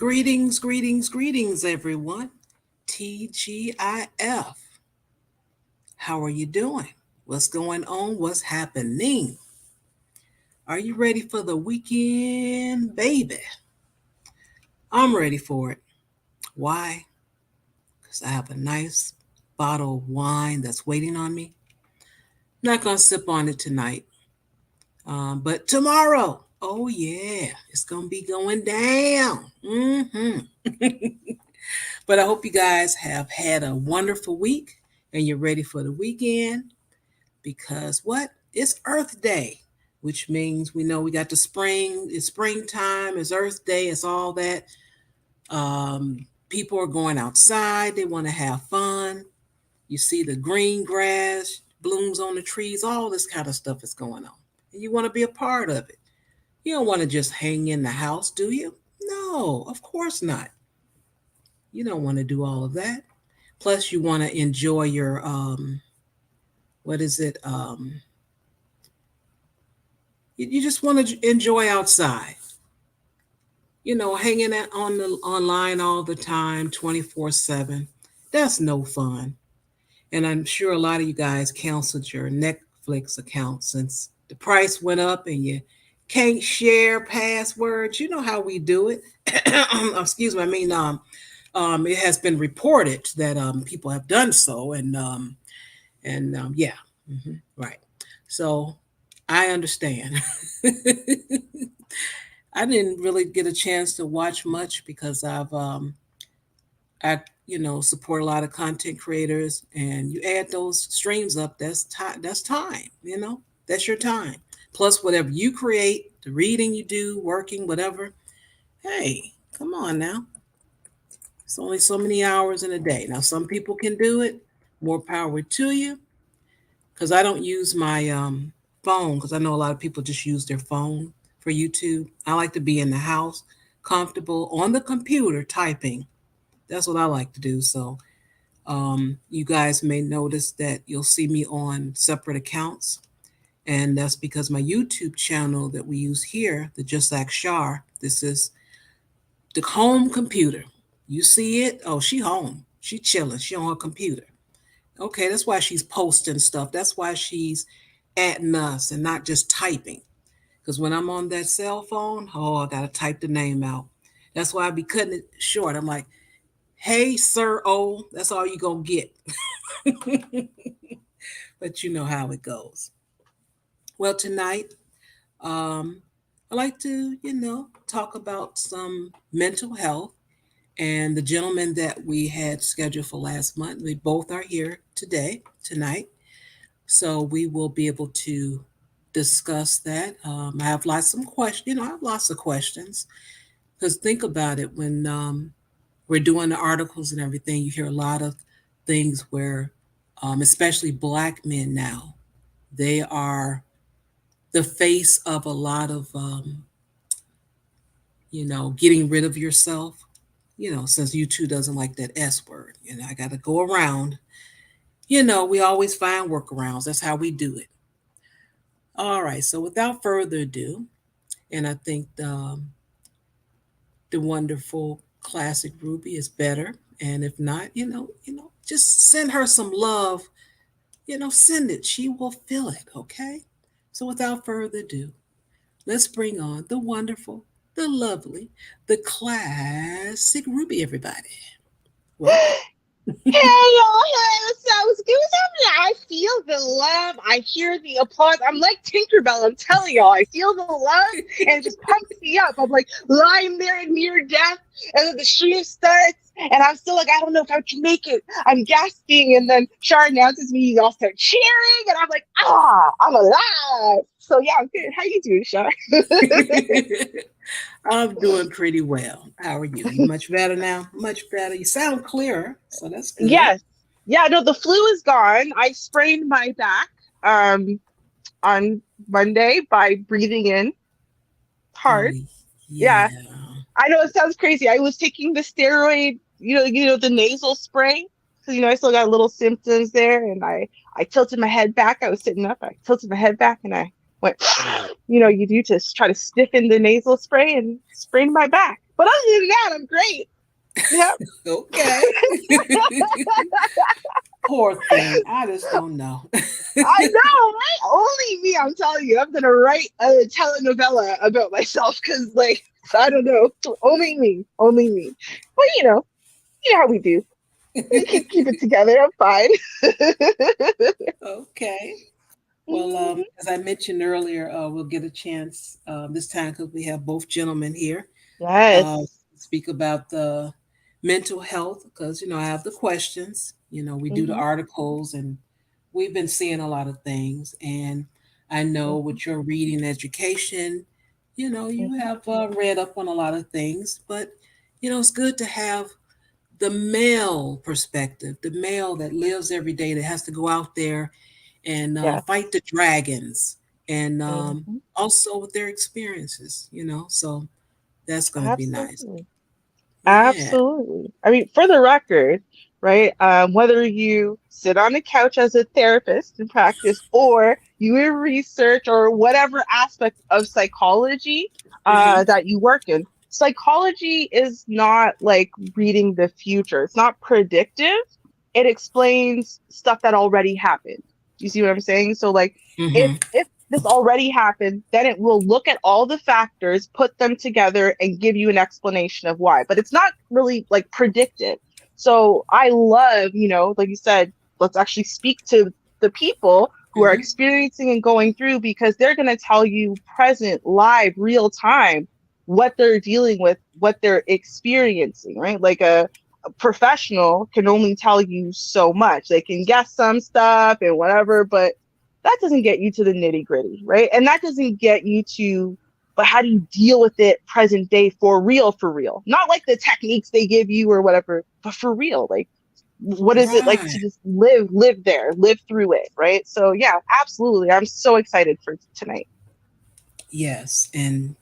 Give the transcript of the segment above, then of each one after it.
Greetings, greetings, greetings, everyone. TGIF. How are you doing? What's going on? What's happening? Are you ready for the weekend, baby? I'm ready for it. Why? Because I have a nice bottle of wine that's waiting on me. Not going to sip on it tonight, but tomorrow. Oh, yeah, it's going to be going down. But I hope you guys have had a wonderful week and you're ready for the weekend because what? It's Earth Day, which means we know we got the spring, it's springtime, it's Earth Day, it's all that. People are going outside, they want to have fun. You see the green grass, blooms on the trees, all this kind of stuff is going on. And you want to be a part of it. You don't want to just hang in the house, do you? No, of course not. You don't want to do all of that. Plus, you want to enjoy your what is it? You just want to enjoy outside. You know, hanging out on the online all the time, 24/7. That's no fun. And I'm sure a lot of you guys canceled your Netflix account since the price went up and you can't share passwords. You know how we do it. Excuse me. I mean, it has been reported that people have done so, and yeah, right. So I understand. I didn't really get a chance to watch much because I support a lot of content creators, and you add those streams up. That's time. That's time. That's your time. Plus, whatever you create, the reading you do, working, whatever. Hey, come on now. It's only so many hours in a day. Now, some people can do it. More power to you. Because I don't use my phone, because I know a lot of people just use their phone for YouTube. I like to be in the house, comfortable on the computer typing. That's what I like to do. So you guys may notice that you'll see me on separate accounts. And that's because my YouTube channel that we use here, the JustAskChar, this is the home computer. You see it? Oh, she home. She chilling. She on her computer. Okay, that's why she's posting stuff. That's why she's adding us and not just typing. Because when I'm on that cell phone, oh, I got to type the name out. That's why I be cutting it short. I'm like, hey, sir, oh, that's all you going to get. But you know how it goes. Well, tonight, I like to, talk about some mental health. And the gentleman that we had scheduled for last month, we both are here tonight. So we will be able to discuss that. I have I have lots of questions. Because think about it, when we're doing the articles and everything, you hear a lot of things where, especially Black men now, they are the face of a lot of, getting rid of yourself. Since YouTube doesn't like that S word, I got to go around. We always find workarounds. That's how we do it. All right. So without further ado, and I think the wonderful classic Ruby is better. And if not, just send her some love. Send it. She will feel it. Okay. So without further ado, let's bring on the wonderful, the lovely, the classic Ruby, everybody. Well, Hello. So excuse me. I feel the love. I hear the applause. I'm like Tinkerbell. I'm telling y'all. I feel the love, and it just pumps me up. I'm like lying there in near death, and then the stream starts, and I'm still like, I don't know if I can make it. I'm gasping, and then Shar announces me. You all start cheering, and I'm like, I'm alive. So yeah, I'm good. How you doing, Shar? I'm doing pretty well. How are you? You much better now? Much better. You sound clearer, so that's good. Yes. Yeah, no, the flu is gone. I sprained my back on Monday by breathing in Oh, hard. yeah. Yeah. I know it sounds crazy. I was taking the steroid, the nasal spray. So, I still got little symptoms there, and I tilted my head back. I was sitting up. I tilted my head back and I went, you do to try to stiffen the nasal spray and sprained my back. But other than that, I'm great. Yep. Okay. Poor thing. I just don't know. I know, right? Only me. I'm telling you, I'm gonna write a telenovela about myself because, like, I don't know. Only me. Only me. But you know how we do. We keep it together. I'm fine. Okay. Well, Mhm. as I mentioned earlier, we'll get a chance this time because we have both gentlemen here. Uh, Yes. speak about the mental health because I have the questions. We do the Hmm. articles, and we've been seeing a lot of things. And I know Hmm. with your reading education, you Hmm. have read up on a lot of things. But it's good to have the male perspective, the male that lives every day that has to go out there and Yes. fight the dragons, and Hmm. also with their experiences. So that's going to be nice. Absolutely. Yeah. Absolutely. I mean, for the record, right? Whether you sit on the couch as a therapist in practice or you in research or whatever aspect of psychology Hmm. that you work in, psychology is not like reading the future. It's not predictive. It explains stuff that already happened. Do you see what I'm saying? So like Hmm. if this already happened, then it will look at all the factors, put them together, and give you an explanation of why. But it's not really like predictive. So I love, like you said, let's actually speak to the people who are Hmm. experiencing and going through because they're going to tell you present, live, real time what they're dealing with, what they're experiencing, right? Like a professional can only tell you so much. They can guess some stuff and whatever, but that doesn't get you to the nitty gritty, right? And that doesn't get you to, but how do you deal with it present day for real, for real? Not like the techniques they give you or whatever, but for real. Like, what is it like Right. to just live there, live through it, right? So yeah, absolutely. I'm so excited for tonight. Yes. And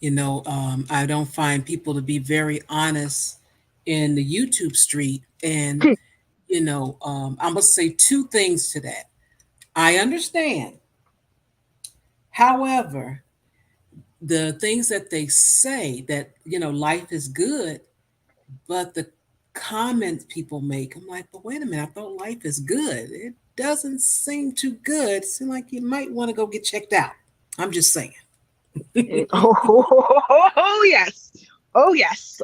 I don't find people to be very honest in the YouTube street. And I'm gonna say two things to that. I understand. However, the things that they say that life is good, but the comments people make, I'm like, but wait a minute, I thought life is good. It doesn't seem too good. It seems like you might want to go get checked out. I'm just saying. Oh, yes. Oh yes.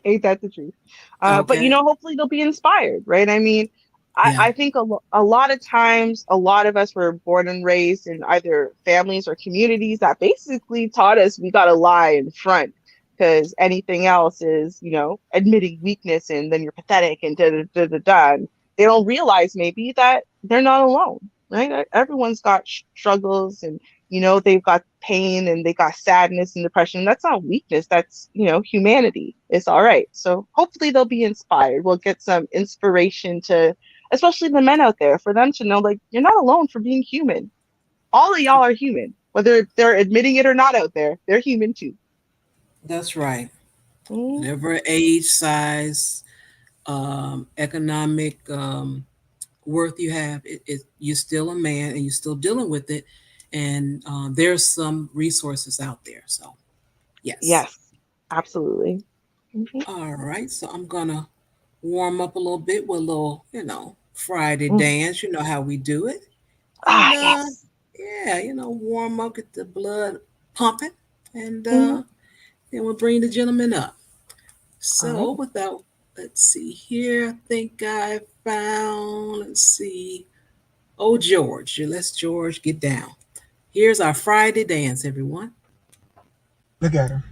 Ain't that the truth? But Okay. hopefully they'll be inspired, right? I mean, Yeah. I think a lot of times, a lot of us were born and raised in either families or communities that basically taught us we got to lie in front because anything else is, admitting weakness and then you're pathetic and da da da da da. And they don't realize maybe that they're not alone, right? Everyone's got struggles and they've got pain and they got sadness and depression. That's not weakness. That's, humanity. It's all right. So hopefully they'll be inspired. We'll get some inspiration to, especially the men out there, for them to know, like, you're not alone for being human. All of y'all are human, whether they're admitting it or not out there. They're human too. That's right. Mm. Whatever age, size, economic worth you have, you're still a man and you're still dealing with it. And there's some resources out there. So, yes. Yes, absolutely. Hmm. All right. So I'm going to warm up a little bit with a little, Friday Mm. dance. You know how we do it. And Ah, yes. yeah, warm up, get the blood pumping. And Hmm. then we'll bring the gentleman up. All right. So without, let's see here. I think I found, let's see. Oh, George. Let's George get down. Here's our Friday dance, everyone. Look at her.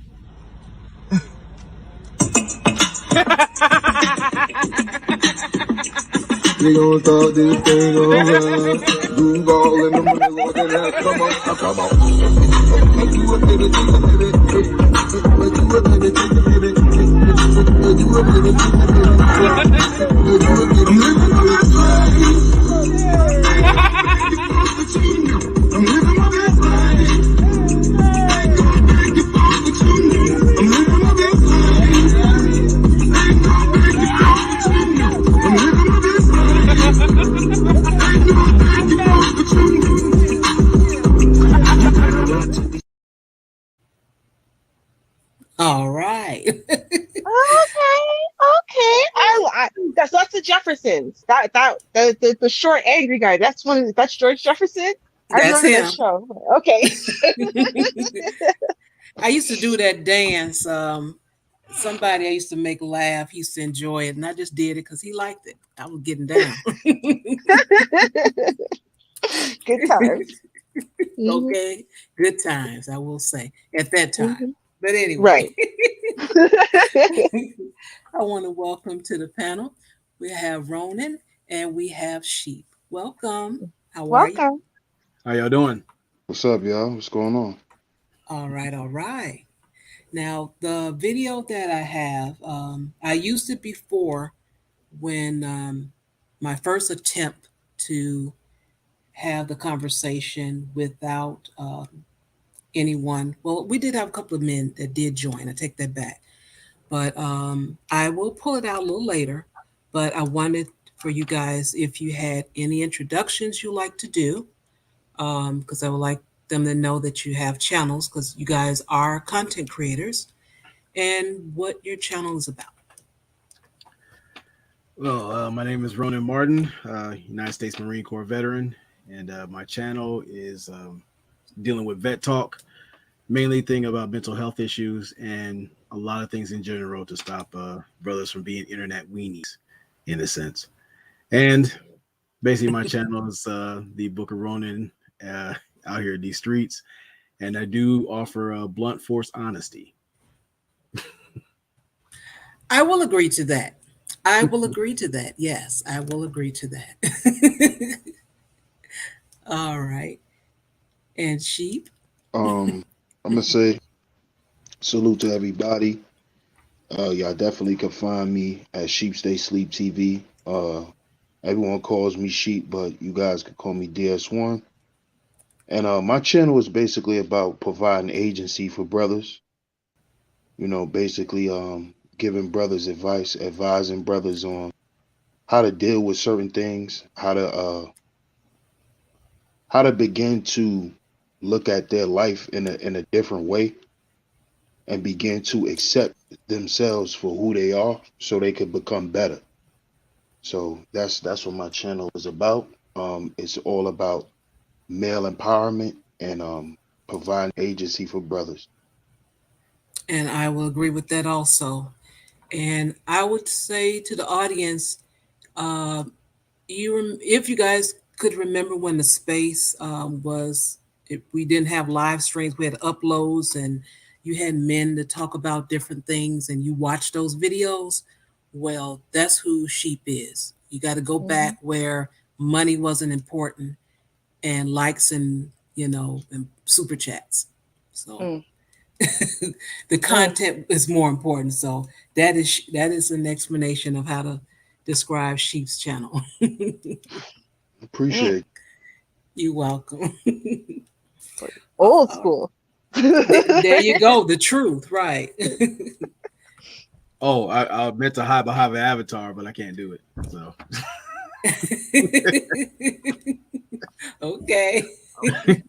We gon' start this thing over. Groove all in the middle of the night. Come on, come on. You a baby, baby, baby. You a baby, baby, baby. You a baby, baby, baby. I'm living my best life. I'm living my best life. I'm living my best All right. Okay. That's the Jeffersons. The short angry guy. That's George Jefferson. I That's remember that him. show. Okay. I used to do that dance. Somebody I used to make laugh, he used to enjoy it, and I just did it because he liked it. I was getting down. Good times. Hmm. Okay, good times, I will say, at that time. Hmm. But anyway, Right. I want to welcome to the panel. We have Ronan and we have Sheep. Welcome. How are you? Welcome. How y'all doing? What's up, y'all? What's going on? All right, all right. Now, the video that I have, I used it before when my first attempt to have the conversation without anyone. Well, we did have a couple of men that did join. I take that back. But I will pull it out a little later. But I wanted for you guys, if you had any introductions you like to do, because I would like them to know that you have channels, because you guys are content creators, and what your channel is about. Well, my name is Ronan Martin, United States Marine Corps veteran, and my channel is dealing with vet talk, mainly thing about mental health issues and a lot of things in general to stop brothers from being internet weenies, in a sense. And basically, my channel is the Book of Ronan out here in these streets, and I do offer blunt force honesty. I will agree to that. I will agree to that. Yes, I will agree to that. All right. And sheep? I'm gonna say salute to everybody. Y'all definitely can find me at Sheep Stay Sleep TV. Everyone calls me Sheep, but you guys can call me DS1. And my channel is basically about providing agency for brothers. Basically giving brothers advice, advising brothers on how to deal with certain things, how to begin to look at their life in a different way and begin to accept themselves for who they are so they could become better. So that's what my channel is about. It's all about male empowerment and providing agency for brothers. And I will agree with that also. And I would say to the audience, uh, if you guys could remember when the space was, if we didn't have live streams, we had uploads, and you had men to talk about different things, and you watch those videos. Well, that's who Sheep is. You got to go Hmm. back where money wasn't important, and likes and and super chats. So Mm. the Mm. content is more important. So that is an explanation of how to describe Sheep's channel. Mm. Appreciate You're welcome. Old Uh, school. there you go, the truth, right? Oh, I meant to hide behind an avatar, but I can't do it. So Okay.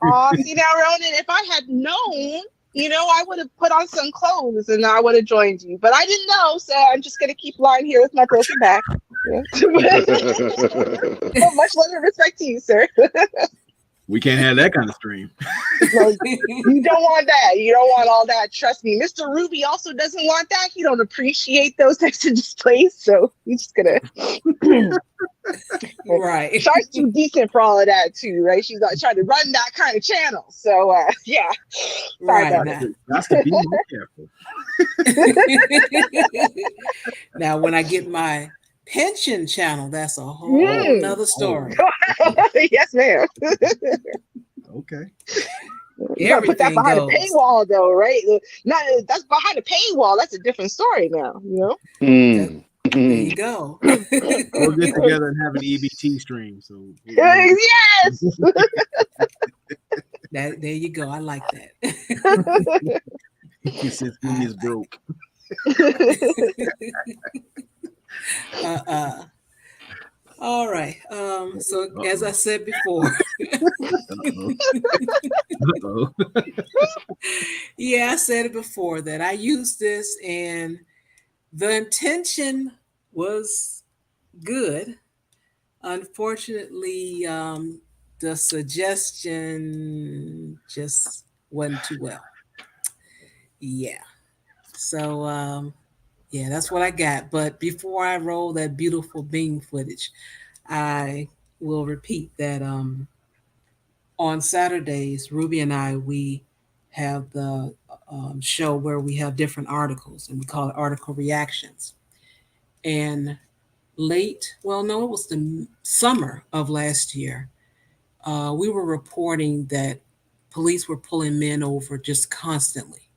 Oh, see now, Ronan, if I had known, I would have put on some clothes and I would have joined you. But I didn't know, so I'm just gonna keep lying here with my broken back. Yeah. it. But much love and respect to you, sir. we can't have that kind of stream. No, you don't want that. You don't want all that. Trust me. Mr. Ruby also doesn't want that. He don't appreciate those types of displays. So he's just gonna Right. Shark's too decent for all of that too, right? She's not trying to run that kind of channel. So yeah. Sorry Right about now. That's to be more careful. Now, when I get my pension channel, that's a whole it. nother story. Yes, ma'am. Okay. You gotta put that Everything behind a goes. paywall though, right? Not that's behind a paywall. That's a different story now, That, Mm. there you go. We'll get together and have an EBT stream. So Yes. There you go. I like that. since we is broke. uh, uh. All right. So as I said before, Uh-oh. Uh-oh. yeah, I said it before that I used this and the intention was good. Unfortunately, the suggestion just wasn't too well. Yeah. So, yeah, that's what I got. But before I roll that beautiful beam footage, I will repeat that on Saturdays, Ruby and I, we have the show where we have different articles and we call it article reactions. And well, no, it was the summer of last year, we were reporting that police were pulling men over just constantly.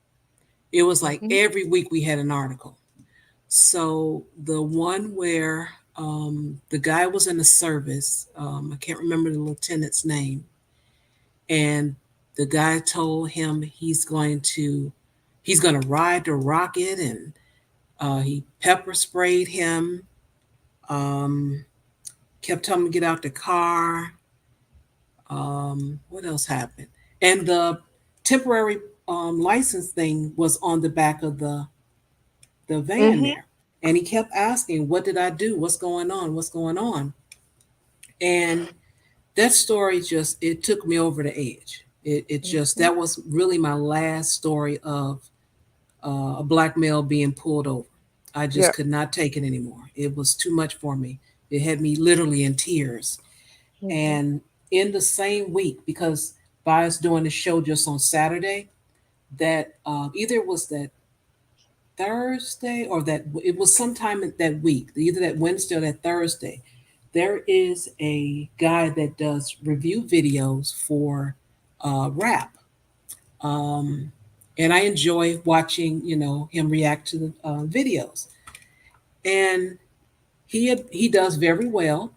It was like Mhm. every week we had an article. So the one where the guy was in the service, I can't remember the lieutenant's name, and the guy told him he's going to ride the rocket, and he pepper sprayed him, um, kept telling him to get out the car. What else happened? And the temporary license thing was on the back of the van Mhm. there. And he kept asking, "What did I do? What's going on? What's going on?" And that story just it took me over the edge. It just Mhm. that was really my last story of a black male being pulled over. I just Yep. could not take it anymore. It was too much for me. It had me literally in tears. Mhm. And in the same week, because by us doing the show just on Saturday, that either it was that Thursday or that it was sometime that week, either that Wednesday or that Thursday, there is a guy that does review videos for rap. Um, and I enjoy watching, him react to the videos. And he does very well.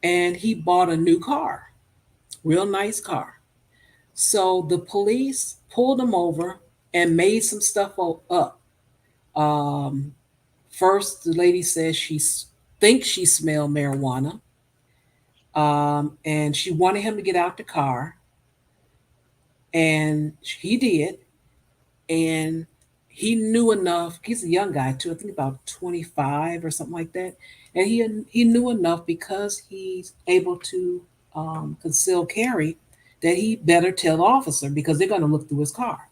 And he bought a new car, real nice car. So the police pulled him over and made some stuff up. Um, First, the lady says thinks she smelled marijuana, and she wanted him to get out the car, and he did, and he knew enough. He's a young guy too, I think about 25 or something like that, and he knew enough because he's able to conceal carry that he better tell the officer because they're going to look through his car.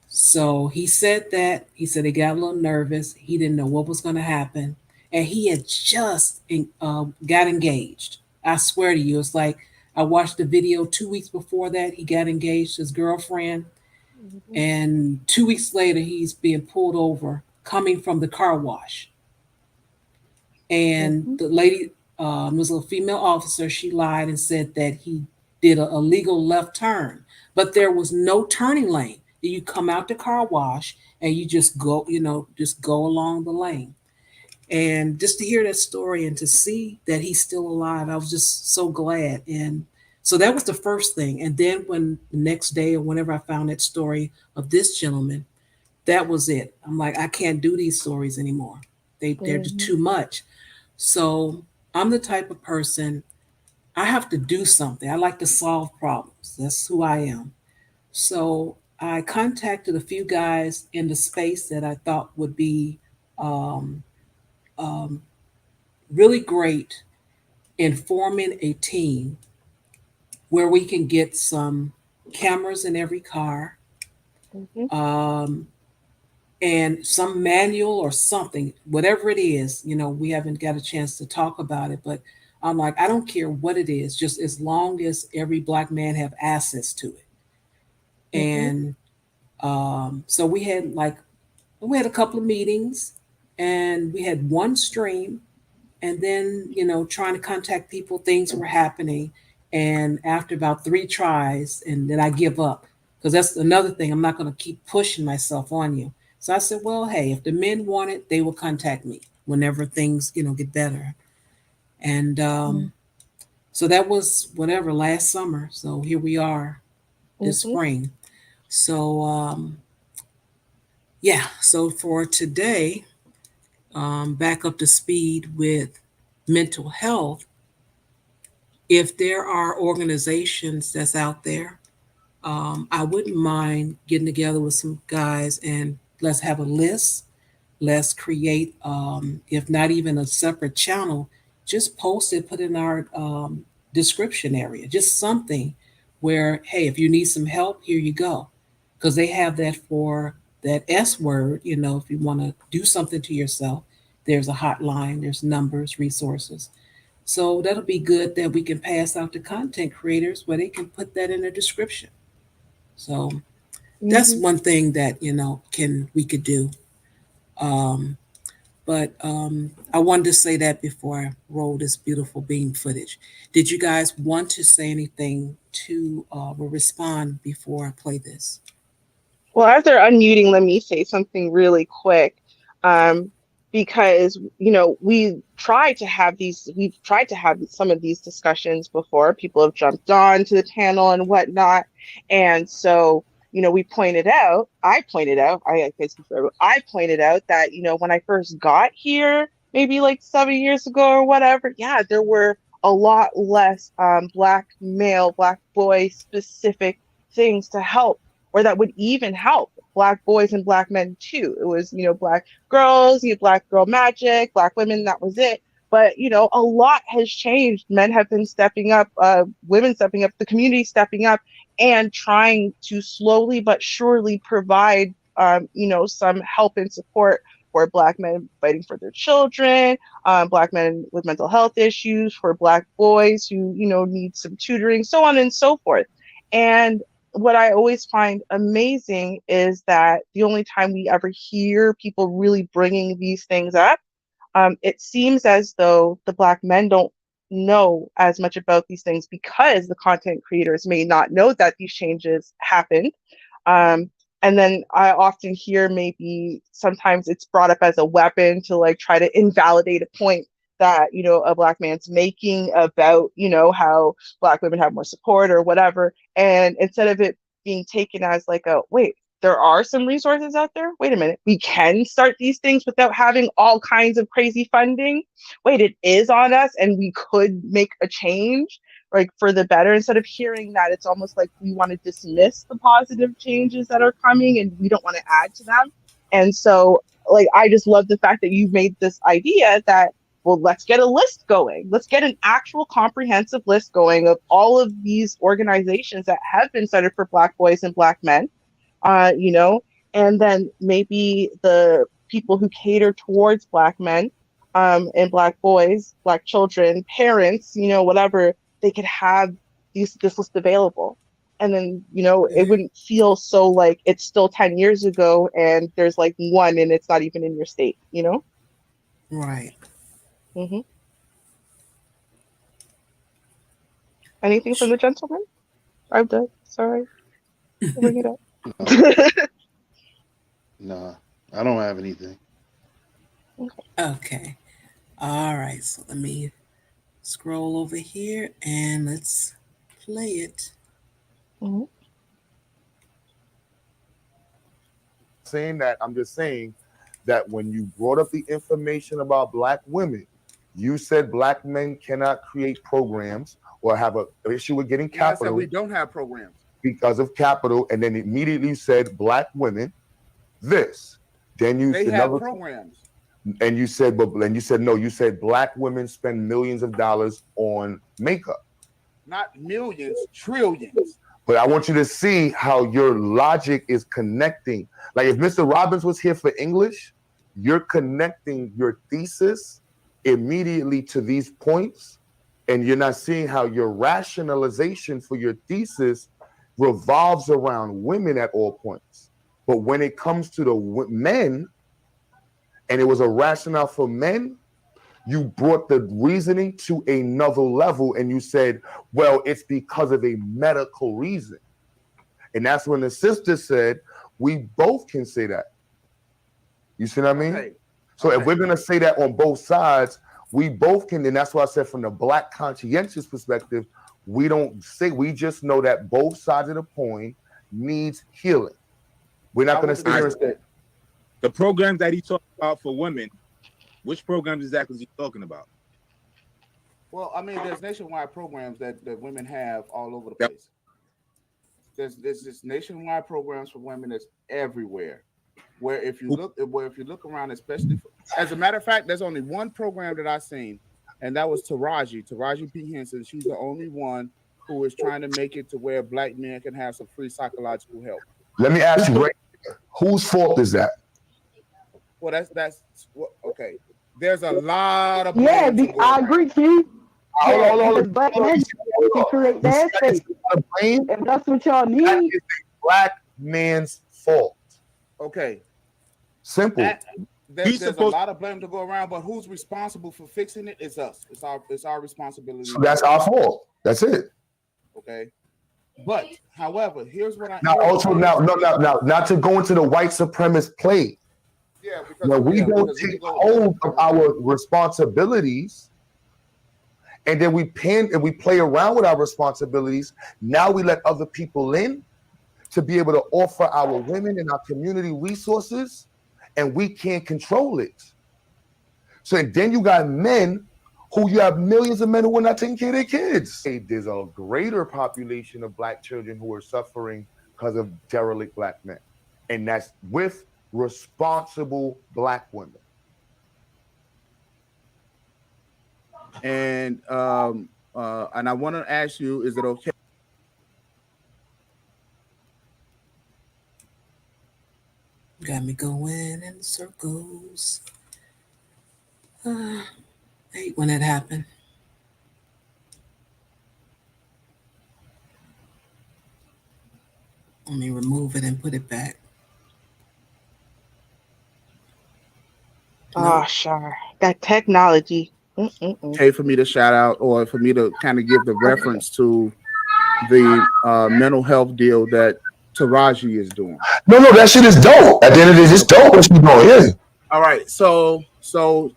So he said that. He said he got a little nervous. He didn't know what was going to happen. And he had just got engaged. I swear to you, it's like I watched the video 2 weeks before that. He got engaged to his girlfriend. Mhm. And 2 weeks later, he's being pulled over coming from the car wash. And Mhm. the lady was a female officer. She lied and said that he did a legal left turn, but there was no turning lane. You come out the car wash and you just go, just go along the lane. And just to hear that story and to see that he's still alive, I was just so glad. And so that was the first thing. And then when the next day or whenever I found that story of this gentleman, that was it. I'm like, I can't do these stories anymore. They're just Mhm. too much. So I'm the type of person, I have to do something. I like to solve problems. That's who I am. So I contacted a few guys in the space that I thought would be um, um, really great in forming a team where we can get some cameras in every car, Mhm. um, and some manual or something, whatever it is. We haven't got a chance to talk about it, but I'm like, I don't care what it is, just as long as every black man have access to it. Mhm. And so we had a couple of meetings, and we had one stream, and then trying to contact people, things were happening, and after about three tries, and then I give up because that's another thing. I'm not going to keep pushing myself on you. So I said, well, hey, if the men want it, they will contact me whenever things get better. And so that was whatever last summer. So here we are this Mhm. spring. So yeah. So for today, back up to speed with. mental health, if there are organizations that's out there, I wouldn't mind getting together with some guys and let's have a list. Let's create, if not even a separate channel, just post it, put in our description area, just something where, hey, if you need some help, here you go. Because they have that for that S word, if you want to do something to yourself, there's a hotline, there's numbers, resources. So that'll be good that we can pass out to content creators where they can put that in their description. So that's Hmm. one thing that, can we could do. Um, but I wanted to say that before I roll this beautiful beam footage. Did you guys want to say anything to or respond before I play this? Well, as they're unmuting, let me say something really quick. Um, because, we've tried to have some of these discussions before. People have jumped on to the panel and whatnot. And so, I pointed out, I guess I pointed out that, when I first got here, maybe like 7 years ago or whatever, yeah, there were a lot less black boy specific things to help, or that would even help black boys and black men too. It was, black girls, black girl magic, black women, that was it. But, a lot has changed. Men have been stepping up, women stepping up, the community stepping up, and trying to slowly but surely provide, some help and support for black men fighting for their children, black men with mental health issues, for black boys who, need some tutoring, so on and so forth. And what I always find amazing is that the only time we ever hear people really bringing these things up, it seems as though the black men don't know as much about these things because the content creators may not know that these changes happened. Um, and then I often hear, maybe sometimes it's brought up as a weapon to like try to invalidate a point that, a black man's making about, how black women have more support or whatever. And instead of it being taken as like a, wait, there are some resources out there. Wait a minute, we can start these things without having all kinds of crazy funding. Wait, it is on us and we could make a change, like for the better. Instead of hearing that, it's almost like we want to dismiss the positive changes that are coming and we don't want to add to them. And so, like, I just love the fact that you've made this idea that, well, let's get a list going. Let's get an actual comprehensive list going of all of these organizations that have been started for black boys and black men, uh, you know, and then maybe the people who cater towards black men, and black boys, black children, parents, whatever, they could have this list available. And then, it wouldn't feel so like it's still 10 years ago and there's like one and it's not even in your state. Right. Hmm. Anything from the gentleman? I'm done. Sorry. Bring it No, up. nah, I don't have anything. Okay. All right. So let me scroll over here and let's play it. Mhm. Saying that, I'm just saying that when you brought up the information about black women, you said black men cannot create programs or have an issue with getting And I said capital we don't have programs. because of capital, and then immediately said black women this. Then you They said have another, programs, and you said, but and you said no. You said black women spend millions of dollars on makeup. not millions, trillions. But I want you to see how your logic is connecting. Like if Mr. Robbins was here for English, you're connecting your thesis immediately to these points, and you're not seeing how your rationalization for your thesis revolves around women at all points. But when it comes to the men, and it was a rationale for men, you brought the reasoning to another level and you said, well, it's because of a medical reason. And that's when the sister said, we both can say that. You see what I mean? Okay. So if Okay. we're going to say that on both sides, we both can. And that's why I said from the black conscientious perspective, we don't say, we just know that both sides of the coin needs healing. We're not going to sit here and say, The programs that he talked about for women, which programs exactly is he talking about? Well, I mean, there's nationwide programs that women have all over the Yep. place. There's this nationwide programs for women that's everywhere. Where if you look around, especially as a matter of fact, there's only one program that I've seen, and that was Taraji P. Henson. She's the only one who is trying to make it to where black men can have some free psychological help. Let me ask you, right? Whose fault is that? Well, okay. There's a lot of Yeah, blame to go I around. agree, Chief. Yeah, Hold on. because black men can create You that said it's space. not a blame. If that's what y'all That need, is a black man's fault. Okay, Simple. that He's there's a supposed. lot of blame to go around, but who's responsible for fixing it? It's us. It's our responsibility So to that's do it. our fault. That's it. Okay. But however, Now, also, not to go into the white supremacist play. yeah, When we don't because we take can go hold of our responsibilities, and then we play around with our responsibilities, now we let other people in to be able to offer our women and our community resources, and we can't control it. So then you got men who you have millions of men who are not taking care of their kids. Hey, there's a greater population of black children who are suffering because of derelict black men. And that's with responsible black women. and I want to ask you, is it okay? Got me going in circles. I hate when that happens. Let me remove it and put it back. oh, sure, that technology. Okay for me to shout out or for me to kind of give the reference to the mental health deal that Taraji is doing. No, that shit is dope. At the end of the day, it's dope what you doing. Yeah. All right, so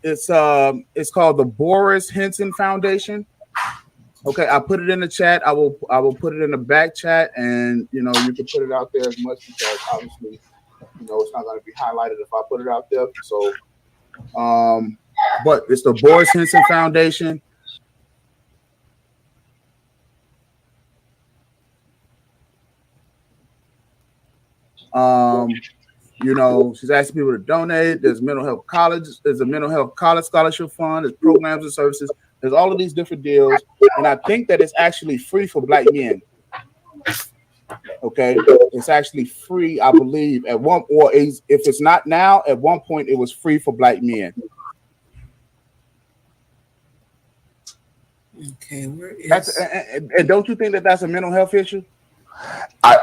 it's called the Boris Henson Foundation. Okay, I put it in the chat. I will put it in the back chat, and you can put it out there as much because obviously it's not going to be highlighted if I put it out there. So, but it's the Boris Henson Foundation. She's asking people to donate. There's mental health college. There's a mental health college scholarship fund. There's programs and services. There's all of these different deals, and I think that it's actually free for black men. Okay, it's actually free, I believe. If it's not now, at one point it was free for black men. Okay, where is? And don't you think that that's a mental health issue?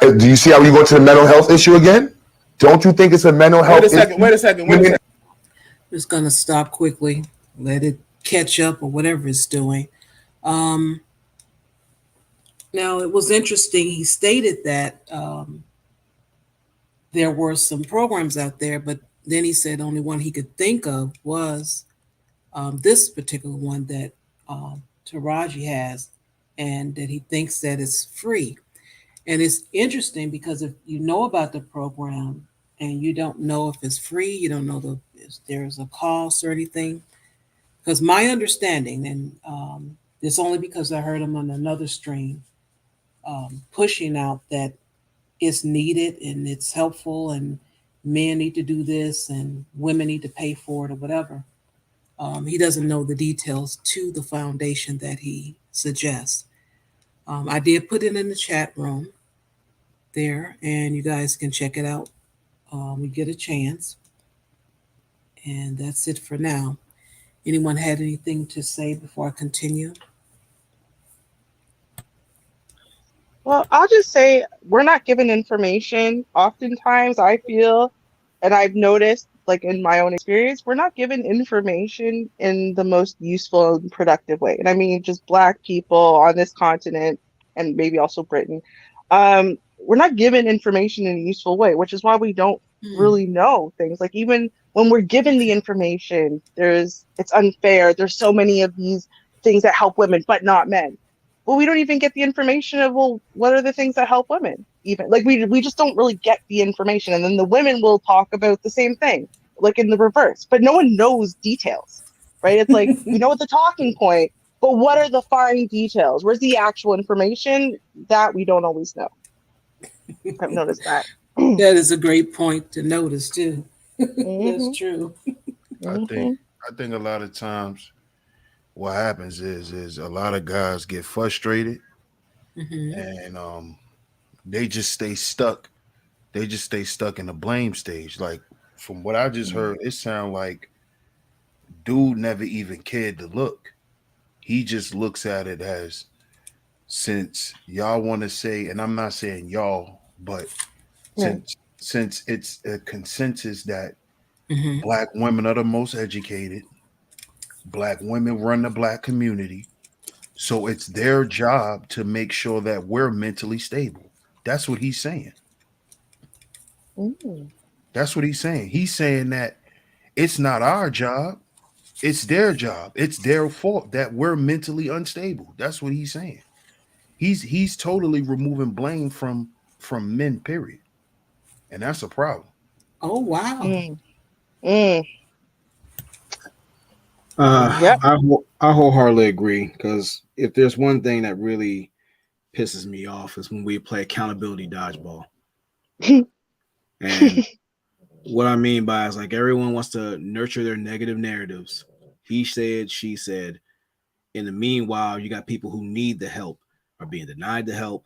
Do you see how we go to the mental health issue again? Don't you think it's a mental health issue? Wait a second. Just gonna stop quickly, let it catch up or whatever it's doing. Now it was interesting. He stated that there were some programs out there, but then he said only one he could think of was this particular one that Taraji has, and that he thinks that it's free. And it's interesting because if you know about the program and you don't know if it's free, you don't know if there's a cost or anything. Because my understanding, and it's only because I heard him on another stream pushing out that it's needed and it's helpful and men need to do this and women need to pay for it or whatever. He doesn't know the details to the foundation that he suggests. I did put it in the chat room there, and you guys can check it out. We get a chance, and that's it for now. Anyone had anything to say before I continue? Well, I'll just say we're not given information. Oftentimes, I feel, and I've noticed, like in my own experience, we're not given information in the most useful and productive way. And I mean, just Black people on this continent and maybe also Britain. We're not given information in a useful way, which is why we don't really know things. Like even when we're given the information, it's unfair. There's so many of these things that help women, but not men. Well, we don't even get the information of, well, what are the things that help women? Even like we just don't really get the information. And then the women will talk about the same thing, like in the reverse, but no one knows details, right? It's like, we know it's a talking point, But what are the fine details? Where's the actual information? That we don't always know. I've noticed that. That is a great point to notice too. That's Hmm. true. I think Hmm. I think a lot of times what happens is a lot of guys get frustrated Hmm. and they just stay stuck. They just stay stuck in the blame stage. Like from what I just heard, it sounds like dude never even cared to look. He just looks at it as since y'all want to say, and I'm not saying y'all, but Yeah. since it's a consensus that Hmm. black women are the most educated, black women run the black community, so it's their job to make sure that we're mentally stable. That's what he's saying. Mm. That's what he's saying. He's saying that it's not our job, it's their job. It's their fault that we're mentally unstable. That's what he's saying. He's totally removing blame from men, period. And that's a problem. Oh wow. Mm. Mm. Uh, Yep. I wholeheartedly agree because if there's one thing that really pisses me off is when we play accountability dodgeball. And what I mean by is like everyone wants to nurture their negative narratives. He said, she said. In the meanwhile, you got people who need the help are being denied the help.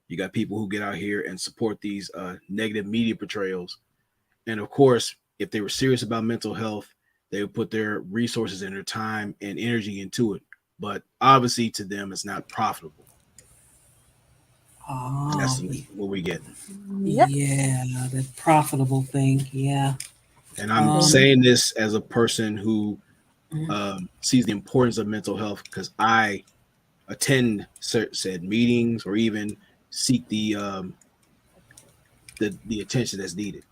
You got people who get out here and support these negative media portrayals. And of course, if they were serious about mental health, they would put their resources and their time and energy into it. But obviously, to them, it's not profitable. And Oh, that's what we get. Yep. yeah, the profitable thing. Yeah. And I'm Um. Hmm. saying this as a person who Mhm. sees the importance of mental health because I attend said meetings or even seek the attention that's needed.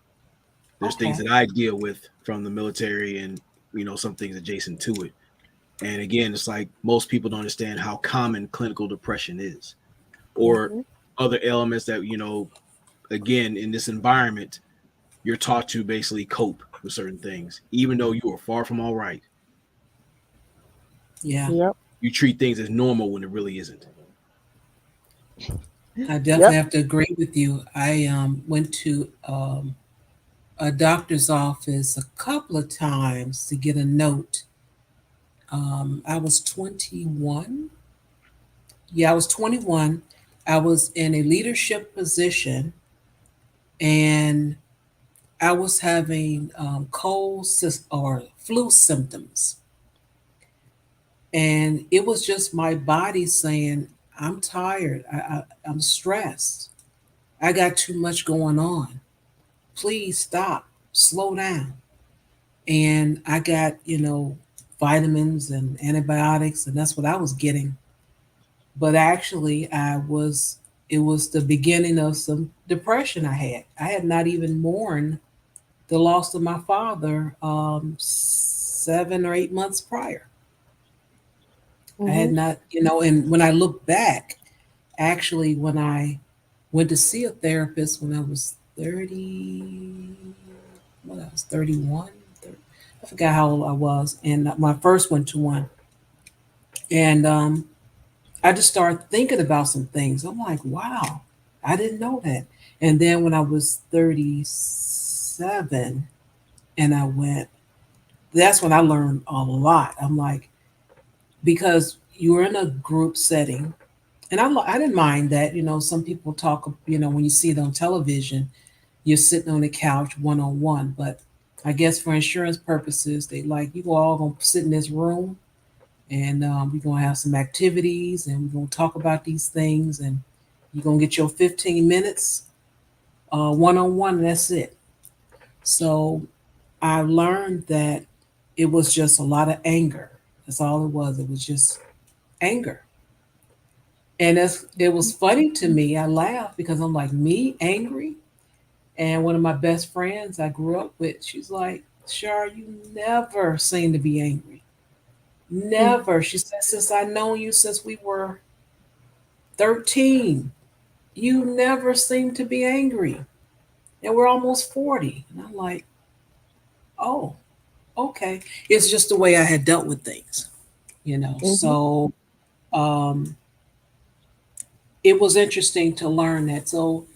There's things Okay. that I deal with from the military and some things adjacent to it. And again, it's like most people don't understand how common clinical depression is or Hmm. other elements that again in this environment you're taught to basically cope with certain things even though you are far from all right. Yeah. Yep. You treat things as normal when it really isn't. I Yep. definitely have to agree with you. I went to a doctor's office a couple of times to get a note. I was 21. Yeah, I was 21. I was in a leadership position and I was having or flu symptoms. And it was just my body saying, I'm tired. I'm stressed. I got too much going on. Please stop, slow down. And I got, vitamins and antibiotics, and that's what I was getting. But actually, it was the beginning of some depression I had. I had not even mourned the loss of my father 7 or 8 months prior. I Hmm. had not, and when I look back, actually, when I went to see a therapist when I was 30, what I was 31, 30, I forgot how old I was, and my first went to one, and I just started thinking about some things. I'm like, wow, I didn't know that. And then when I was 37, and I went, that's when I learned a lot. I'm like, because you're in a group setting, and I didn't mind that. Some people talk. When you see it on television, you're sitting on the couch one on one. But I guess for insurance purposes, they like you all gonna sit in this room, and we're gonna have some activities, and we're gonna talk about these things, and you're gonna get your 15 minutes one on one, and that's it. So I learned that it was just a lot of anger. That's all it was. It was just anger. And it was funny to me. I laughed because I'm like, me angry? And one of my best friends I grew up with, she's like, Shar, you never seem to be angry. Never. She said, since I known you since we were 13, you never seem to be angry. And we're almost 40. And I'm like, oh, okay. It's just the way I had dealt with things. Hmm. So um, it was interesting to learn that. So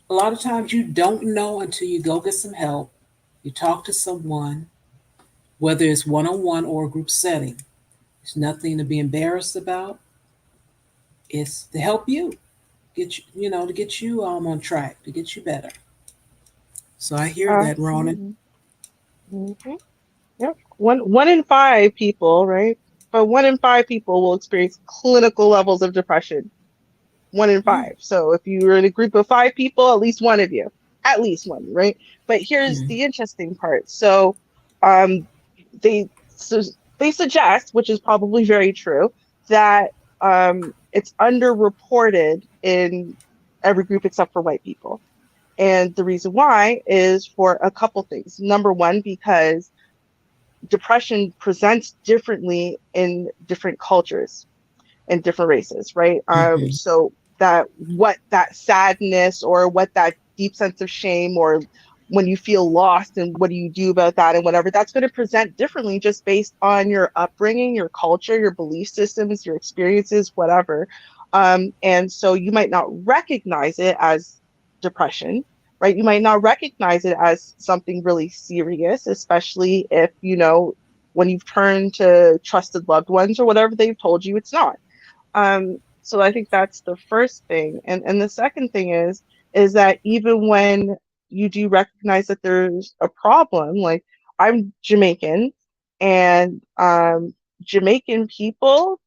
a lot of times you don't know until you go get some help. You talk to someone, whether it's one on one or a group setting. It's nothing to be embarrassed about. It's to help you get you, to get you on track, to get you better. So I hear that, Ronan. Absolutely. Hmm. Yep. One in five people, right? But one in five people will experience clinical levels of depression. One in Mm, five. So if you're in a group of five people, at least one of you, at least one, right? But here's mm, the interesting part. So, um, they so they suggest, which is probably very true, that it's underreported in every group except for white people. And the reason why is for a couple things. Number one, because depression presents differently in different cultures and different races, right? mhm, So that what that sadness or what that deep sense of shame or when you feel lost and what do you do about that and whatever, that's going to present differently just based on your upbringing, your culture, your belief systems, your experiences, whatever. And so you might not recognize it as depression, right? You might not recognize it as something really serious, especially if, when you've turned to trusted loved ones or whatever they've told you it's not. So I think that's the first thing. And the second thing is that even when you do recognize that there's a problem, like I'm Jamaican and Jamaican people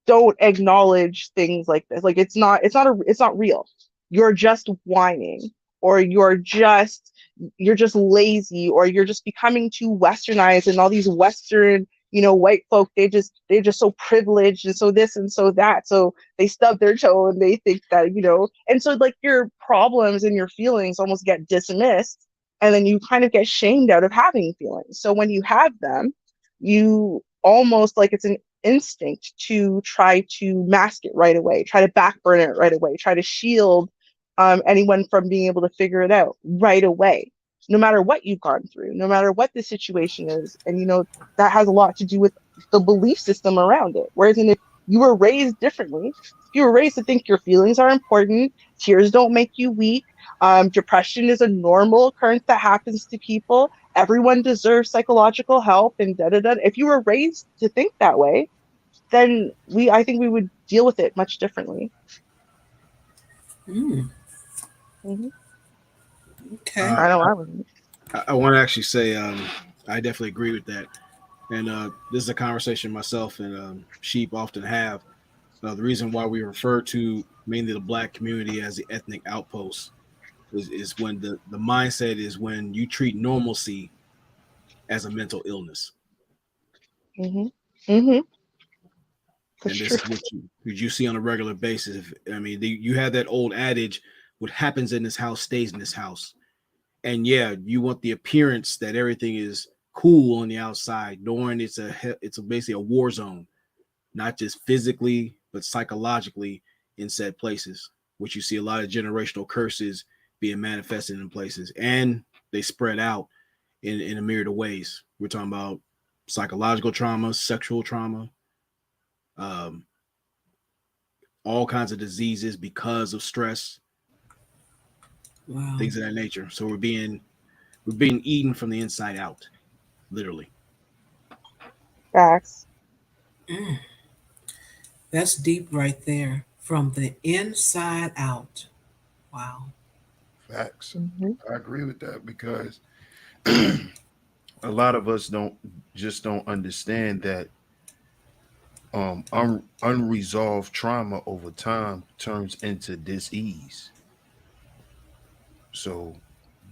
don't acknowledge things like this. Like it's not real. You're just whining or you're just lazy or you're just becoming too westernized and all these western, white folk, they're just so privileged and so this and so that. So they stub their toe and they think that, and so like your problems and your feelings almost get dismissed and then you kind of get shamed out of having feelings. So when you have them, you almost like it's an instinct to try to mask it right away, try to backburn it right away, try to shield anyone from being able to figure it out right away, no matter what you've gone through, no matter what the situation is. And, that has a lot to do with the belief system around it. Whereas if you were raised differently, if you were raised to think your feelings are important, tears don't make you weak, depression is a normal occurrence that happens to people, everyone deserves psychological help, and da da da. If you were raised to think that way, then I think we would deal with it much differently. mm. Hmm. Okay. Uh, I know I would. I want to actually say I definitely agree with that. And this is a conversation myself and Sheep often have. The reason why we refer to mainly the black community as the ethnic outpost is when the mindset is when you treat normalcy as a mental illness. Hmm. Hmm. That's And this true. is what you see on a regular basis. I mean, you have that old adage: "What happens in this house stays in this house." And yeah, you want the appearance that everything is cool on the outside, knowing it's basically a war zone, not just physically but psychologically in said places, which you see a lot of generational curses being manifested in places, and they spread out in a myriad of ways. We're talking about psychological trauma, sexual trauma, um, all kinds of diseases because of stress, Wow. things of that nature. So we're being eaten from the inside out, literally. Facts. Mm. That's deep right there. From the inside out. Wow. Facts. Hmm. I agree with that because a lot of us don't understand that unresolved trauma over time turns into dis-ease. So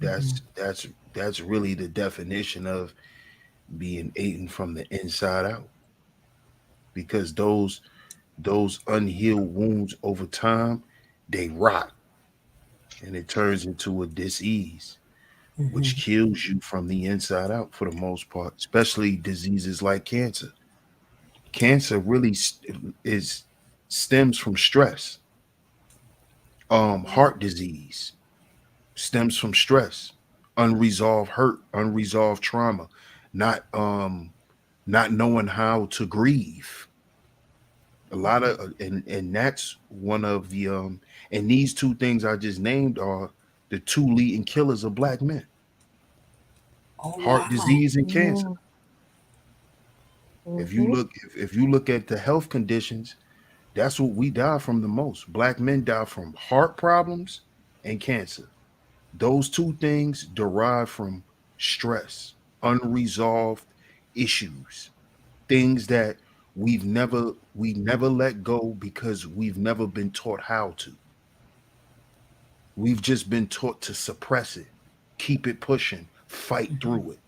Hmm. that's really the definition of being eaten from the inside out, because those unhealed wounds over time, they rot and it turns into a dis-ease, which Hmm. kills you from the inside out for the most part, especially diseases like cancer. Cancer really is stems from stress. Heart disease stems from stress, unresolved hurt, unresolved trauma, not not knowing how to grieve. A lot of and that's one of the and these two things I just named are the two leading killers of black men: Oh heart wow. disease and cancer. Mhm. If you Mhm. look, if you look at the health conditions, that's what we die from the most. Black men die from heart problems and cancer. Those two things derive from stress, unresolved issues, things that we never let go because we've never been taught how to. We've just been taught to suppress it, keep it pushing, fight Mhm. through it.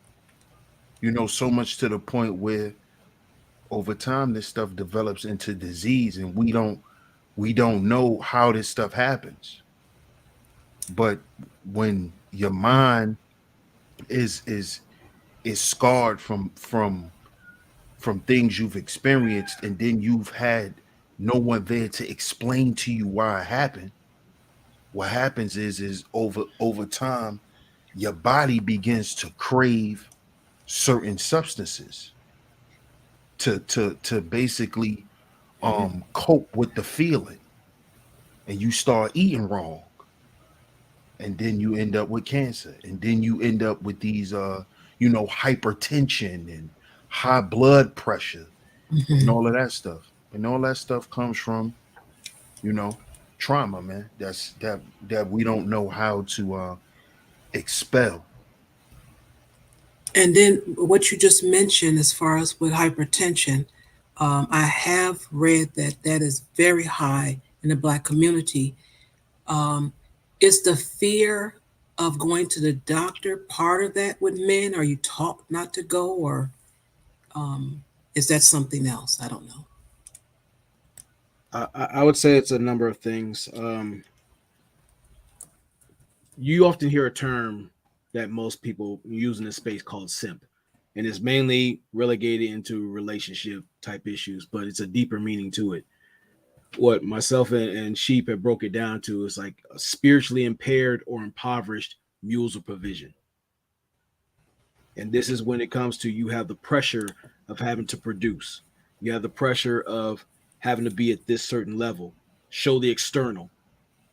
You know, so much to the point where over time this stuff develops into disease and we don't know how this stuff happens. But when your mind is scarred from things you've experienced and then you've had no one there to explain to you why it happened, what happens is over time your body begins to crave certain substances to basically cope with the feeling, and you start eating wrong, and then you end up with cancer, and then you end up with these hypertension and high blood pressure and Mhm. all of that stuff. And all that stuff comes from, you know, trauma, man. That we don't know how to expel. And then what you just mentioned, as far as with hypertension, I have read that that is very high in the Black community. Um, is the fear of going to the doctor part of that with men? Are you taught not to go, or um, is that something else? I don't know. I would say it's a number of things. You often hear a term that most people use in this space called simp, and it's mainly relegated into relationship type issues, but it's a deeper meaning to it. What myself and Sheep have broke it down to is like a spiritually impaired or impoverished mules of provision. And this is when it comes to you have the pressure of having to produce. You have the pressure of having to be at this certain level, show the external.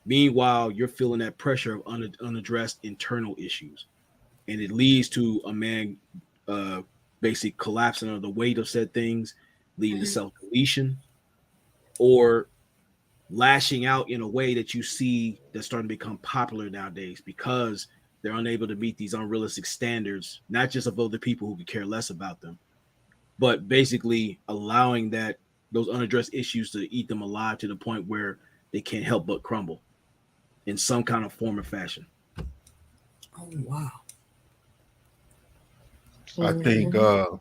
Meanwhile, you're feeling that pressure of unaddressed internal issues. And it leads to a man uh, basically collapsing under the weight of said things, leading to self deletion or lashing out in a way that you see that's starting to become popular nowadays because they're unable to meet these unrealistic standards, not just of other people who could care less about them, but basically allowing that those unaddressed issues to eat them alive to the point where they can't help but crumble in some kind of form or fashion. Oh wow. I think Mhm.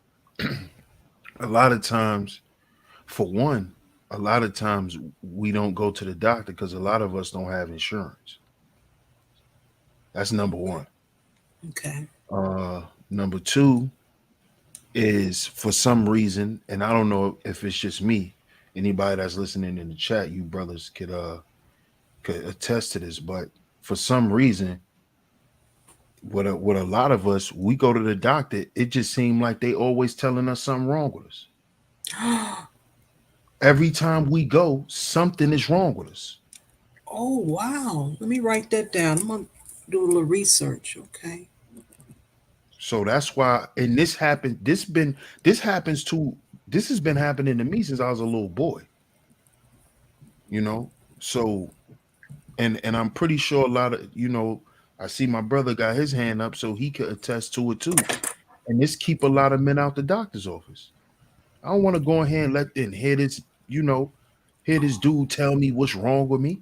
a lot of times, for one, a lot of times we don't go to the doctor because a lot of us don't have insurance. That's number one. Okay. Number two is for some reason, and I don't know if it's just me. Anybody that's listening in the chat, you brothers could attest to this, but for some reason, with a lot of us, we go to the doctor. It just seemed like they always telling us something wrong with us. Every time we go, something is wrong with us. Oh wow. Let me write that down. I'm gonna do a little research. Okay. So that's why, and this happened. This happens to. This has been happening to me since I was a little boy. You know, so and I'm pretty sure a lot of I see my brother got his hand up, so he could attest to it too. And this keep a lot of men out the doctor's office. I don't want to go ahead and let them hear this dude tell me what's wrong with me.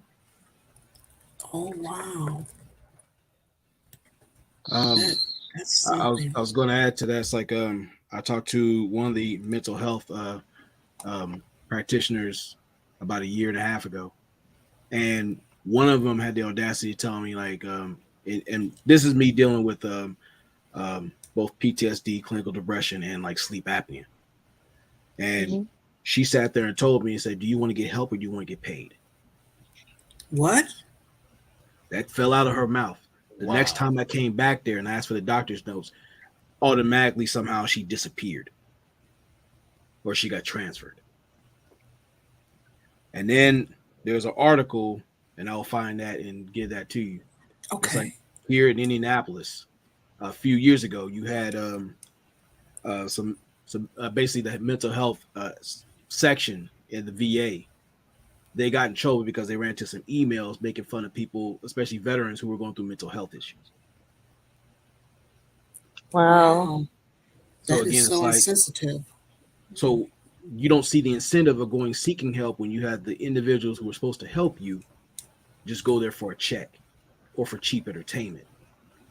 Oh wow. Um, That that's I was something. I was going to add to that. It's like I talked to one of the mental health practitioners about a year and a half ago, and one of them had the audacity to tell me like, and this is me dealing with both PTSD, clinical depression, and like sleep apnea. And Mhm. she sat there and told me and said, "Do you want to get help or do you want to get paid?" What? That fell out of her mouth. The next Wow. time I came back there and asked for the doctor's notes, automatically somehow she disappeared or she got transferred. And then there's an article, and I'll find that and give that to you. It's like Okay. here in Indianapolis, a few years ago, you had some basically the mental health section in the VA. They got in trouble because they ran into some emails making fun of people, especially veterans who were going through mental health issues. Wow. Wow. So That is again, it's so like, insensitive. so you don't see the incentive of going seeking help when you have the individuals who are supposed to help you just go there for a check or for cheap entertainment.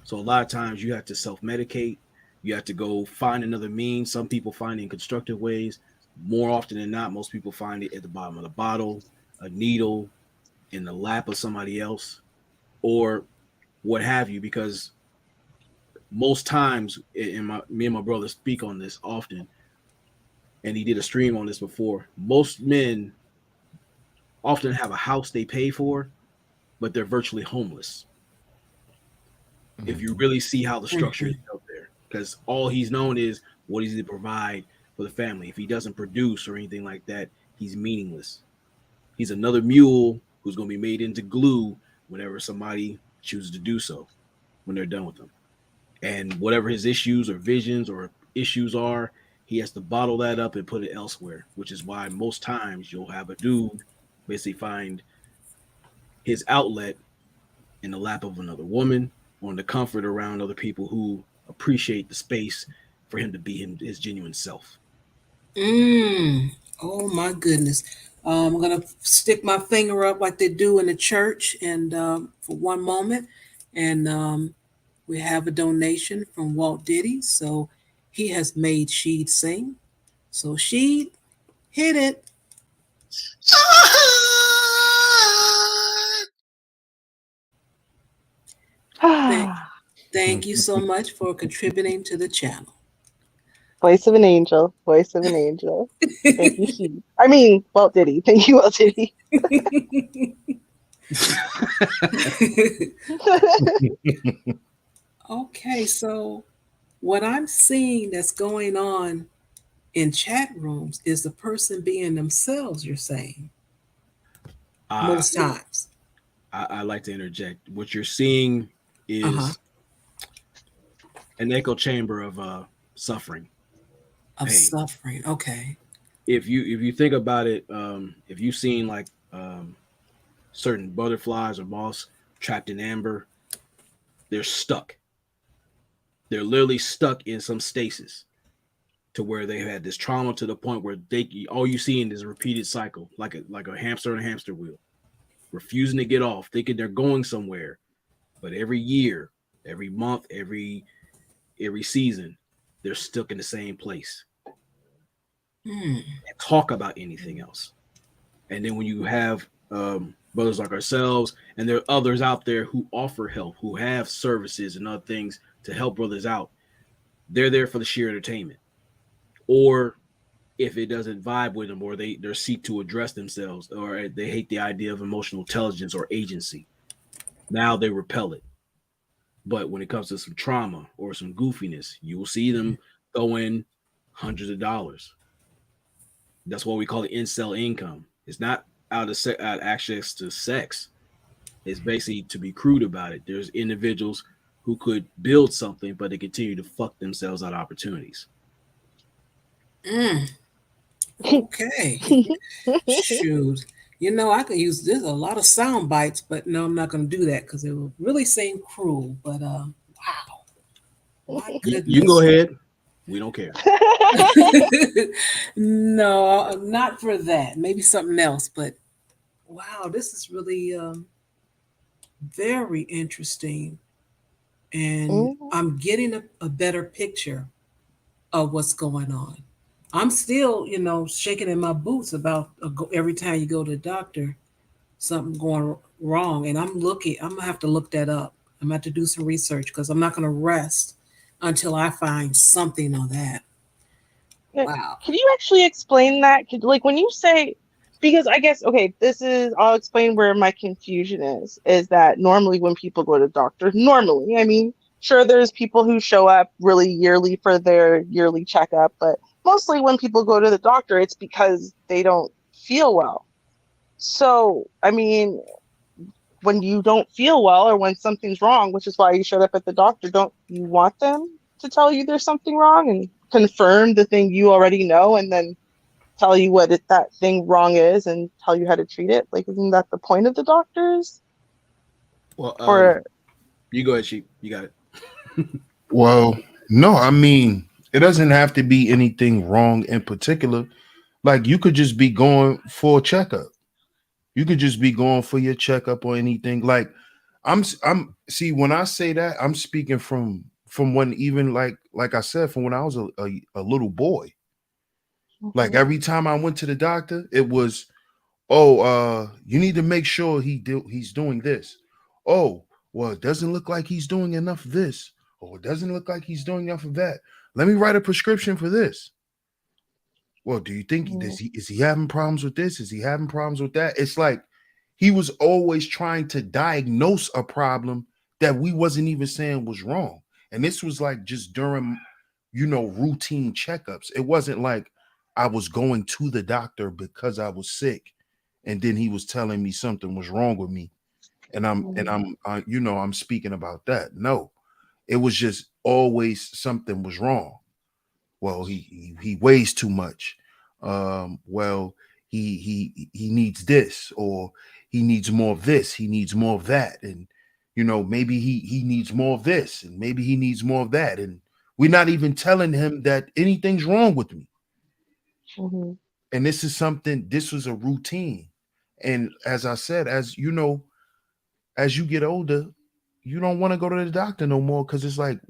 So a lot of times you have to self-medicate. You have to go find another means. Some people find it in constructive ways. More often than not, most people find it at the bottom of the bottle, a needle, in the lap of somebody else, or what have you. Because most times, me and my brother speak on this often, and he did a stream on this before. Most men often have a house they pay for, but they're virtually homeless. If you really see how the structure is Mhm. built there, because all he's known is what he's to provide for the family. If he doesn't produce or anything like that, he's meaningless. He's another mule who's going to be made into glue whenever somebody chooses to do so when they're done with them. And whatever his issues or visions or issues are, he has to bottle that up and put it elsewhere, which is why most times you'll have a dude basically find his outlet in the lap of another woman or in the comfort around other people who appreciate the space for him to be his genuine self. Mm. Oh my goodness. I'm gonna stick my finger up like they do in the church, and for one moment, and we have a donation from Walt Diddy. So he has made Sheed sing. So Sheed, hit it. Thank, thank you so much for contributing to the channel. Voice of an angel. Voice of an angel. Thank you, she. I mean, Walt Diddy. Thank you, Walt Diddy. Okay, so what I'm seeing that's going on in chat rooms is the person being themselves, you're saying, uh, most times. I like to interject. What you're seeing Uh-huh. is an echo chamber of suffering, Of pain. suffering. Okay. If you think about it, if you've seen like certain butterflies or moths trapped in amber, they're stuck. They're literally stuck in some stasis to where they had this trauma to the point where they all you see in is a repeated cycle, like a hamster on a hamster wheel, refusing to get off, thinking they're going somewhere, but every year, every month, every season, they're stuck in the same place Hmm. and talk about anything else. And then when you have brothers like ourselves, and there are others out there who offer help, who have services and other things to help brothers out, they're there for the sheer entertainment. Or if it doesn't vibe with them, or they seek to address themselves, or they hate the idea of emotional intelligence or agency, now they repel it. But when it comes to some trauma or some goofiness, you will see them throw in hundreds of dollars. That's what we call the incel income. It's not out access to sex. It's basically, to be crude about it, there's individuals who could build something, but they continue to fuck themselves out of opportunities. Mm. Okay. Shoot. I could use this a lot of sound bites, but no, I'm not going to do that because it will really seem cruel. But wow, my You can go goodness. ahead. We don't care. No, not for that. Maybe something else. But wow, this is really very interesting. And Mm. I'm getting a better picture of what's going on. I'm still, shaking in my boots about every time you go to the doctor, something going wrong. And I'm going to have to look that up. I'm going to have to do some research because I'm not going to rest until I find something on that. Yeah. Wow. Can you actually explain that? Like when you say, because I guess, okay, I'll explain where my confusion is that normally when people go to doctors, normally, I mean, sure, there's people who show up really yearly for their yearly checkup, but mostly when people go to the doctor, it's because they don't feel well. So, I mean, when you don't feel well or when something's wrong, which is why you showed up at the doctor, don't you want them to tell you there's something wrong and confirm the thing you already know and then tell you what that thing wrong is and tell you how to treat it? Like, isn't that the point of the doctors? Well, Or you go ahead, Sheep. You got it. Well, no, I mean, it doesn't have to be anything wrong in particular. Like you could just be going for a checkup. You could just be going for your checkup or anything. Like I'm see when I say that, I'm speaking from when even like I said, from when I was a little boy. Like Mhm, every time I went to the doctor, it was, oh, you need to make sure he's doing this. Oh, well, it doesn't look like he's doing enough of this. Or it doesn't look like he's doing enough of that. Let me write a prescription for this. Well, do you think mhm, is he having problems with this? Is he having problems with that? It's like he was always trying to diagnose a problem that we wasn't even saying was wrong. And this was like just during, routine checkups. It wasn't like I was going to the doctor because I was sick and then he was telling me something was wrong with me. And mhm, I'm speaking about that. No, it was just always something was wrong. Well, he weighs too much. Well, he needs this, or he needs more of this, he needs more of that, and maybe he needs more of this, and maybe he needs more of that, and we're not even telling him that anything's wrong with me. mhm. And this was a routine. And as I said, as you get older, you don't want to go to the doctor no more because it's like,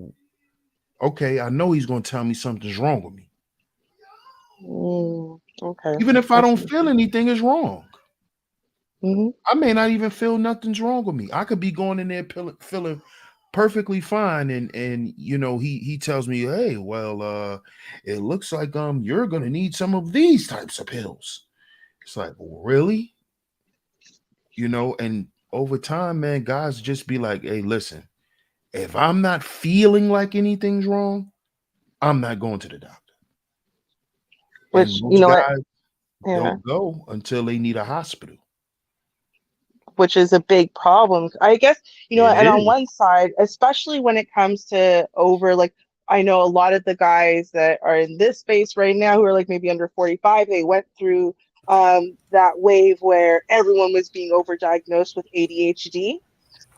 okay, I know he's going to tell me something's wrong with me. Okay, Even if I I don't see what feel you anything is wrong. mean. I may not even feel nothing's wrong with me. I could be going in there feeling perfectly fine, and he tells me, hey, well, it looks like you're gonna need some of these types of pills. It's like, really? And over time, man, guys just be like, hey, listen, if I'm not feeling like anything's wrong, I'm not going to the doctor. And Which, you most know what? guys Yeah. don't go until they need a hospital. Which is a big problem. I guess, It and on is. one side, especially when it comes to like, I know a lot of the guys that are in this space right now who are like maybe under 45, they went through that wave where everyone was being overdiagnosed with ADHD.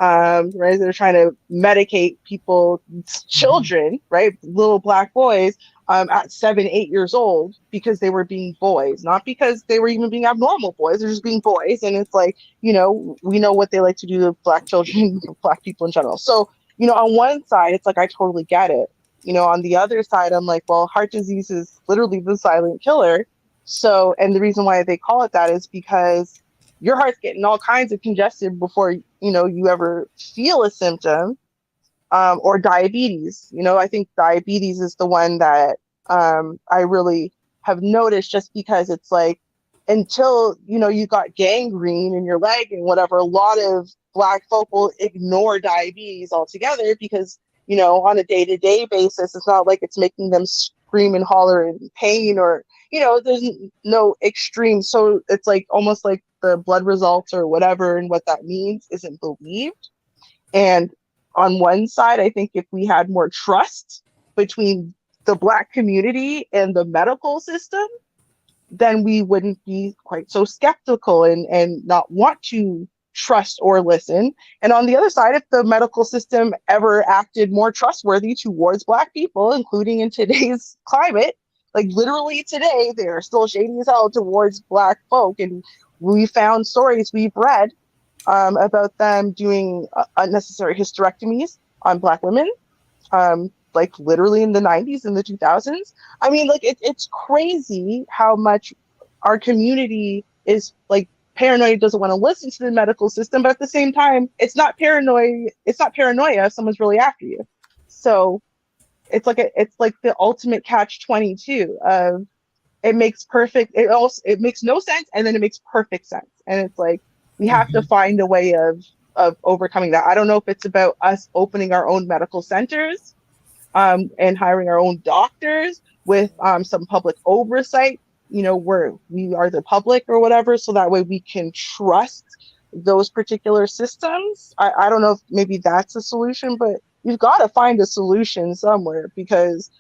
Right? They're trying to medicate people, Mhm. children, right? Little black boys at 7, 8 years old because they were being boys, not because they were even being abnormal boys. They're just being boys. And it's like, we know what they like to do to black children, black people in general. So, on one side, it's like, I totally get it. On the other side, I'm like, well, heart disease is literally the silent killer. So, and the reason why they call it that is because your heart's getting all kinds of congested before you ever feel a symptom. Or diabetes. I think diabetes is the one that I really have noticed, just because it's like, until you got gangrene in your leg and whatever, a lot of black folk will ignore diabetes altogether because on a day-to-day basis, it's not like it's making them scream and holler in pain, or there's no extreme. So it's like almost like the blood results or whatever and what that means isn't believed. And on one side, I think if we had more trust between the Black community and the medical system, then we wouldn't be quite so skeptical and not want to trust or listen. And on the other side, if the medical system ever acted more trustworthy towards Black people, including in today's climate, like literally today, they're still shady as hell towards Black folk. And we found stories we've read about them doing unnecessary hysterectomies on Black women, like literally in the 90s and the 2000s. I mean, like it's crazy how much our community is like paranoid, doesn't want to listen to the medical system, but at the same time, it's not paranoid. It's not paranoia if someone's really after you. So it's like the ultimate catch 22 of it makes no sense, and then it makes perfect sense, and it's like we have to Mhm. find a way of overcoming that. I don't know if it's about us opening our own medical centers, and hiring our own doctors with some public oversight, where we are the public or whatever, so that way we can trust those particular systems. I don't know if maybe that's a solution, but you've got to find a solution somewhere, because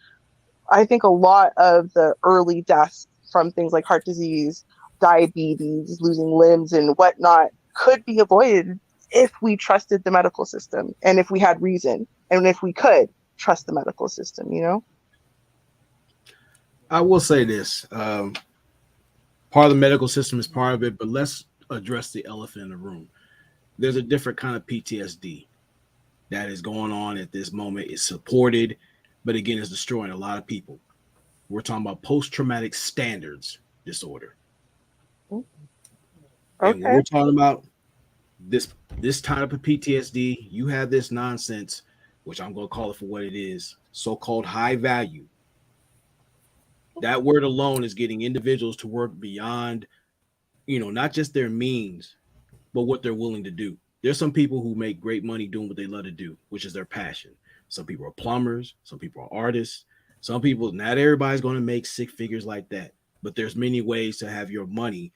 I think a lot of the early deaths from things like heart disease, diabetes, losing limbs, and whatnot could be avoided if we trusted the medical system, and if we had reason, and if we could trust the medical system. I will say this: part of the medical system is part of it, but let's address the elephant in the room. There's a different kind of PTSD that is going on at this moment. It's supported, but again, it's destroying a lot of people. We're talking about post-traumatic standards disorder, and when Okay. we're talking about this type of PTSD, you have this nonsense, which I'm going to call it for what it is, so-called high value. That word alone is getting individuals to work beyond, not just their means, but what they're willing to do. There's some people who make great money doing what they love to do, which is their passion. Some people are plumbers, some people are artists, some people, not everybody's going to make six figures like that, but there's many ways to have your money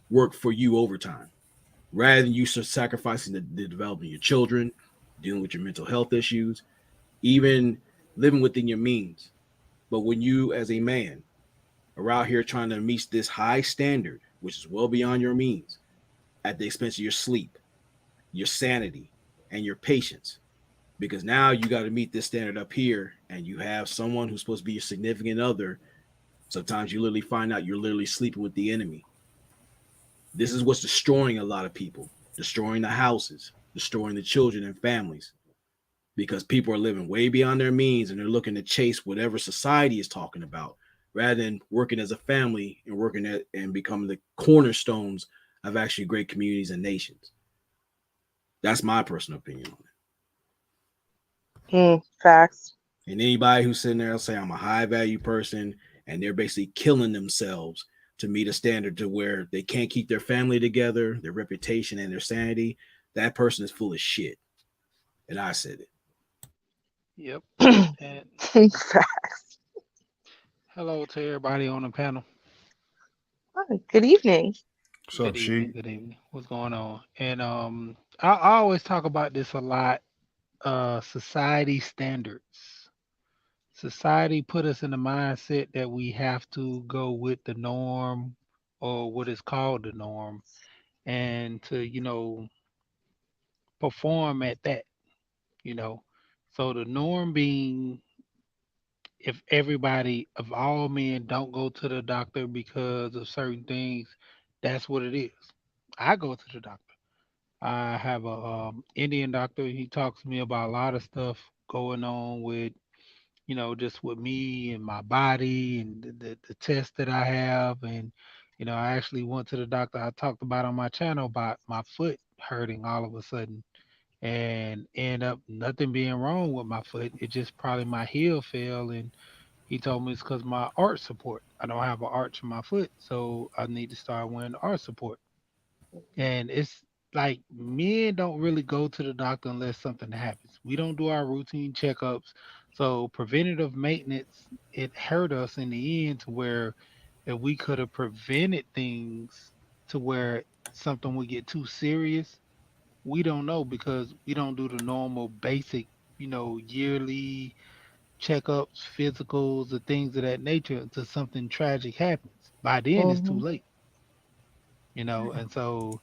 work for you over time, rather than you sacrificing the development of your children, dealing with your mental health issues, even living within your means. But when you, as a man, are out here trying to meet this high standard, which is well beyond your means, at the expense of your sleep, your sanity, and your patience, because now you got to meet this standard up here, and you have someone who's supposed to be your significant other. Sometimes you literally find out you're literally sleeping with the enemy. This is what's destroying a lot of people, destroying the houses, destroying the children and families, because people are living way beyond their means and they're looking to chase whatever society is talking about rather than working as a family and working at and becoming the cornerstones of actually great communities and nations. That's my personal opinion on Facts. it. And anybody who's sitting there and say I'm a high value person and they're basically killing themselves to meet a standard to where they can't keep their family together, their reputation and their sanity, that person is full of shit. And I said it. Yep. And Facts. hello to everybody on the panel. Hi, good evening. What's Good up, evening. she? Good evening. What's going on? And I always talk about this a lot. Society standards. Society put us in the mindset that we have to go with the norm or what is called the norm, and to perform at that. You know, so the norm being, if all men don't go to the doctor because of certain things, that's what it is. I go to the doctor. I have a Indian doctor. He talks to me about a lot of stuff going on with, just with me and my body and the test that I have. And, I actually went to the doctor. I talked about on my channel about my foot hurting all of a sudden, and end up nothing being wrong with my foot. It just probably my heel fell, and he told me it's because my arch support. I don't have an arch in my foot, so I need to start wearing arch support. And it's like men don't really go to the doctor unless something happens. We don't do our routine checkups. So preventative maintenance, it hurt us in the end, to where if we could have prevented things to where something would get too serious, we don't know, because we don't do the normal basic, yearly checkups, physicals, or things of that nature until something tragic happens. By then it's too Hmm. late, and so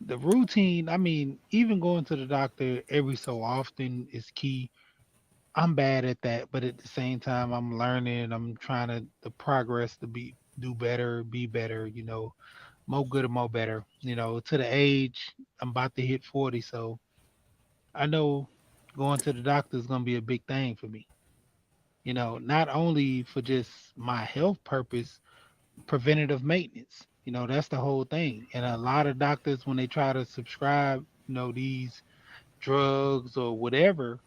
the routine, I mean, even going to the doctor every so often is key. I'm bad at that, but at the same time I'm learning, I'm trying to the progress to do better, be better, more good and more better. To the age I'm about to hit 40, so I know going to the doctor is going to be a big thing for me. Not only for just my health purpose, preventative maintenance. That's the whole thing. And a lot of doctors, when they try to subscribe, these drugs or whatever,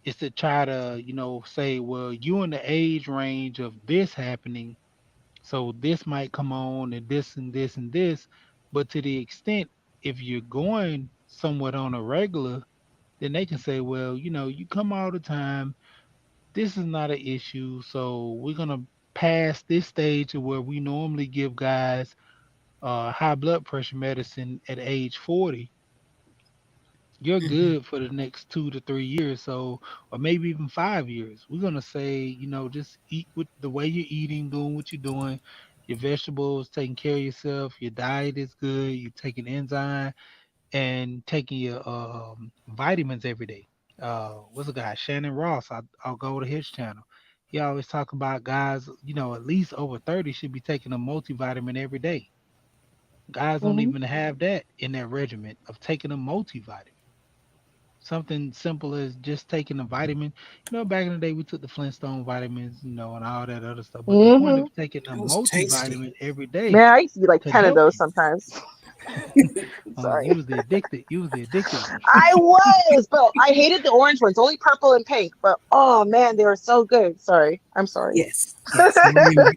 is to try to, say, well, you in the age range of this happening, so this might come on and this and this and this. But to the extent, if you're going somewhat on a regular, then they can say, well, you come all the time. This is not an issue. So we're gonna past this stage of where we normally give guys high blood pressure medicine at age 40, you're Mhm. good for the next 2 to 3 years. So, or maybe even 5 years. We're gonna say, just eat with the way you're eating, doing what you're doing, your vegetables, taking care of yourself, your diet is good, you're taking enzyme and taking your vitamins every day. What's the guy? Shannon Ross. I'll go to his channel. He always talk about guys, at least over 30 should be taking a multivitamin every day. Guys don't Hmm. even have that in their regimen of taking a multivitamin. Something simple as just taking a vitamin. Back in the day we took the Flintstone vitamins, and all that other stuff. But the point Hmm. of taking a That was tasty. multivitamin every day Man, I used to eat like could 10 of help those you. sometimes. Oh, Sorry. you was the addicted one. I was, but I hated the orange ones, only purple and pink. But oh man, they were so good. Sorry. I'm sorry. Yes, yes, agreed.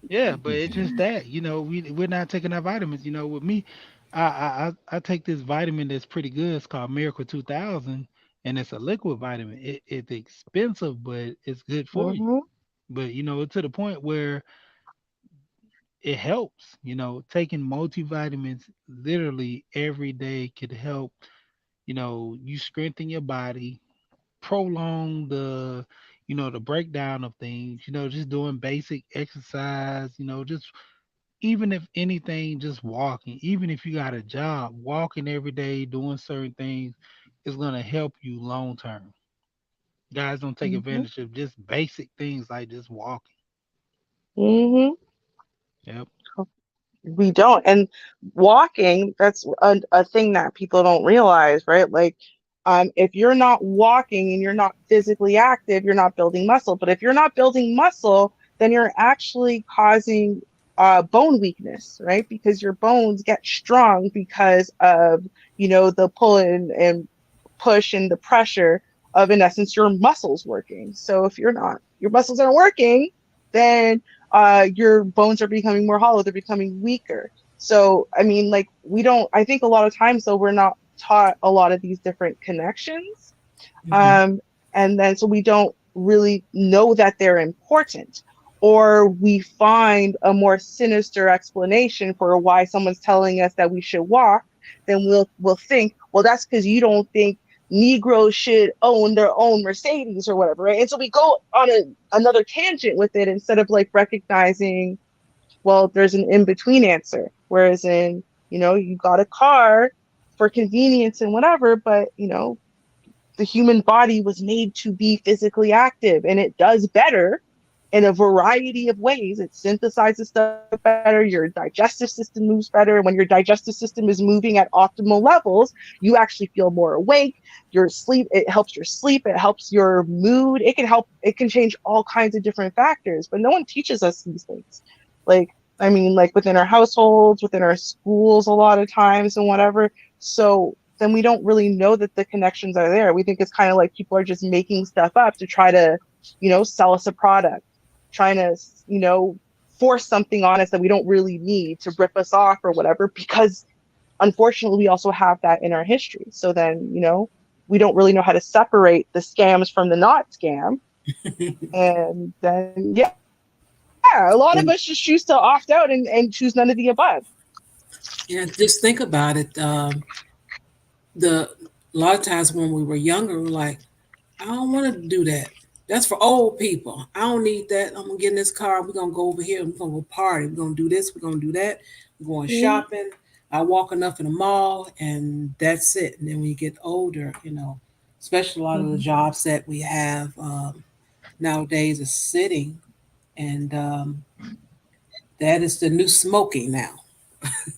Yeah, but it's just that, we're not taking our vitamins. With me, I take this vitamin that's pretty good. It's called Miracle 2000, and it's a liquid vitamin. It's expensive, but it's good for you. Hmm. But to the point where it helps. Taking multivitamins literally every day could help. You strengthen your body, prolong the breakdown of things. Just doing basic exercise. Just even if anything, just walking, even if you got a job, walking every day, doing certain things is going to help you long term. Guys don't take Hmm. advantage of just basic things like just walking. Hmm. Yep. We don't. And walking, that's a thing that people don't realize, right? Like, if you're not walking and you're not physically active, you're not building muscle. But if you're not building muscle, then you're actually causing bone weakness, right? Because your bones get strong because of, the pull and push and the pressure of, in essence, your muscles working. So if your muscles aren't working, then your bones are becoming more hollow, they're becoming weaker. So, I mean, like, I think a lot of times, though, we're not taught a lot of these different connections. Mhm. Um, and then so we don't really know that they're important. Or we find a more sinister explanation for why someone's telling us that we should walk, then we'll think, well, that's because you don't think Negroes should own their own Mercedes or whatever, right? And so we go on another tangent with it instead of like recognizing, well, there's an in between answer. Whereas you got a car for convenience and whatever, but the human body was made to be physically active and it does better in a variety of ways. It synthesizes stuff better. Your digestive system moves better. When your digestive system is moving at optimal levels, you actually feel more awake. Your sleep, it helps your sleep. It helps your mood. It can change all kinds of different factors, but no one teaches us these things. Like, I mean, like within our households, within our schools, a lot of times and whatever. So then we don't really know that the connections are there. We think it's kind of like people are just making stuff up to try to, sell us a product, trying to, force something on us that we don't really need to rip us off or whatever, because unfortunately we also have that in our history. So then, we don't really know how to separate the scams from the not scam. And then, yeah, a lot of And us just choose to opt out and choose none of the above. yeah, just think about it. The A lot of times when we were younger, we're like, I don't want to do that. That's for old people. I don't need that. I'm gonna get in this car. We're gonna go over here. We're gonna go party. We're gonna do this. We're gonna do that. We're going Mm-hmm. shopping. I walk enough in the mall, and that's it. And then when you get older, especially a lot of the Mm-hmm. jobs that we have nowadays is sitting, and that is the new smoking now.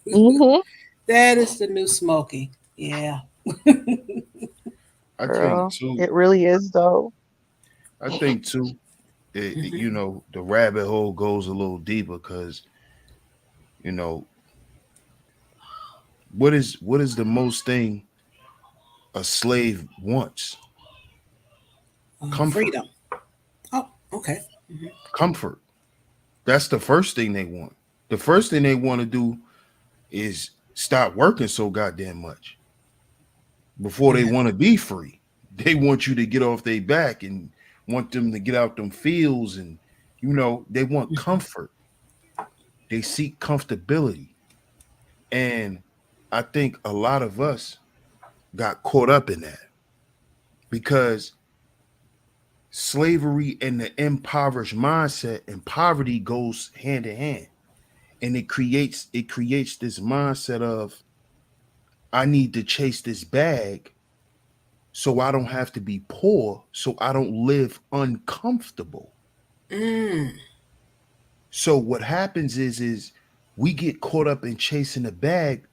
Mm-hmm. That is the new smoking. Yeah. I think Girl, too. it really is though. I think too. Mhm. The rabbit hole goes a little deeper because you know what is the most thing a slave wants? Comfort. Freedom. Oh, okay. Mhm. Comfort. That's the first thing they want. The first thing they want to do is stop working so goddamn much before they Yeah. want to be free. They want you to get off their back and want them to get out them fields and You know, they want comfort. They seek comfortability. And I think a lot of us got caught up in that because slavery and the impoverished mindset and poverty goes hand in hand. And it creates this mindset of I need to chase this bag so I don't have to be poor, so I don't live uncomfortable. Mm, So what happens is we get caught up in chasing the bag,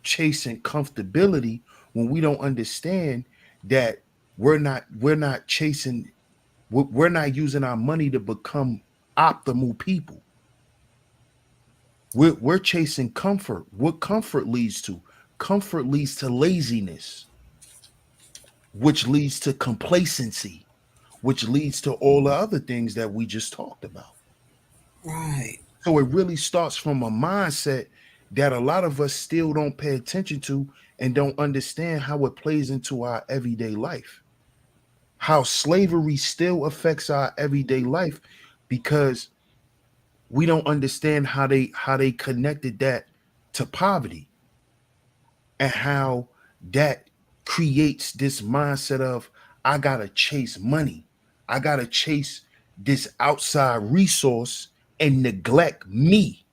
chasing comfortability when we don't understand that we're not chasing we're not using our money to become optimal people. We're chasing comfort. What comfort leads to? Comfort leads to laziness, which leads to complacency, which leads to all the other things that we just talked about. right. So it really starts from a mindset that a lot of us still don't pay attention to and don't understand how it plays into our everyday life. How slavery still affects our everyday life because we don't understand how they connected that to poverty and how that creates this mindset of I gotta chase money. I gotta chase this outside resource and neglect me.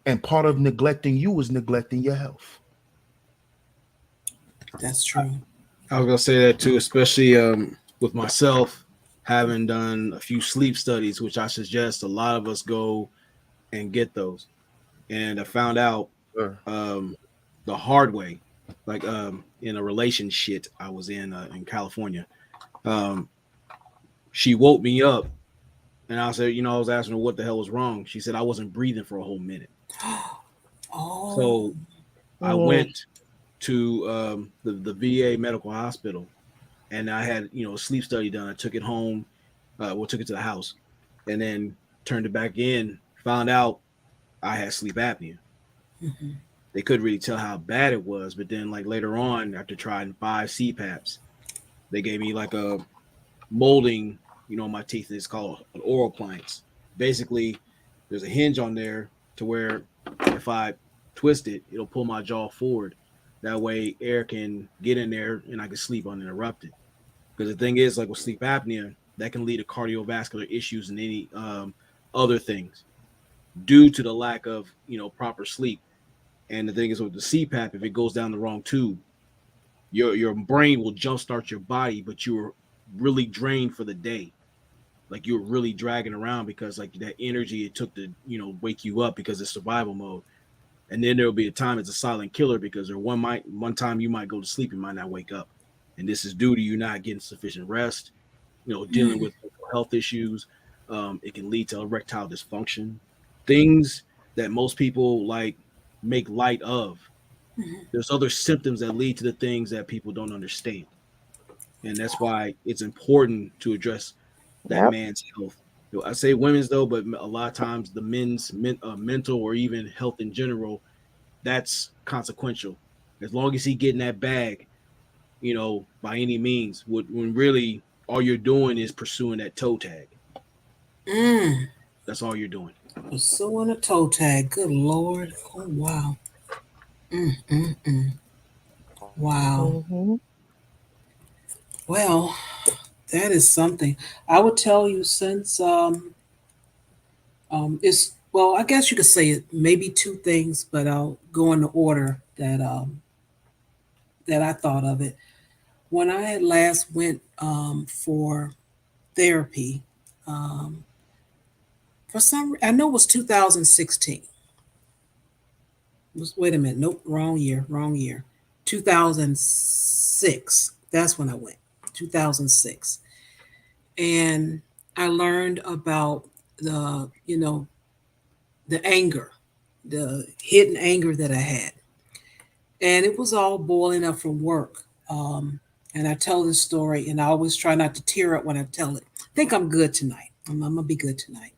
And part of neglecting you is neglecting your health. That's true. I was gonna say that too, especially with myself having done a few sleep studies, which I suggest a lot of us go and get those. And I found out Sure. um, the hard way, like in a relationship I was in California. Um, she woke me up, and I said, I was asking her what the hell was wrong. She said I wasn't breathing for a whole minute. Oh, So I Mm. went to the VA medical hospital, and I had a sleep study done. I took it home, took it to the house, and then turned it back in. Found out I had sleep apnea. mhm. They couldn't really tell how bad it was, but then like later on, after trying 5 CPAPs, they gave me like a molding, my teeth. It's called an oral appliance. Basically, there's a hinge on there to where if I twist it, it'll pull my jaw forward. That way, air can get in there and I can sleep uninterrupted. Because the thing is, like with sleep apnea, that can lead to cardiovascular issues and any other things due to the lack of proper sleep. And the thing is with the CPAP, if it goes down the wrong tube, your brain will jumpstart your body, but you're really drained for the day. Like you're really dragging around because like that energy it took to wake you up because it's survival mode. And then there'll be a time it's a silent killer because there one time you might go to sleep and might not wake up, and this is due to you not getting sufficient rest. Dealing with health issues. It can lead to erectile dysfunction, things that most people like make light of. There's other symptoms that lead to the things that people don't understand, and that's why it's important to address that Yep. man's health. I say women's though, but a lot of times the mental or even health in general, that's consequential. As long as he getting that bag, by any means, when really all you're doing is pursuing that toe tag. Mm. That's all you're doing. Pursuing a toe tag. Good Lord. Oh, wow. Mm. Wow. Mm-hmm. Well, that is something. I would tell you since it's well, I guess you could say it maybe two things, but I'll go in the order that I thought of it. When I had last went for therapy, um, for some I know it was 2016. Wait a minute, nope, wrong year, wrong year. 2006. That's when I went. 2006, and I learned about the anger, the hidden anger that I had, and it was all boiling up from work. And I tell this story, and I always try not to tear up when I tell it. I think I'm good tonight. I'm gonna be good tonight.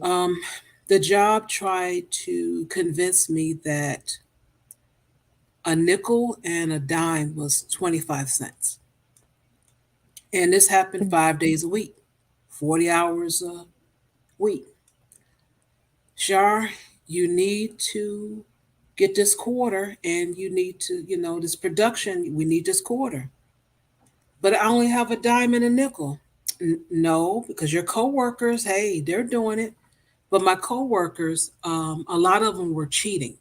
Um, the job tried to convince me that a nickel and a dime was 25 cents, and this happened 5 days a week. 40 hours a week. Shar, you need to get this quarter and you need to, this production, we need this quarter. But I only have a dime and a nickel. No, because your coworkers, hey, they're doing it. But my coworkers, a lot of them were cheating.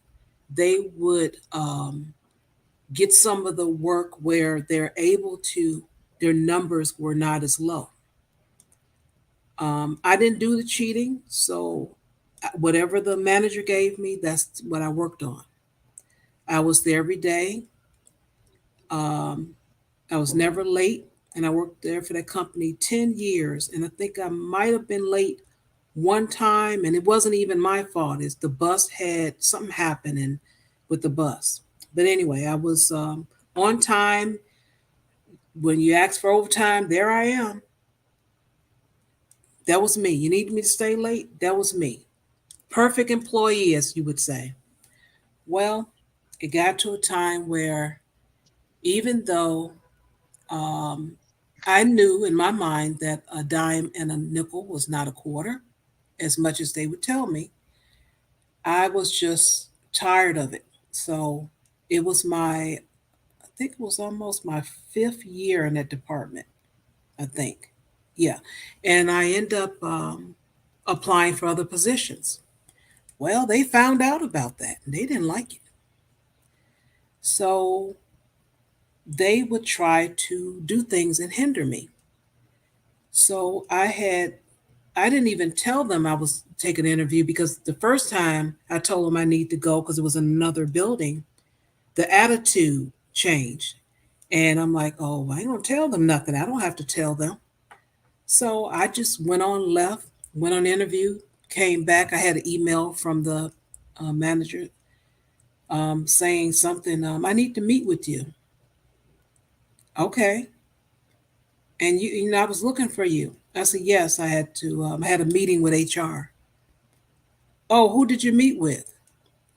They would get some of the work where they're able to, their numbers were not as low. I didn't do the cheating, so whatever the manager gave me, that's what I worked on. I was there every day. Um, I was never late, and I worked there for that company 10 years. And I think I might have been late one time, and it wasn't even my fault. It's the bus had something happening with the bus. But anyway, I was on time. When you ask for overtime, there I am. That was me. You need me to stay late? That was me. Perfect employee, as you would say. Well, it got to a time where even though um, I knew in my mind that a dime and a nickel was not a quarter, as much as they would tell me, I was just tired of it. So it was I think it was almost my fifth year in that department, I think. Yeah. And I end up applying for other positions. Well, they found out about that and they didn't like it. So they would try to do things and hinder me. So I didn't even tell them I was taking an interview because the first time I told them I need to go because it was in another building, the attitude changed. And I'm like, oh, I ain't gonna tell them nothing. I don't have to tell them. So I just went on, left, went on interview, came back. I had an email from the manager saying something. I need to meet with you. Okay. And I was looking for you. I said, yes. I had to. I had a meeting with HR. Oh, who did you meet with?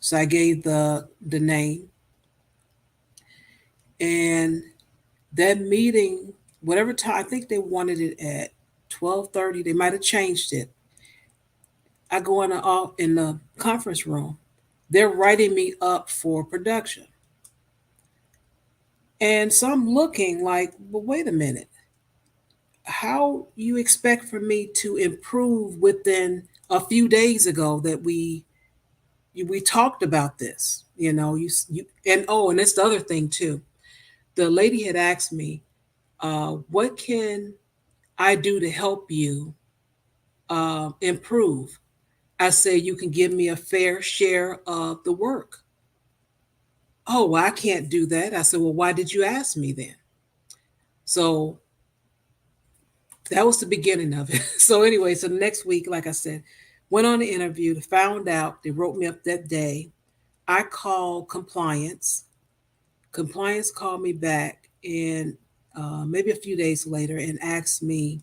So I gave the name, and that meeting, whatever time, I think they wanted it at 12:30. They might have changed it. I go in the conference room. They're writing me up for production. And so I'm looking like, well, wait a minute. How you expect for me to improve within a few days ago that we talked about this, you and oh, and that's the other thing too. The lady had asked me, what can I do to help you improve? I said, you can give me a fair share of the work. Oh, well, I can't do that. I said, well, why did you ask me then? So that was the beginning of it. So anyway, so the next week, like I said, went on the interview, found out they wrote me up that day. I called compliance. Compliance called me back and maybe a few days later and asked me,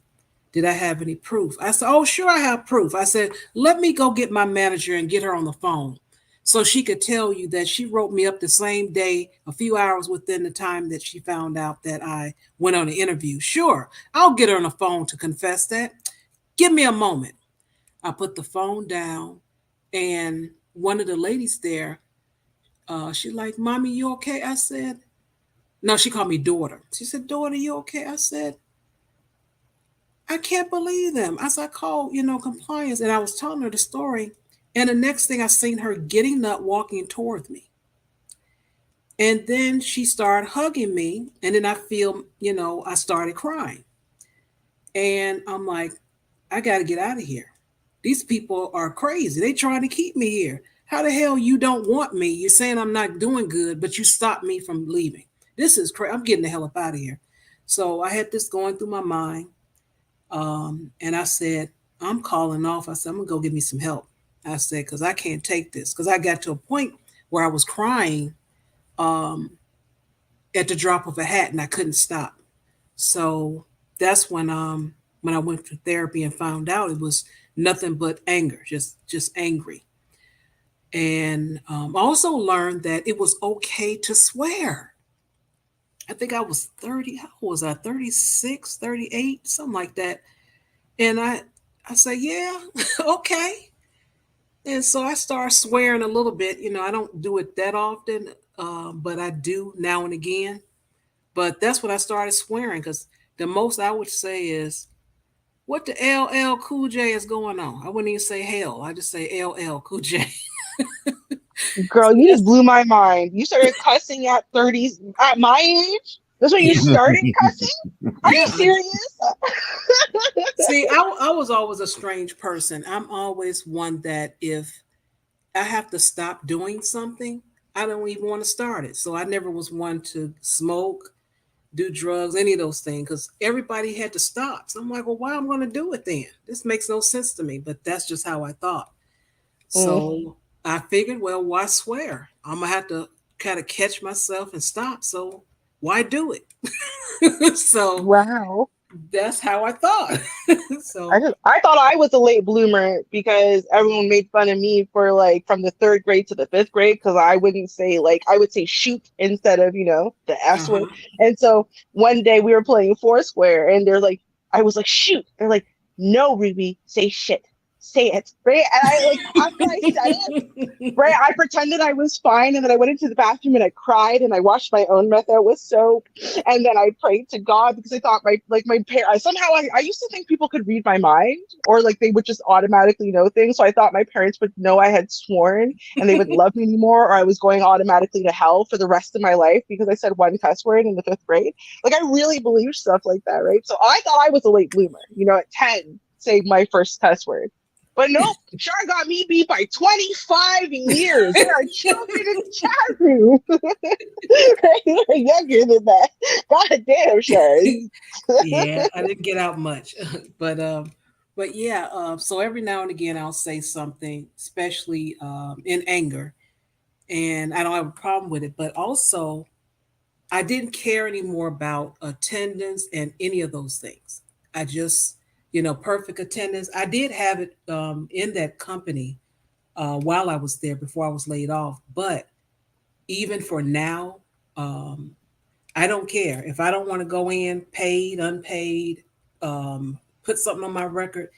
did I have any proof? I said, oh, sure, I have proof. I said, let me go get my manager and get her on the phone so she could tell you that she wrote me up the same day, a few hours within the time that she found out that I went on an interview. Sure, I'll get her on the phone to confess that. Give me a moment. I put the phone down, and one of the ladies there, she like, mommy, you okay? I said, no, she called me daughter. She said, daughter, you okay? I said, I can't believe them. I said, I called, compliance, and I was telling her the story. And the next thing I seen her getting up, walking towards me. And then she started hugging me. And then I feel, I started crying. And I'm like, I got to get out of here. These people are crazy. They trying to keep me here. How the hell you don't want me? You're saying I'm not doing good, but you stopped me from leaving. This is crazy. I'm getting the hell up out of here. So I had this going through my mind. And I said, I'm calling off. I said, I'm going to go get me some help. I said, because I can't take this. Because I got to a point where I was crying um, at the drop of a hat and I couldn't stop. So that's when I went to therapy and found out it was nothing but anger, just angry. And also learned that it was okay to swear. I think I was 30, how was I? 36, 38, something like that. And I say, yeah, okay. And so I start swearing a little bit. I don't do it that often, but I do now and again. But that's when I started swearing because the most I would say is, what the LL Cool J is going on? I wouldn't even say hell. I just say LL Cool J. Girl, So you that's, just blew my mind. You started cussing at 30s at my age? That's when you yeah, started cussing? Are you yeah. serious? See, I was always a strange person. I'm always one that if I have to stop doing something, I don't even want to start it. So I never was one to smoke, do drugs, any of those things, because everybody had to stop. So I'm like, well, why am I going to do it then? This makes no sense to me, but that's just how I thought. Mm, So I figured, well, why swear? I'm gonna have to kind of catch myself and stop. So why do it? So wow. that's how I thought. So I thought I was a late bloomer because everyone made fun of me for like from the third grade to the fifth grade because I wouldn't say like I would say shoot instead of the S word. uh-huh. And so one day we were playing Foursquare and they're like I was like shoot. They're like no Ruby, say shit, say it right. And I like after I said it. Right, I pretended I was fine, and then I went into the bathroom and I cried, and I washed my own mouth out with soap, and then I prayed to God because I thought my parents somehow I used to think people could read my mind or like they would just automatically know things, so I thought my parents would know I had sworn and they wouldn't love me anymore, or I was going automatically to hell for the rest of my life because I said one cuss word in the fifth grade. Like I really believed stuff like that, right? So I thought I was a late bloomer, at 10, say my first cuss word. But nope, Char got me beat by 25 years. There are children in the chat room. You're younger than that. God damn, Char. Yeah, I didn't get out much, but yeah. So every now and again, I'll say something, especially in anger, and I don't have a problem with it. But also, I didn't care anymore about attendance and any of those things. I just, perfect attendance. I did have it in that company while I was there before I was laid off. But even for now, um, I don't care. If I don't want to go in, paid, unpaid, put something on my record,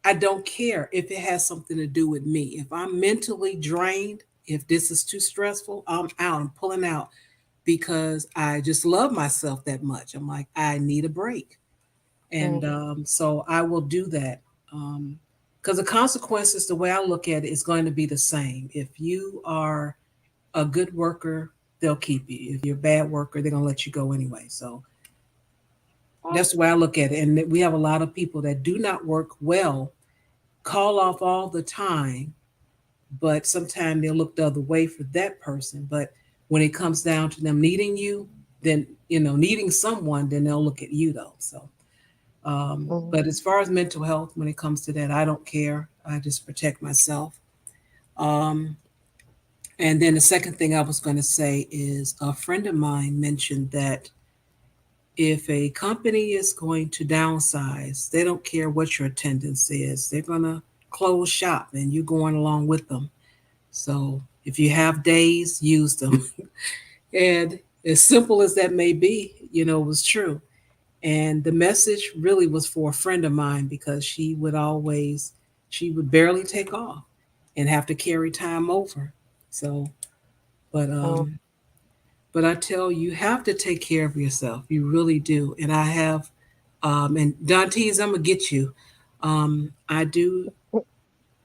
I don't care if it has something to do with me. If I'm mentally drained, if this is too stressful, I'm out. I'm pulling out because I just love myself that much. I'm like, I need a break. And so I will do that. Because the consequences, the way I look at it, is going to be the same. If you are a good worker, they'll keep you. If you're a bad worker, they're going to let you go anyway. So that's the way I look at it. And we have a lot of people that do not work well, call off all the time, but sometimes they'll look the other way for that person. But when it comes down to them needing you, then needing someone, then they'll look at you though. So, but as far as mental health, when it comes to that, I don't care. I just protect myself. Um, and then the second thing I was going to say is a friend of mine mentioned that if a company is going to downsize, they don't care what your attendance is. They're going to close shop and you're going along with them. So if you have days, use them. And as simple as that may be, it was true. And the message really was for a friend of mine because she would barely take off and have to carry time over. So, but but I tell you, you have to take care of yourself. You really do. And I have, and Dantes, I'm gonna get you. I do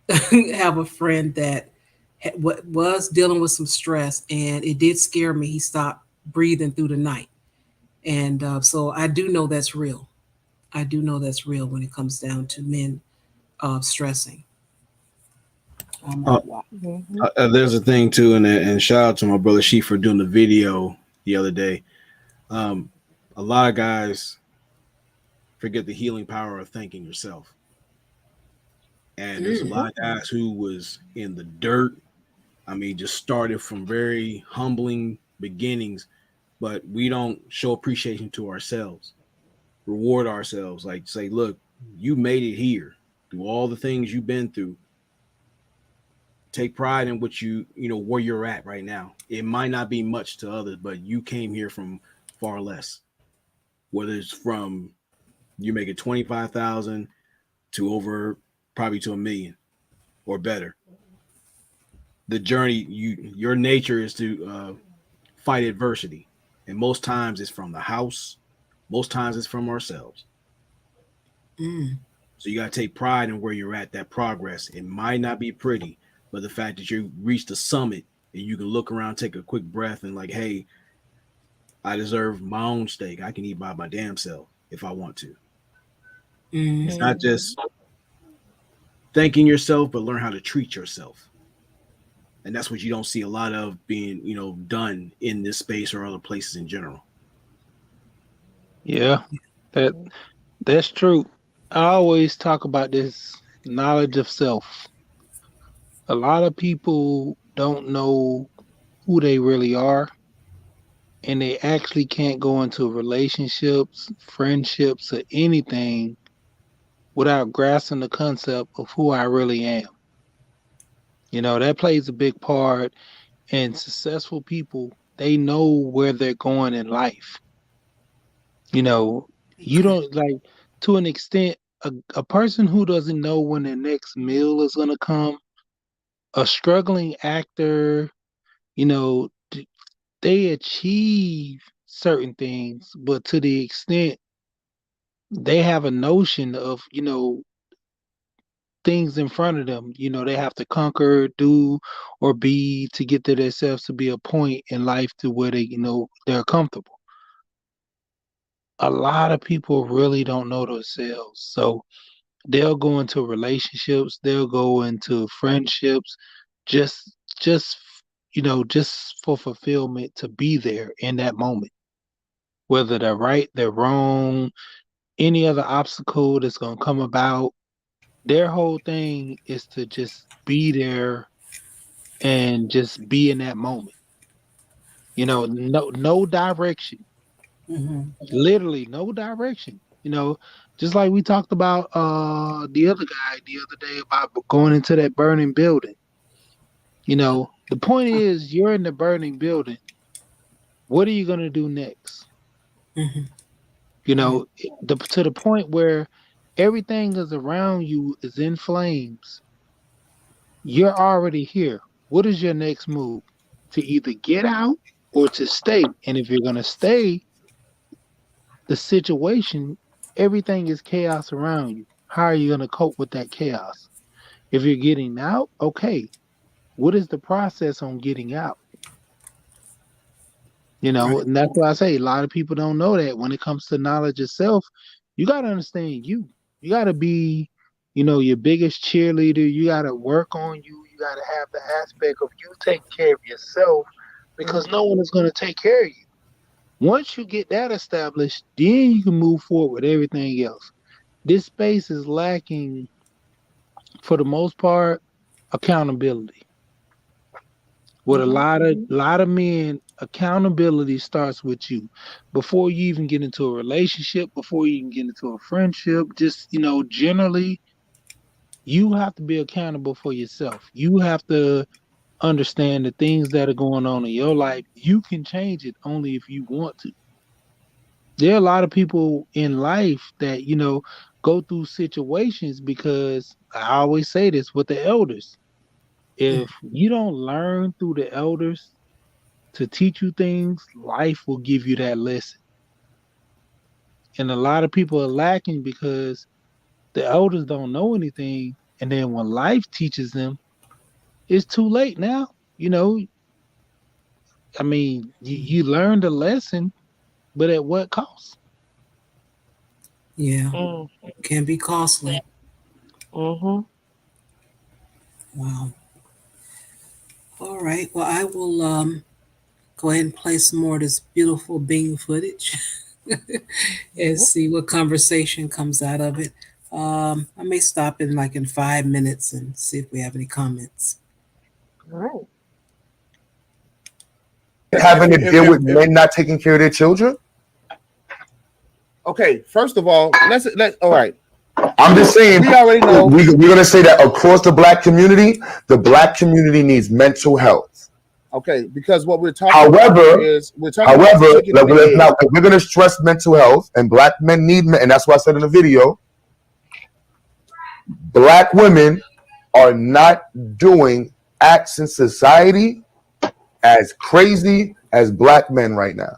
have a friend that was dealing with some stress, and it did scare me. He stopped breathing through the night, and so I do know that's real. I do know that's real when it comes down to men stressing. I'm like, Uh, wow. there's a thing too, and shout out to my brother Sheep for doing the video the other day. Um, a lot of guys forget the healing power of thanking yourself, and there's a Mm, lot of guys who was in the dirt. I mean, just started from very humbling beginnings, but we don't show appreciation to ourselves, reward ourselves, like say, look, you made it here through all the things you've been through. Take pride in what where you're at right now. It might not be much to others, but you came here from far less. Whether it's from you making 25,000 to over probably to 1 million or better. The journey, your nature is to fight adversity, and most times it's from the house. Most times it's from ourselves. Mm. So you got to take pride in where you're at. That progress. It might not be pretty, but the fact that you reached the summit and you can look around, take a quick breath, and like, hey, I deserve my own steak. I can eat by my damn self if I want to. Mm. It's not just thanking yourself, but learn how to treat yourself. And that's what you don't see a lot of being, done in this space or other places in general. Yeah, that's true. I always talk about this knowledge of self. A lot of people don't know who they really are, and they actually can't go into relationships, friendships, or anything without grasping the concept of who I really am. That plays a big part. And successful people, they know where they're going in life. You Okay. don't like, to an extent, a person who doesn't know when their next meal is going to come, a struggling actor, you know, they achieve certain things, but to the extent they have a notion of, things in front of them, they have to conquer, do, or be to get to themselves to be a point in life to where they, they're comfortable. A lot of people really don't know themselves. So they'll go into relationships, they'll go into friendships, just just just for fulfillment to be there in that moment. Whether they're right, they're wrong, any other obstacle that's gonna come about, their whole thing is to just be there and just be in that moment. No direction. Mm-hmm. Literally no direction. Just like we talked about the other guy the other day about going into that burning building. The point is you're in the burning building. What are you gonna do next? Mm-hmm. To the point where everything is around you is in flames. You're already here. What is your next move? To either get out or to stay. And if you're gonna stay, the situation, everything is chaos around you. How are you going to cope with that chaos? If you're getting out, okay, what is the process on getting out? Right. And that's why I say a lot of people don't know that when it comes to knowledge of self, you got to understand you. You got to be, your biggest cheerleader. You got to work on you. You got to have the aspect of you taking care of yourself because no one is going to take care of you. Once you get that established, then you can move forward with everything else. This space is lacking, for the most part, accountability. With a lot of men, accountability starts with you. Before you even get into a relationship, before you even get into a friendship, just generally, you have to be accountable for yourself. You have to understand the things that are going on in your life. You can change it only if you want to. There are a lot of people in life that go through situations because I always say this with the elders. If you don't learn through the elders to teach you things, life will give you that lesson. And a lot of people are lacking because the elders don't know anything, and then when life teaches them, it's too late now. I mean, you learned a lesson, but at what cost? Yeah. Mm. Can be costly. Mm-hmm. Wow. All right. Well, I will go ahead and play some more of this beautiful Bing footage and see what conversation comes out of it. I may stop in like in 5 minutes and see if we have any comments. All right. Having to deal with If men not taking care of their children? okay, first of all, let's all right. I'm just saying, We already know. we're going to say that across the black community needs mental health. Okay, because what we're talking However, about is we're talking about thinking in the let's head. not, if we're going to stress mental health and black men need, and that's why I said in the video, Black women are not doing acts in society as crazy as black men right now.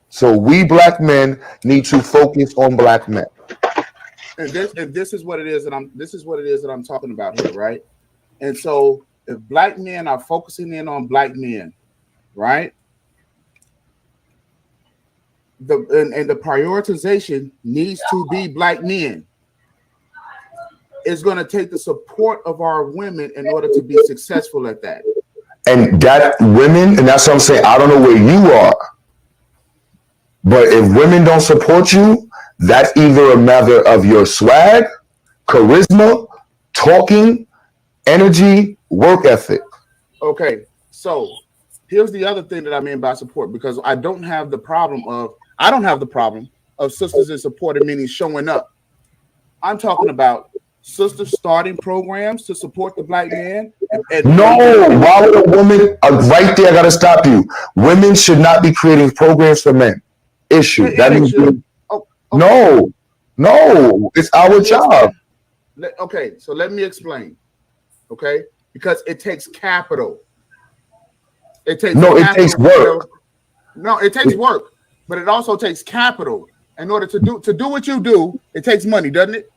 So we black men need to focus on black men. And this is what it is that I'm talking about here, right? And so if black men are focusing in on black men, right? The prioritization needs to be black men. It's going to take the support of our women in order to be successful at that. And that women, and that's what I'm saying. I don't know where you are, but if women don't support you, that's either a matter of your swag, charisma, talking, energy, work ethic. Okay, so here's the other thing that I mean by support, because I don't have the problem of sisters in support, meaning showing up. I'm talking about sisters starting programs to support the black man. No, why would a woman? Right there, I gotta stop you. Women should not be creating programs for men. Issue. Yeah, that means okay. No, it's our job. Okay, so let me explain. Okay, because it takes capital. It takes work. No, it takes work, but it also takes capital. In order to do what you do, it takes money, doesn't it?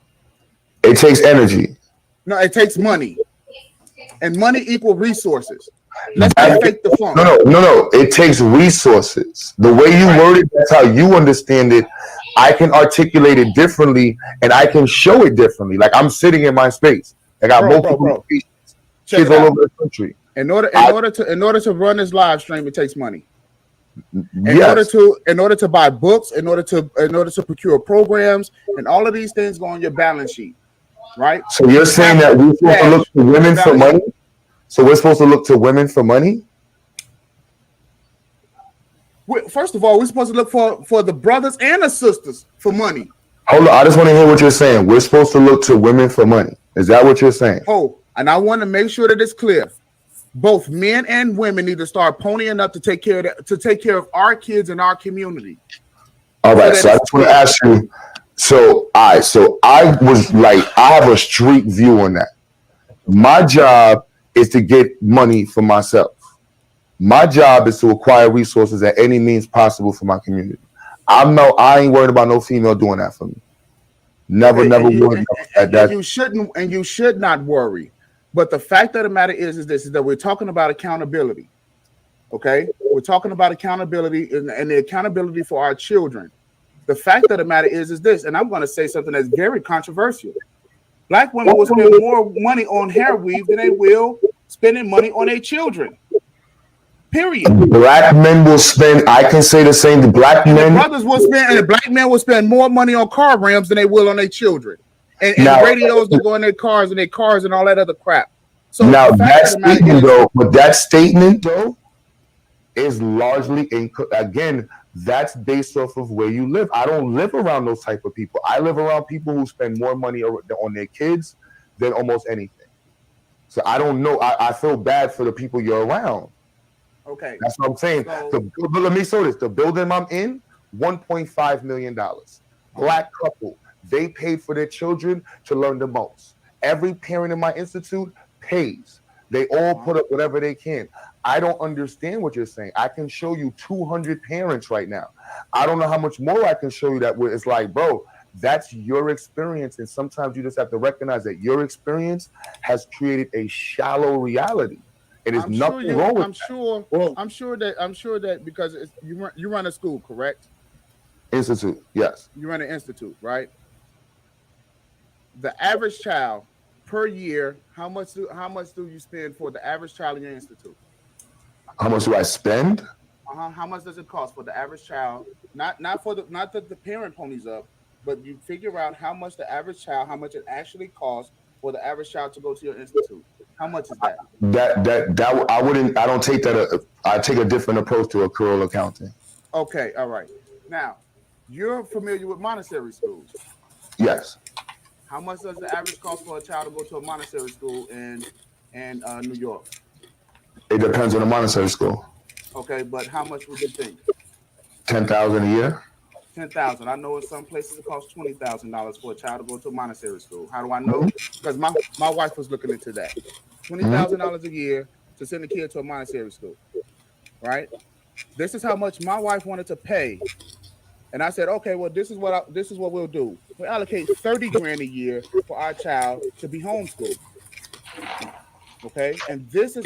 It takes energy. No, it takes money, and money equals resources. Let's fake the funk. No. It takes resources. The way you word it, that's how you understand it. I can articulate it differently, and I can show it differently. Like I'm sitting in my space. I got multiple kids all over the country. In order to run this live stream, it takes money. In order to buy books, in order to procure programs, and all of these things go on your balance sheet, right? So you're saying that we're supposed to look to women for money? So we're supposed to look to women for money? First of all, we're supposed to look for the brothers and the sisters for money. Hold on, I just want to hear what you're saying. We're supposed to look to women for money. Is that what you're saying? Oh, and I want to make sure that it's clear. Both men and women need to start ponying up to take care of our kids and our community. All right, so I just want to ask you. So I was like, I have a street view on that. My job is to get money for myself. My job is to acquire resources at any means possible for my community. I ain't worried about no female doing that for me. Never worried about that. You should not worry. But the fact of the matter is that we're talking about accountability. Okay, we're talking about accountability and the accountability for our children. The fact of the matter is this, and I'm going to say something that's very controversial. Black women will spend more money on hair weave than they will spending money on their children. Period. Black men will spend. I can say the same. The black men, brothers will spend, and the black men will spend more money on car rims than they will on their children, and radios that go in their cars and all that other crap. So now that statement though is largely again. That's based off of where you live. I don't live around those type of people. I live around people who spend more money on their kids than almost anything. So I don't know. I feel bad for the people you're around. Okay. That's what I'm saying. Let me show this. The building I'm in, $1.5 million. Black couple. They paid for their children to learn the most. Every parent in my institute pays. They all put up whatever they can. I don't understand what you're saying. I can show you 200 parents right now. I don't know how much more I can show you that it's like, bro, that's your experience. And sometimes you just have to recognize that your experience has created a shallow reality. And there's nothing wrong with that. I'm sure that because you run a school, correct? Institute, yes. You run an institute, right? The average child per year, how much do you spend for the average child in your institute? How much do I spend? How much does it cost for the average child? Not that the parent ponies up, but you figure out how much the average child, how much it actually costs for the average child to go to your institute. How much is that? That I don't take that. I take a different approach to accrual accounting. Okay, all right. Now, you're familiar with Montessori schools. Yes. How much does the average cost for a child to go to a Montessori school in New York? It depends on the Montessori school. Okay, but how much would you think? $10,000 a year. $10,000. I know in some places it costs $20,000 for a child to go to a Montessori school. How do I know? Because my wife was looking into that. $20,000 a year to send a kid to a Montessori school, right? This is how much my wife wanted to pay, and I said, okay, well, this is what we'll do. We allocate 30 grand a year for our child to be homeschooled. Okay, and this is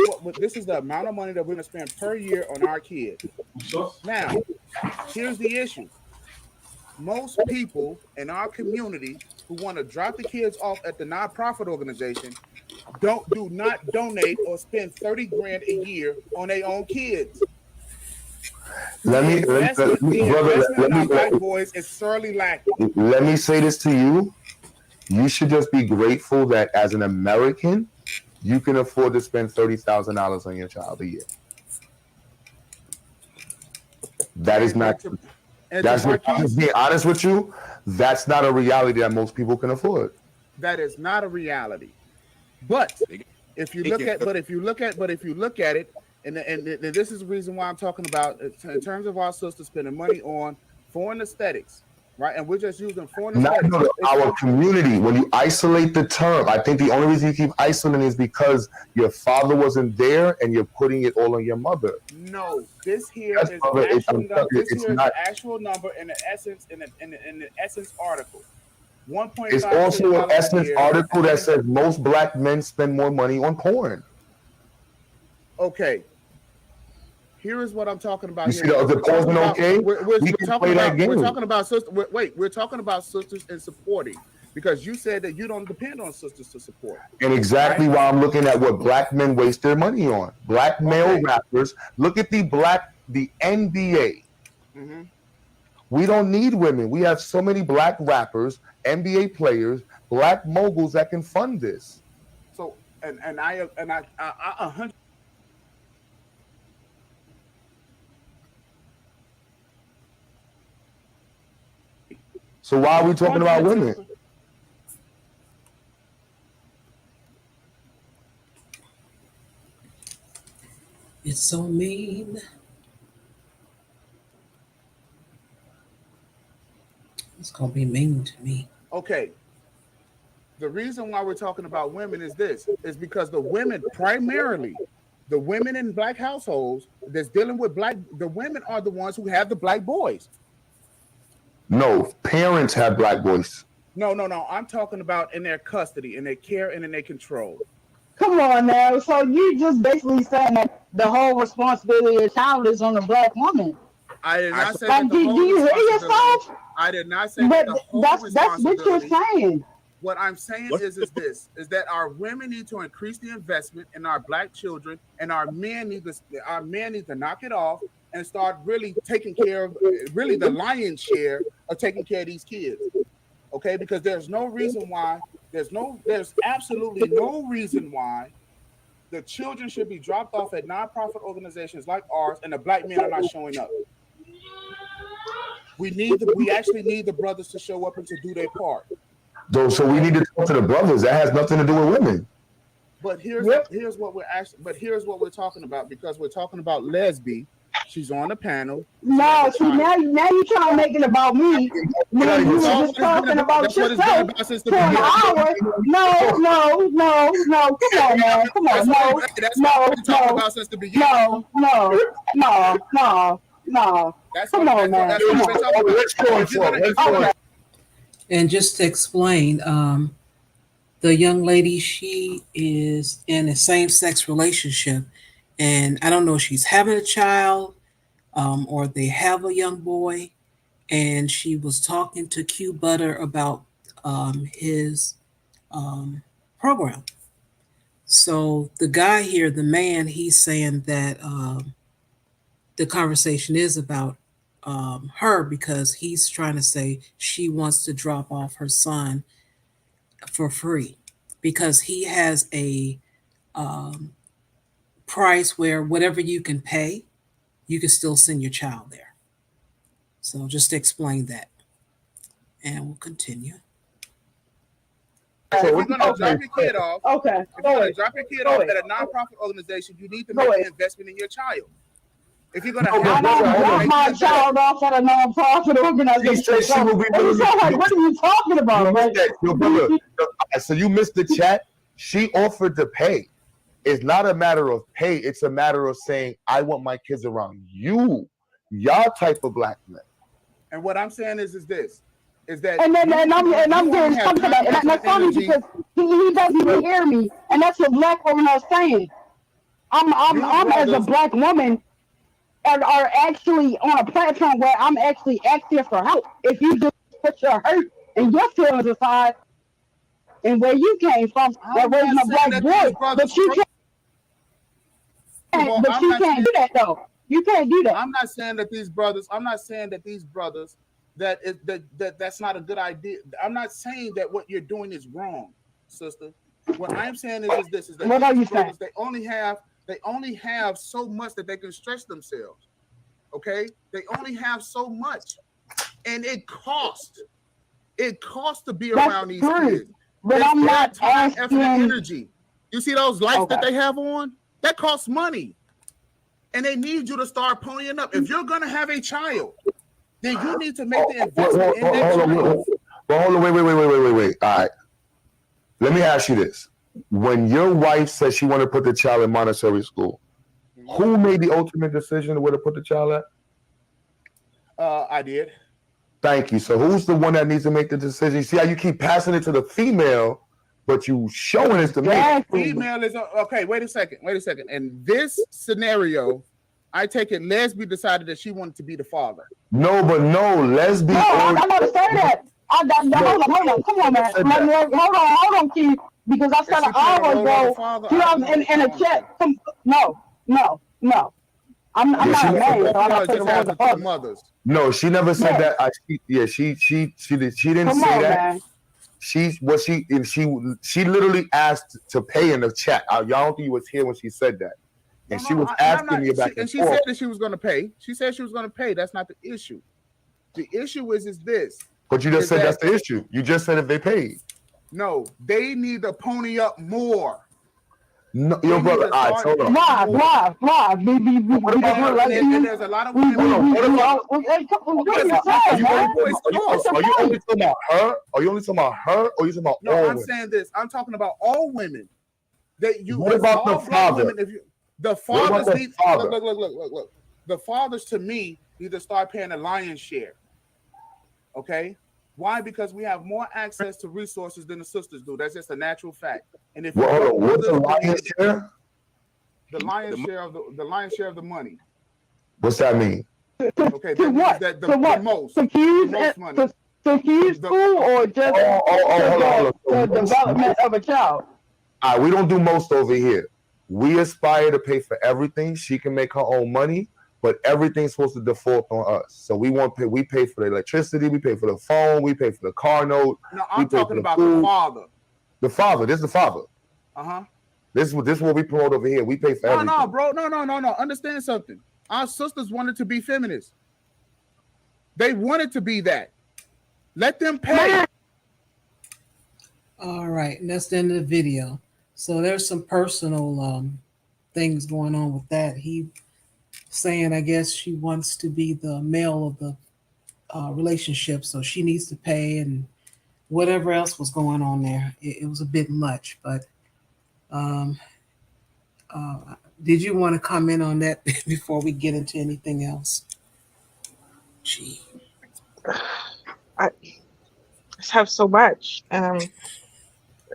the amount of money that we're gonna spend per year on our kids. Now, here's the issue. Most people in our community who want to drop the kids off at the nonprofit organization do not donate or spend 30 grand a year on their own kids. The investment in our black boys is sorely lacking. Let me say this to you. You should just be grateful that as an American, you can afford to spend $30,000 on your child a year. That is not. That's what I'm just being honest with you. That's not a reality that most people can afford. That is not a reality. But if you look at it, and this is the reason why I'm talking about in terms of our sisters spending money on foreign aesthetics, right? And we're just using foreign aesthetics. Not our community. When you isolate the term, I think the only reason you keep isolating is because your father wasn't there and you're putting it all on your mother. No, this here is the actual number in the essence article. It's also an Essence article that says most black men spend more money on porn. Okay. Here is what I'm talking about. You see the porn, okay? We're talking about sisters. We're talking about sisters and supporting, because you said that you don't depend on sisters to support. And exactly why I'm looking at what black men waste their money on. Black male rappers. Look at the NBA. Mm-hmm. We don't need women. We have so many black rappers, NBA players, black moguls that can fund this. So and I 100. So why are we talking about women? It's so mean. It's gonna be mean to me. Okay. The reason why we're talking about women is because the women, primarily, the women in black households that's dealing with the women are the ones who have the black boys. No, parents have black boys. No. I'm talking about in their custody, in their care, and in their control. Come on now. So you just basically saying that the whole responsibility of the child is on the black woman. I did not say that. Do you hear yourself? I did not say that the whole that's what you're saying. What I'm saying is that our women need to increase the investment in our black children, and our men need to knock it off and start really taking care of the lion's share of taking care of these kids. Okay, because there's absolutely no reason why the children should be dropped off at nonprofit organizations like ours and the black men are not showing up. We actually need the brothers to show up and to do their part. So we need to talk to the brothers. That has nothing to do with women. But here's what we're talking about, because we're talking about Lesbi. She's on the panel. No, see, now you're trying to make it about me. When you were just talking about yourself for an hour. No. Come on, man. Come on. No. Come on, man. And just to explain, the young lady, she is in a same-sex relationship, and I don't know if she's having a child or they have a young boy, and she was talking to Q Butter about his program. So the guy here, the man, he's saying that the conversation is about her, because he's trying to say she wants to drop off her son for free, because he has a price where whatever you can pay, you can still send your child there. So just to explain that, and we'll continue. So if you're going to drop your kid off, at a nonprofit organization, you need to make an investment in your child. If you're gonna No, have but a brother, child, hold it on. Drop makes my sense that child off at a non-profit She organization. said she will be And willing so like, to. what are you talking You about? missed Like, that, your brother. So you missed the chat. She offered to pay. It's not a matter of pay. It's a matter of saying, I want my kids around you, y'all type of black men. and what I'm saying is this is that and then and I'm you only getting have stuck to time, that, and effort, that's and funny energy. because he doesn't even hear me, and that's what black women are saying. I'm You as a brothers, black woman are actually on a platform where I'm actually asking for help. If you just put your hurt and your feelings aside and where you came from, that I'm raising not a saying black that these boy, brothers. First of all, but you can't do that though. You can't do that. I'm not saying that these brothers. I'm not saying that these brothers that's not a good idea. I'm not saying that what you're doing is wrong, sister. What I'm saying is this: is that What are these you saying? brothers they only have so much that they can stretch themselves. Okay, they only have so much, and it costs. It costs to be That's around these true. kids. But It's I'm their not time, effort, and asking. energy. You see those lights that Okay. they have on? That costs money. And they need you to start ponying up. If you're going to have a child, then you need to make the investment in that child. Hold on, wait. All right. Let me ask you this. When your wife said she wanted to put the child in Montessori school, who made the ultimate decision where to put the child at? I did. Thank you. So who's the one that needs to make the decision? You see how you keep passing it to the female, but you showing it to me. Female is okay. Wait a second. In this scenario, I take it Lesby decided that she wanted to be the father. No, lesbian. No, I'm not say that. Hold on. Come on, man. Hold on, Keith. Because I said an hour ago, in a chat. No. I'm not a man, so I'm not putting the father. Mothers. No, she never said that. She didn't say that. Man. She literally asked to pay in the chat. Y'all don't think you was here when she said that. And she was asking me back and she said that she was going to pay. She said she was going to pay. That's not the issue. The issue is this. But you just said that's the issue. You just said if they paid. No, they need to pony up more. No, your brother. All right, hold on. Why? And there's a lot of women. Are you only talking about her? Are you only talking about her? Or are you talking about all women? I'm saying this. I'm talking about all women. That you. What about the father? Women, the fathers need. Look. The fathers, to me, need to start paying a lion's share. Okay. Why? Because we have more access to resources than the sisters do. That's just a natural fact. And if what's the lion's share? The lion's share of the money. What's that mean? Okay, to what? That the most money. To use school or just the development of a child? All right, we don't do most over here. We aspire to pay for everything. She can make her own money, but everything's supposed to default on us. So we pay for the electricity, we pay for the phone, we pay for the car note. No, I'm talking about the father. The father. This is the father. This is what we promote over here. We pay for everything. No, bro. No. Understand something. Our sisters wanted to be feminists. They wanted to be that. Let them pay. All right, and that's the end of the video. So there's some personal things going on with that. He saying, I guess she wants to be the male of the relationship, so she needs to pay, and whatever else was going on there. It was a bit much, but did you want to comment on that before we get into anything else? Gee. I just have so much. I don't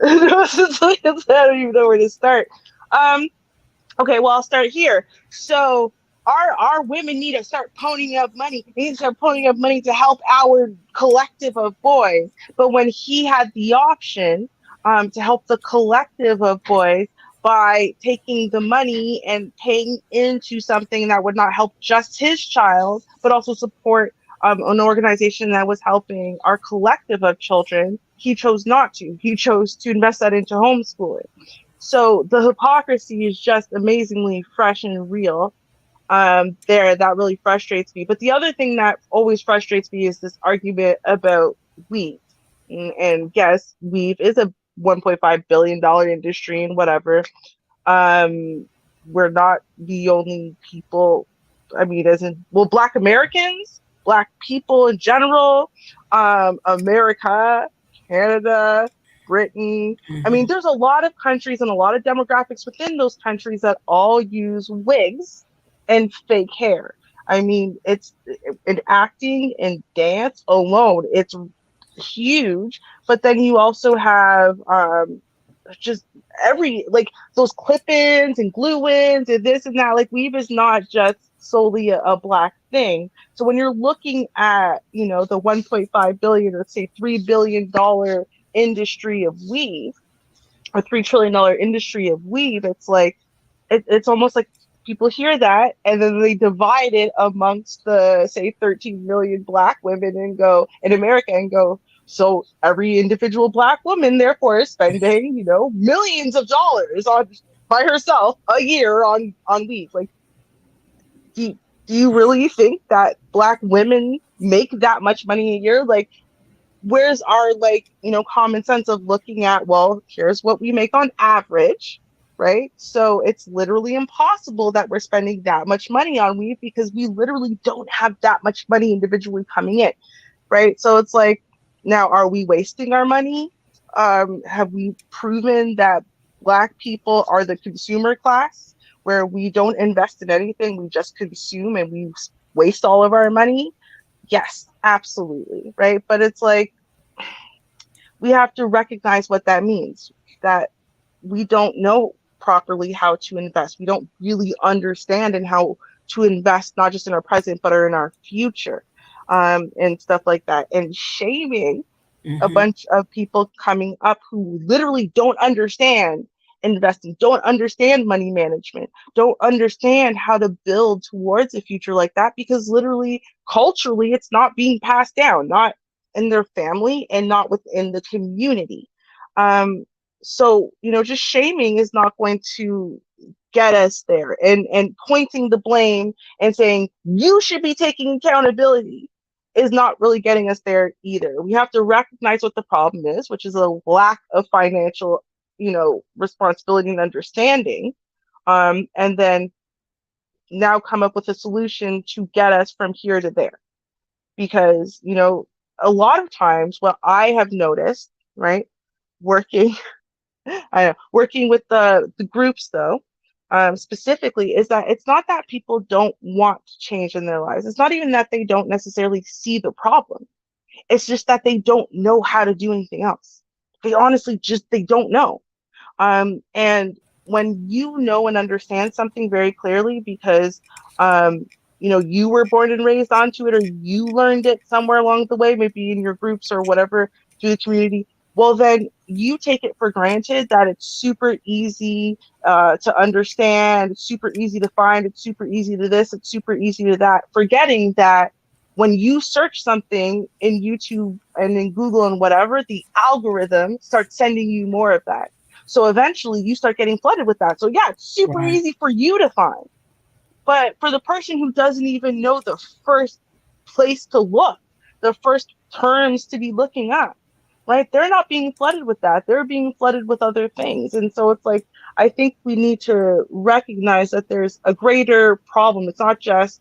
even know where to start. Okay, well, I'll start here. So our women need to start ponying up money. They need to start ponying up money to help our collective of boys. But when he had the option to help the collective of boys by taking the money and paying into something that would not help just his child, but also support an organization that was helping our collective of children, he chose not to. He chose to invest that into homeschooling. So the hypocrisy is just amazingly fresh and real. That really frustrates me. But the other thing that always frustrates me is this argument about weave. And yes, weave is a $1.5 billion industry and whatever. We're not the only people I mean, as in, well, Black Americans, Black people in general, America, Canada, Britain. I mean, Hmm. there's a lot of countries and a lot of demographics within those countries that all use wigs and fake hair. I mean, it's in acting and dance alone, it's huge. But then you also have just every like those clip-ins and glue-ins and this and that. Like weave is not just solely a black thing. So when you're looking at, you know, the 1.5 billion or say $3 billion industry of weave or $3 trillion industry of weave, it's like it's almost like people hear that and then they divide it amongst the say 13 million black women and go in America and go, so every individual black woman therefore is spending, you know, millions of dollars on by herself a year on weave. Like do you really think that black women make that much money a year? Like where's our, like, you know, common sense of looking at, well, here's what we make on average, right? So it's literally impossible that we're spending that much money on weave because we literally don't have that much money individually coming in, right? So it's like, now are we wasting our money? Have we proven that black people are the consumer class where we don't invest in anything, we just consume and we waste all of our money? Yes, absolutely, right? But it's like we have to recognize what that means, that we don't know properly how to invest. We don't really understand and how to invest, not just in our present, but in our future, and stuff like that. And shaming a Hmm. bunch of people coming up who literally don't understand investing, don't understand money management, don't understand how to build towards a future like that, because literally culturally it's not being passed down, not in their family and not within the community. Um, so, you know, just shaming is not going to get us there, and pointing the blame and saying you should be taking accountability is not really getting us there either. We have to recognize what the problem is, which is a lack of financial, you know, responsibility and understanding, and then now come up with a solution to get us from here to there. Because, you know, a lot of times what I have noticed, right, working I know, working with the groups though, specifically, is that it's not that people don't want change in their lives. It's not even that they don't necessarily see the problem. It's just that they don't know how to do anything else. They honestly just they don't know. And when you know and understand something very clearly because you know, you were born and raised onto it, or you learned it somewhere along the way, maybe in your groups or whatever through the community, well then you take it for granted that it's super easy to understand, it's super easy to find, it's super easy to this, it's super easy to that, forgetting that when you search something in YouTube and in Google and whatever, the algorithm starts sending you more of that. So eventually you start getting flooded with that. So yeah, it's super Right. easy for you to find. But for the person who doesn't even know the first place to look, the first terms to be looking at, right? They're not being flooded with that. They're being flooded with other things. And so it's like, I think we need to recognize that there's a greater problem. It's not just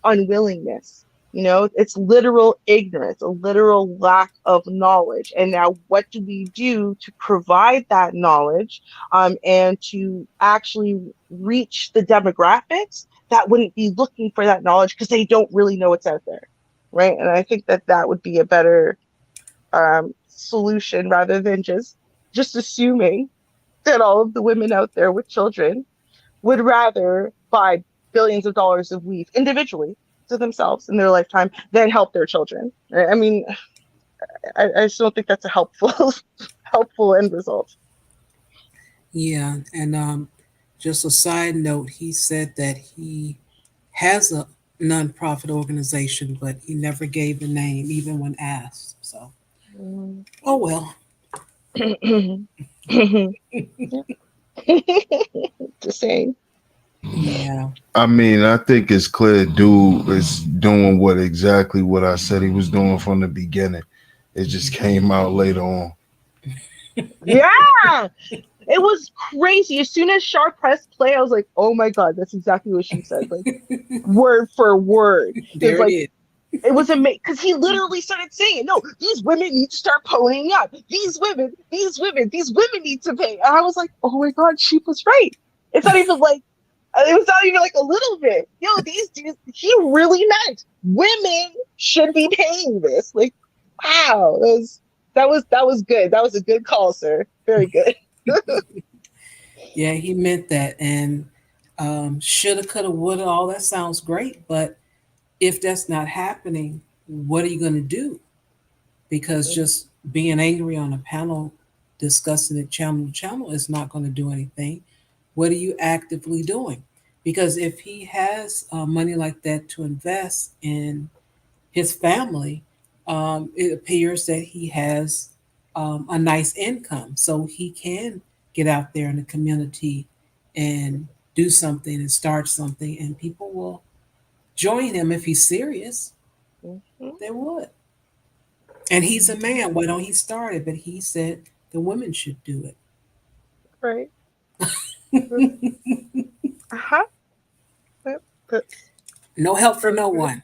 unwillingness. You know, it's literal ignorance, a literal lack of knowledge. And now, what do we do to provide that knowledge, and to actually reach the demographics that wouldn't be looking for that knowledge because they don't really know what's out there, right? And I think that that would be a better solution rather than just assuming that all of the women out there with children would rather buy billions of dollars of weave individually to themselves in their lifetime than help their children. I mean, I just don't think that's a helpful helpful end result. Yeah, and just a side note, he said that he has a nonprofit organization, but he never gave the name, even when asked. So, Mm. oh well. Just saying. Yeah. I mean, I think it's clear dude is doing what I said he was doing from the beginning. It just came out later on. Yeah. It was crazy. As soon as Char pressed play, I was like, "Oh my god, that's exactly what she said, like word for word." Because There it like is. it was amazing. Because he literally started saying, "No, these women need to start ponying up. These women need to pay." And I was like, "Oh my god, she was right. It's not even like it was not even like a little bit. Yo, these dudes, he really meant women should be paying this. Like, wow, that was good. That was a good call, sir. Very good. Yeah, he meant that. And shoulda, coulda, woulda, all that sounds great. But if that's not happening, what are you going to do? Because just being angry on a panel discussing it channel to channel is not going to do anything. What are you actively doing? Because if he has money like that to invest in his family, it appears that he has a nice income. So he can get out there in the community and do something and start something, and people will join him if he's serious. Mhm. They would. And he's a man. Why don't he start it? But he said the women should do Right. it. Uh-huh. That, that's, No help for that was no good. one.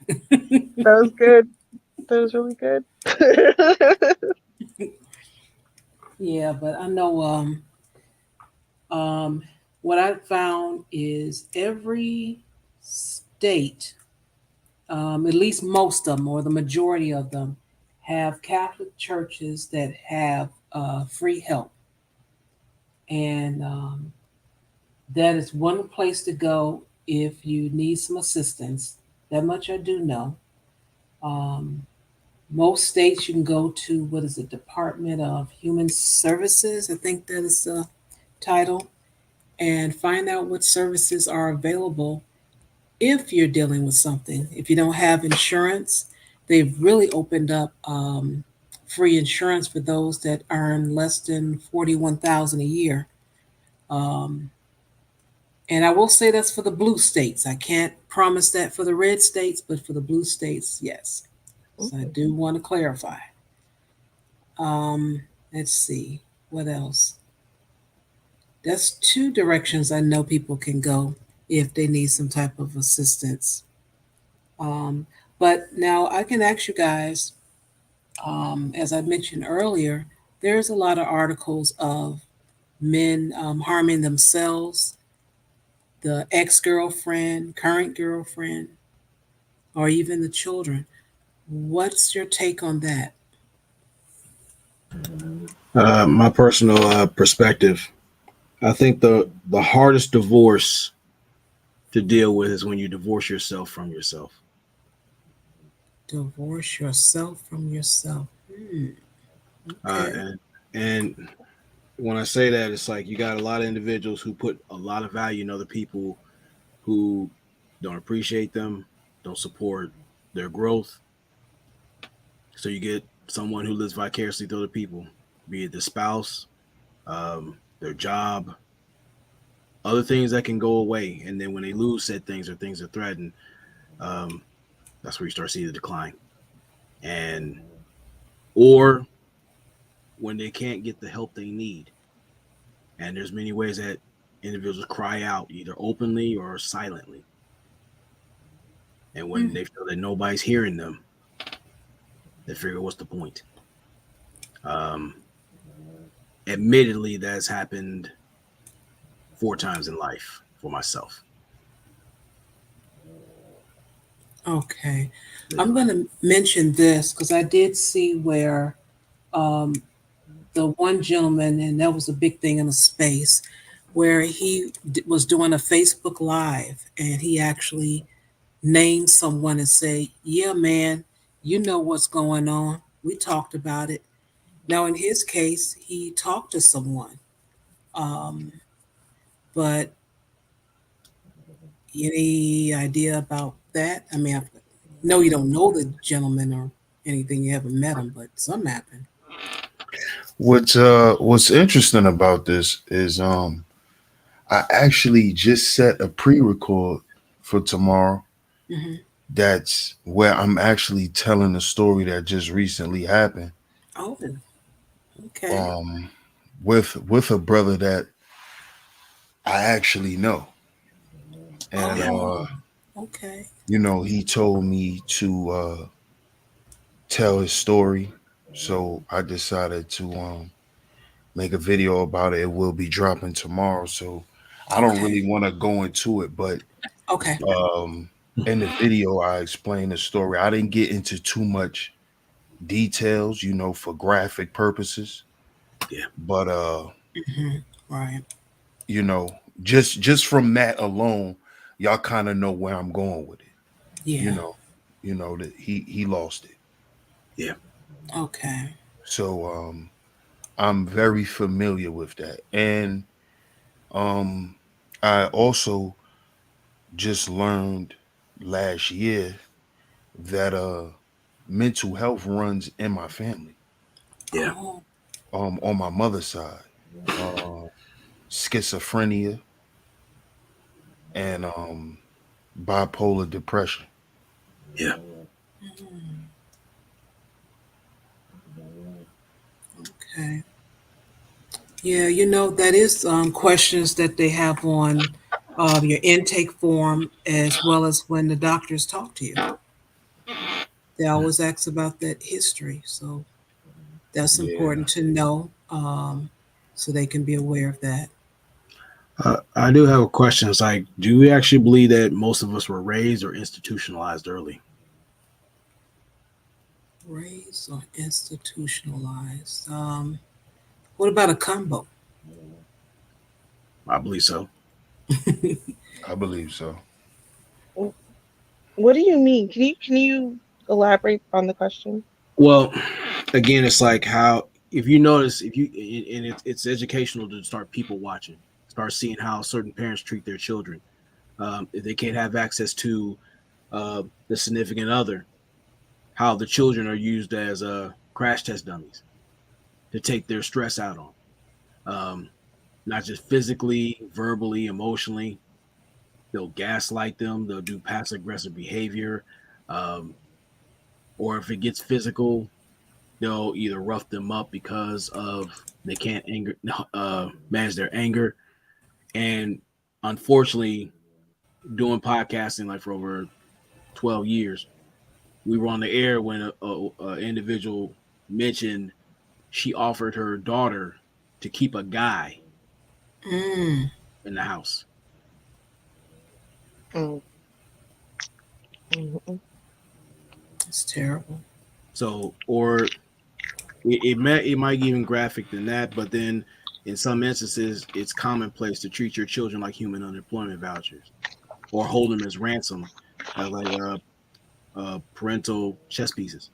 That was good. That was really good. Yeah, but I know um, what I found is every state, at least most of them, or the majority of them, have Catholic churches that have free help. And that is one place to go if you need some assistance. That much I do know. Um, most states you can go to, what is it, Department of Human Services, I think that is the title, and find out what services are available if you're dealing with something. If you don't have insurance, they've really opened up free insurance for those that earn less than 41,000 a year. Um, and I will say that's for the blue states. I can't promise that for the red states, but for the blue states, yes. So I do want to clarify. Um, let's see what else. That's two directions I know people can go if they need some type of assistance. Um, but now I can ask you guys, as I mentioned earlier, there's a lot of articles of men harming themselves, the ex girlfriend, current girlfriend, or even the children. What's your take on that? My personal perspective, I think the hardest divorce to deal with is when you divorce yourself from yourself. Divorce yourself from yourself. Hmm, Uh, okay. and and when I say that, it's like you got a lot of individuals who put a lot of value in other people who don't appreciate them, don't support their growth. So you get someone who lives vicariously through other people, be it the spouse, their job, other things that can go away. And then when they lose said things or things are threatened, um, that's where you start seeing the decline. And or when they can't get the help they need. And there's many ways that individuals cry out, either openly or silently. And when Mm, they feel that nobody's hearing them, they figure, what's the point? Um, Admittedly, that's happened 4 times in life for myself. okay. I'm going to mention this because I did see where um, the one gentleman, and that was a big thing in the space, where he was doing a Facebook Live and he actually named someone and say, "Yeah, man, you know what's going on. We talked about it." Now, in his case, he talked to someone, um, but any idea about that? I mean, I know you don't know the gentleman or anything, you haven't met him, but something happened. What's interesting about this is I actually just set a pre-record for tomorrow. Hmm. That's where I'm actually telling a story that just recently happened. Oh, okay. Um with a brother that I actually know. And Oh, okay. you know, he told me to tell his story. So I decided to make a video about it. It will be dropping tomorrow. So I don't Okay. really want to go into it, but Okay. um in the video I explained the story. I didn't get into too much details, you know, for graphic purposes. Yeah. But Hmm. Right. you know, just from that alone, y'all kind of know where I'm going with it. You Yeah. know, you know that he lost it. Yeah. Okay. So I'm very familiar with that. And um I also just learned last year that mental health runs in my family. Yeah. Oh. On my mother's side. Uh schizophrenia and bipolar depression. Yeah. Mm, okay. Yeah, that is questions that they have on your intake form as well as when the doctors talk to you. They always ask about that history. So that's Yeah. important to know so they can be aware of that. I do have a question. It's like, do we actually believe that most of us were raised or institutionalized early? Raised or institutionalized. What about a combo? I believe so. I believe so. What do you mean? Can you elaborate on the question? Well, again, it's like how if you notice, if you and it's educational to start people watching, start seeing how certain parents treat their children. If they can't have access to the significant other, how the children are used as crash test dummies to take their stress out on, not just physically, verbally, emotionally. They'll gaslight them. They'll do passive aggressive behavior, um, or if it gets physical, they'll either rough them up because of they can't manage their anger. And unfortunately, doing podcasting like for over 12 years, we were on the air when a individual mentioned she offered her daughter to keep a guy Mm, in the house. Mm, mm, mm. it's terrible. So, or it might even graphic than that, but then in some instances, it's commonplace to treat your children like human unemployment vouchers or hold them as ransom, as like parental chess pieces.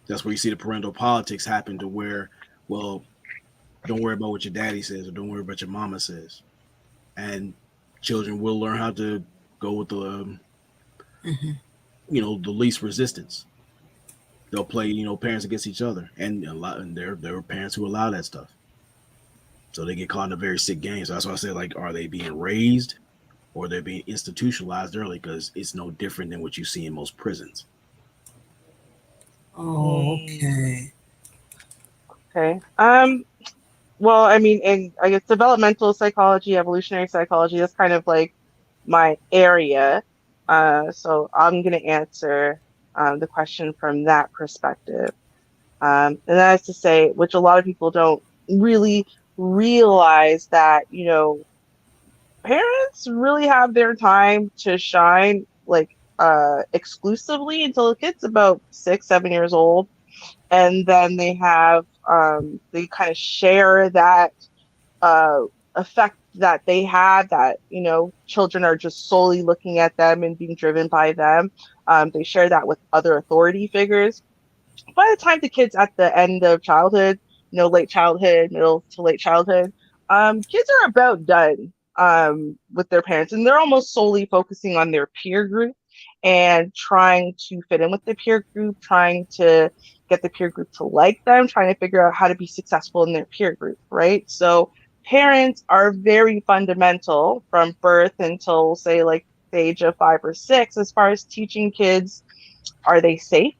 That's where you see the parental politics happen to where, well, don't worry about what your daddy says or don't worry about your mama says. And children will learn how to go with the, Hmm. the least resistance. They'll play, parents against each other. And there are parents who allow that stuff. So they get caught in a very sick game. So that's why I said, like, are they being raised or they're being institutionalized early? Because it's no different than what you see in most prisons. Oh, okay. Okay. Well, I mean, and I guess developmental psychology, evolutionary psychology, that's kind of like my area. So I'm going to answer the question from that perspective. And that is to say, which a lot of people don't really realize that, parents really have their time to shine, like exclusively until the kid's about 6, 7 years old. And then they kind of share that uh, effect that they have, that children are just solely looking at them and being driven by them. They share that with other authority figures. By the time the kid's at the end of childhood, late childhood, middle to late childhood, kids are about done with their parents, and they're almost solely focusing on their peer group and trying to fit in with the peer group, trying to get the peer group to like them, trying to figure out how to be successful in their peer group, right? So parents are very fundamental from birth until, say, like the age of 5 or 6, as far as teaching kids, are they safe?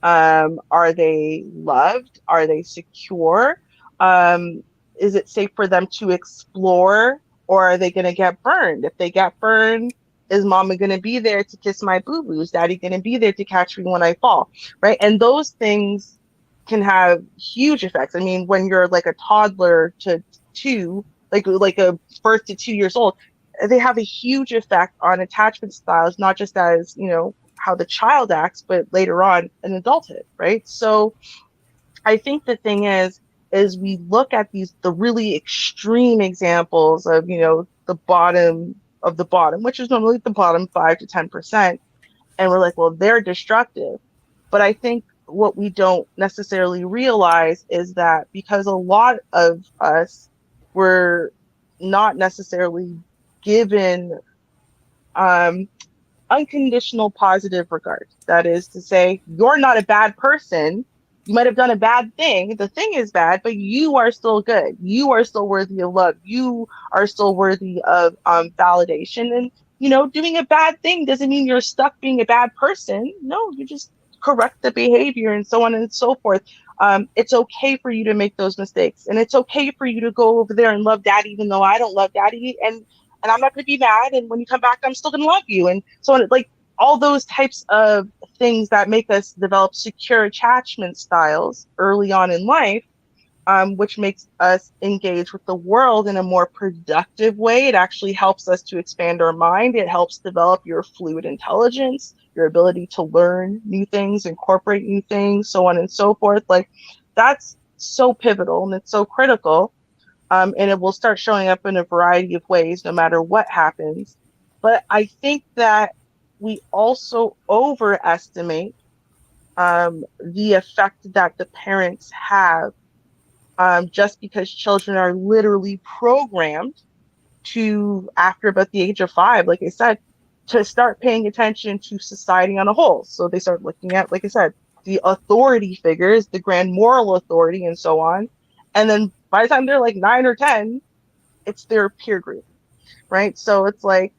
Are they loved? Are they secure? Um, is it safe for them to explore, or are they going to get burned? If they get burned, is mama going to be there to kiss my boo boos? Daddy going to be there to catch me when I fall? Right. And those things can have huge effects. I mean, when you're like a toddler to two, like a birth to 2 years old, they have a huge effect on attachment styles, not just as, how the child acts, but later on in adulthood. Right. So I think the thing is we look at the really extreme examples of, the bottom of the bottom, which is normally the bottom 5 to 10%, and we're like, well, they're destructive. But I think what we don't necessarily realize is that because a lot of us were not necessarily given um, unconditional positive regard. That is to say, you're not a bad person. You might have done a bad thing. The thing is bad, but you are still good. You are still worthy of love. You are still worthy of validation. And, doing a bad thing doesn't mean you're stuck being a bad person. No, you just correct the behavior and so on and so forth. It's okay for you to make those mistakes. And it's okay for you to go over there and love daddy, even though I don't love daddy. And I'm not going to be mad. And when you come back, I'm still going to love you. And so on, like all those types of things that make us develop secure attachment styles early on in life, which makes us engage with the world in a more productive way. It actually helps us to expand our mind. It helps develop your fluid intelligence, your ability to learn new things, incorporate new things, so on and so forth. Like that's so pivotal and it's so critical, and it will start showing up in a variety of ways no matter what happens. But I think that we also overestimate the effect that the parents have, just because children are literally programmed to, after about the age of 5, like I said, to start paying attention to society on a whole. So they start looking at, like I said, the authority figures, the grand moral authority, and so on. And then by the time they're like 9 or 10, it's their peer group, right? So it's like,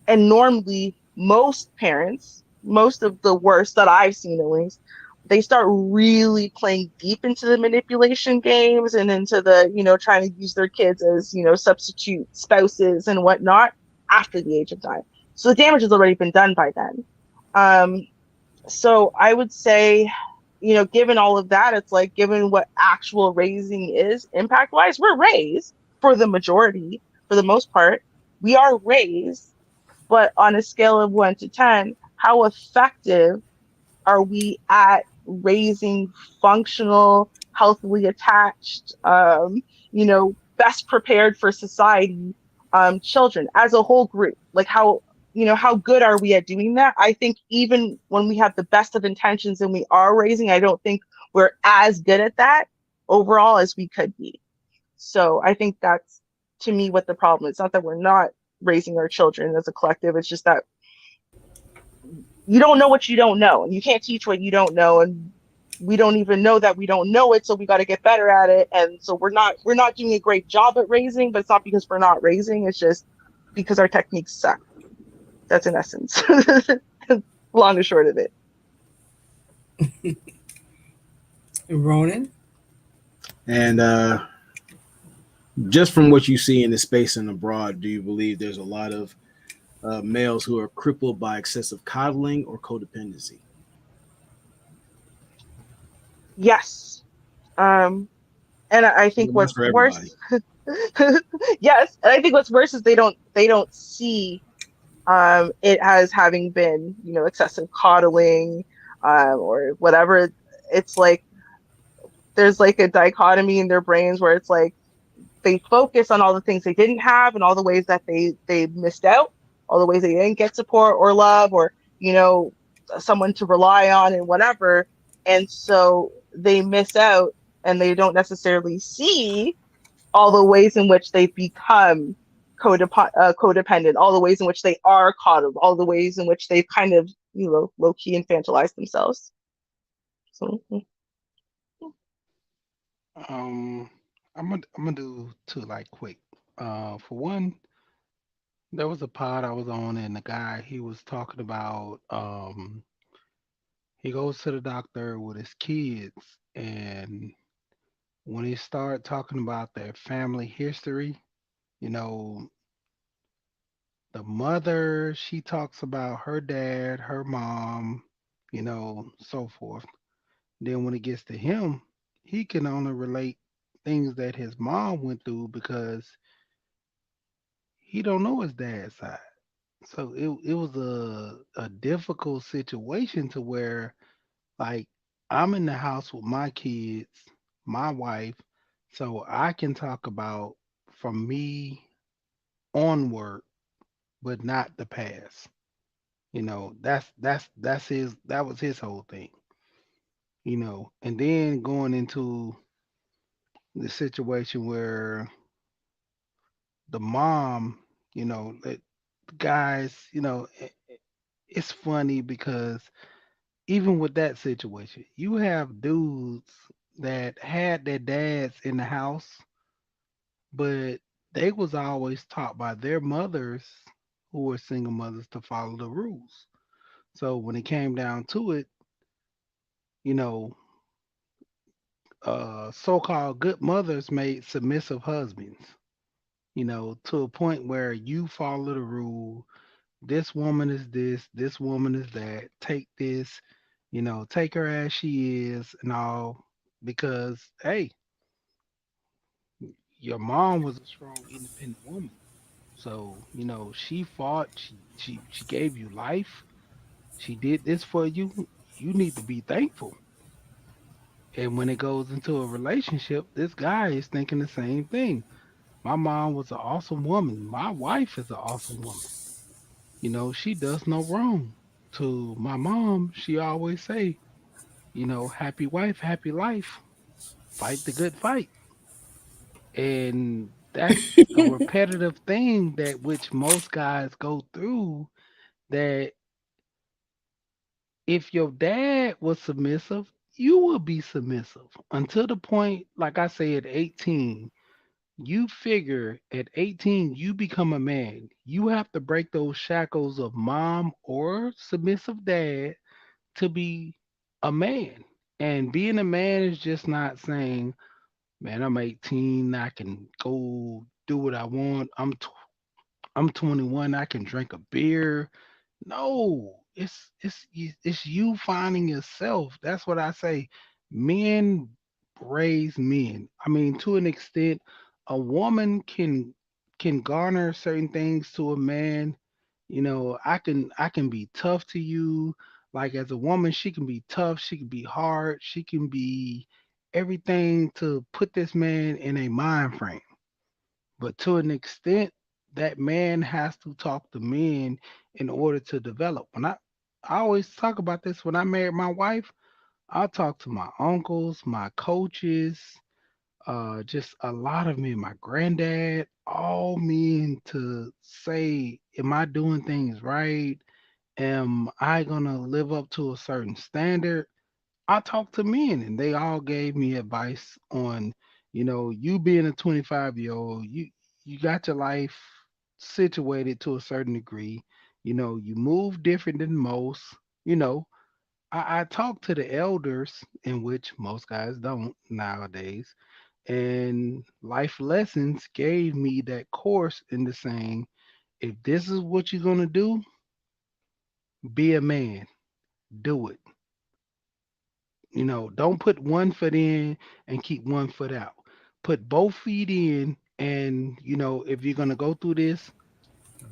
and normally most parents, most of the worst that I've seen at least, they start really playing deep into the manipulation games and into the, trying to use their kids as, substitute spouses and whatnot after the age of 9. So the damage has already been done by then. Um, so I would say, given all of that, it's like, given what actual raising is impact wise, we're raised for the majority, for the most part. We are raised, but on a scale of 1 to 10, how effective are we at raising functional, healthily attached, best prepared for society children as a whole group? Like how good are we at doing that? I think even when we have the best of intentions and we are raising, I don't think we're as good at that overall as we could be. So I think that's, to me, what the problem is. Not that we're not raising our children as a collective. It's just that you don't know what you don't know, and you can't teach what you don't know, and we don't even know that we don't know it, so we got to get better at it. And so we're not doing a great job at raising, but it's not because we're not raising, it's just because our techniques suck. That's in essence long and short of it. Ronan? And just from what you see in the space and abroad, do you believe there's a lot of males who are crippled by excessive coddling or codependency? Yes. And I think Well, that's what's for everybody. worse yes, and I think what's worse is they don't see it as having been, excessive coddling, or whatever. It's like there's like a dichotomy in their brains where it's like they focus on all the things they didn't have and all the ways that they missed out, all the ways they didn't get support or love, or someone to rely on and whatever. And so they miss out and they don't necessarily see all the ways in which they've become codependent, all the ways in which they are coddled, all the ways in which they've kind of, low key infantilized themselves. So Um, I'm gonna do two like quick. For one, there was a pod I was on, and the guy he was talking about. He goes to the doctor with his kids, and when they start talking about their family history, you know, the mother, she talks about her dad, her mom, so forth. Then when it gets to him, he can only relate things that his mom went through because he don't know his dad's side. So it was a difficult situation to where like I'm in the house with my kids, my wife, so I can talk about from me onward, but not the past. That was his whole thing. And then going into the situation where the mom, that guys, it's funny because even with that situation, you have dudes that had their dads in the house, but they was always taught by their mothers who were single mothers to follow the rules. So when it came down to it, you know, so-called good mothers made submissive husbands, to a point where you follow the rule. This woman is this woman is that. Take this, take her as she is and all, because hey, your mom was a strong, independent woman. So, she fought, she gave you life. She did this for you. You need to be thankful. And when it goes into a relationship, this guy is thinking the same thing. My mom was an awesome woman. My wife is an awesome woman. She does no wrong. To my mom, she always say, happy wife, happy life. Fight the good fight. And that's a repetitive thing that which most guys go through, that if your dad was submissive, you will be submissive until the point, like I say, at 18. You figure at 18, you become a man. You have to break those shackles of mom or submissive dad to be a man. And being a man is just not saying, man, I'm 18, I can go do what I want. I'm 21, I can drink a beer. No, it's you finding yourself. That's what I say. Men raise men. I mean, to an extent, a woman can garner certain things to a man. I can be tough to you. Like as a woman, she can be tough, she can be hard, she can be everything to put this man in a mind frame. But to an extent, that man has to talk to men in order to develop. I always talk about this when I married my wife, I talk to my uncles, my coaches, just a lot of men, my granddad, all men to say, am I doing things right? Am I gonna live up to a certain standard? I talked to men and they all gave me advice on, you being a 25-year-old, you got your life situated to a certain degree. You move different than most. You know, I talk to the elders, in which most guys don't nowadays. And life lessons gave me that course into saying, if this is what you're gonna do, be a man, do it. Don't put one foot in and keep one foot out. Put both feet in, and if you're gonna go through this,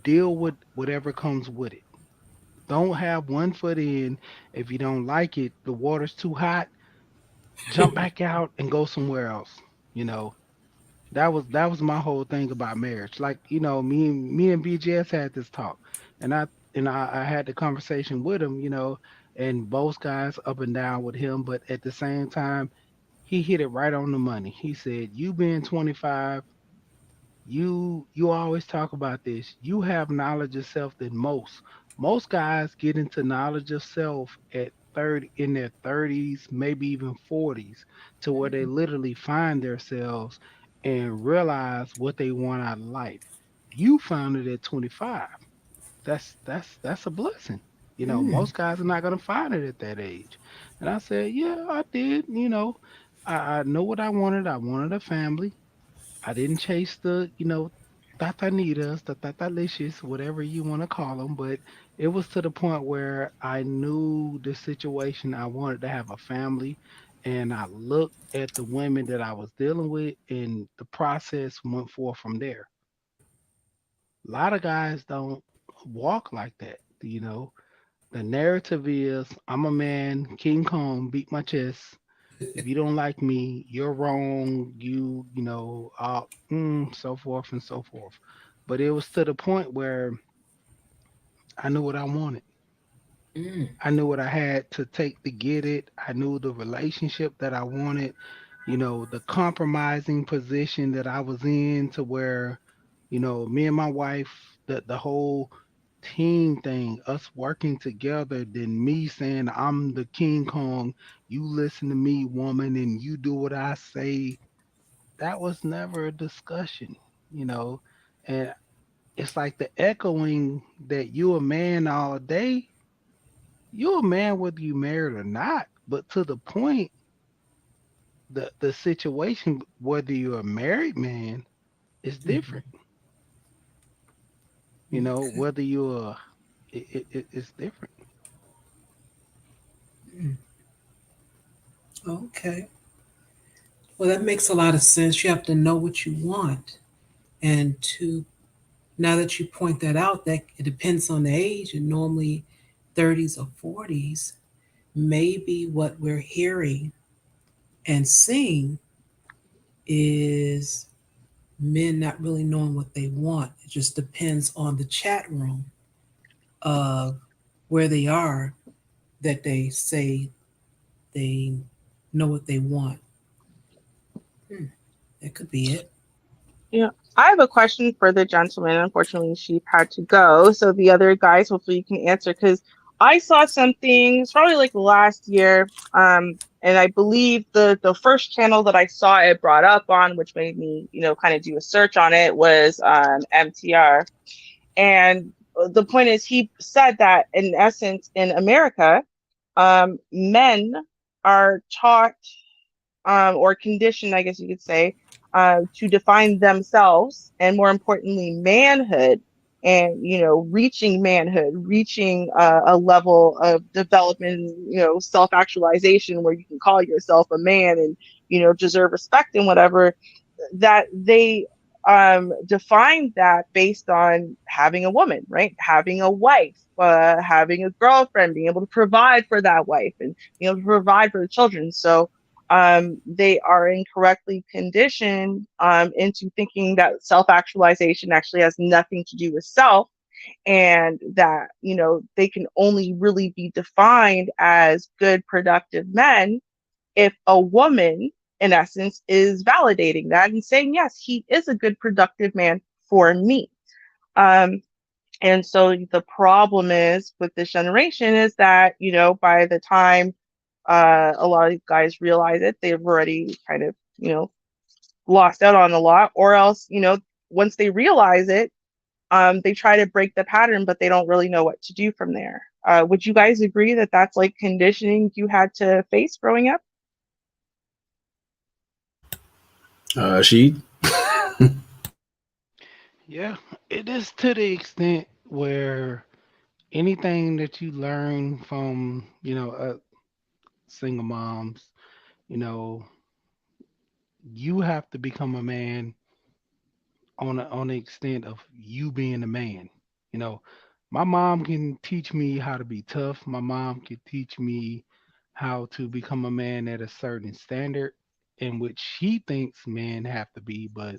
deal with whatever comes with it. Don't have one foot in. If you don't like it, the water's too hot, jump back out and go somewhere else. You know, that was my whole thing about marriage. Like, me and BGS had this talk, and I had the conversation with him, and both guys up and down with him, but at the same time, he hit it right on the money. He said, "You being 25, you always talk about this. You have knowledge of self than most. Most guys get into knowledge of self at 30, in their 30s, maybe even 40s, to where they literally find themselves and realize what they want out of life. You found it at 25. That's a blessing. Most guys are not gonna find it at that age." And I said, "Yeah, I did. I know what I wanted. I wanted a family. I didn't chase the, tatanitas, the tatalicious, whatever you want to call them, but it was to the point where I knew the situation. I wanted to have a family, and I looked at the women that I was dealing with, and the process went forth from there. A lot of guys don't walk like that. The narrative is I'm a man, King Kong, beat my chest. If you don't like me, you're wrong. So forth and so forth. But it was to the point where I knew what I wanted. Mm. I knew what I had to take to get it. I knew the relationship that I wanted, the compromising position that I was in to where, me and my wife, the whole team thing, us working together, than me saying I'm the King Kong, you listen to me, woman, and you do what I say. That was never a discussion, you know. And it's like the echoing that you a man all day, you a man whether you married or not. But to the point, the situation, whether you're a married man, is different. Mhm. Okay. Whether you're it's different. Mm. Okay. Well, that makes a lot of sense. You have to know what you want. And to now that you point that out, that it depends on the age, and normally 30s or 40s, maybe what we're hearing and seeing is men not really knowing what they want. It just depends on the chat room of where they are that they say they know what they want. Hmm, that could be it. Yeah. I have a question for the gentleman. Unfortunately, she had to go. So the other guys, hopefully you can answer, because I saw something, it's probably like last year. And I believe the first channel that I saw it brought up on, which made me, kind of do a search on it, was MTR. And the point is, he said that in essence, in America, men are taught, or conditioned, I guess you could say, to define themselves, and more importantly, manhood, and reaching manhood, reaching a level of development, self-actualization, where you can call yourself a man and deserve respect and whatever, that they define that based on having a woman, right? Having a wife, having a girlfriend, being able to provide for that wife, and to provide for the children. So they are incorrectly conditioned into thinking that self actualization actually has nothing to do with self, and that, they can only really be defined as good, productive men if a woman, in essence, is validating that and saying, yes, he is a good, productive man for me. Um, and so the problem is with this generation is that, by the time a lot of guys realize it, they've already kind of, lost out on a lot, or else, once they realize it, they try to break the pattern, but they don't really know what to do from there. Would you guys agree that that's like conditioning you had to face growing up? She. Yeah, it is to the extent where anything that you learn from, single moms, you know, you have to become a man on the extent of you being a man. You know, my mom can teach me how to be tough. My mom can teach me how to become a man at a certain standard in which she thinks men have to be, but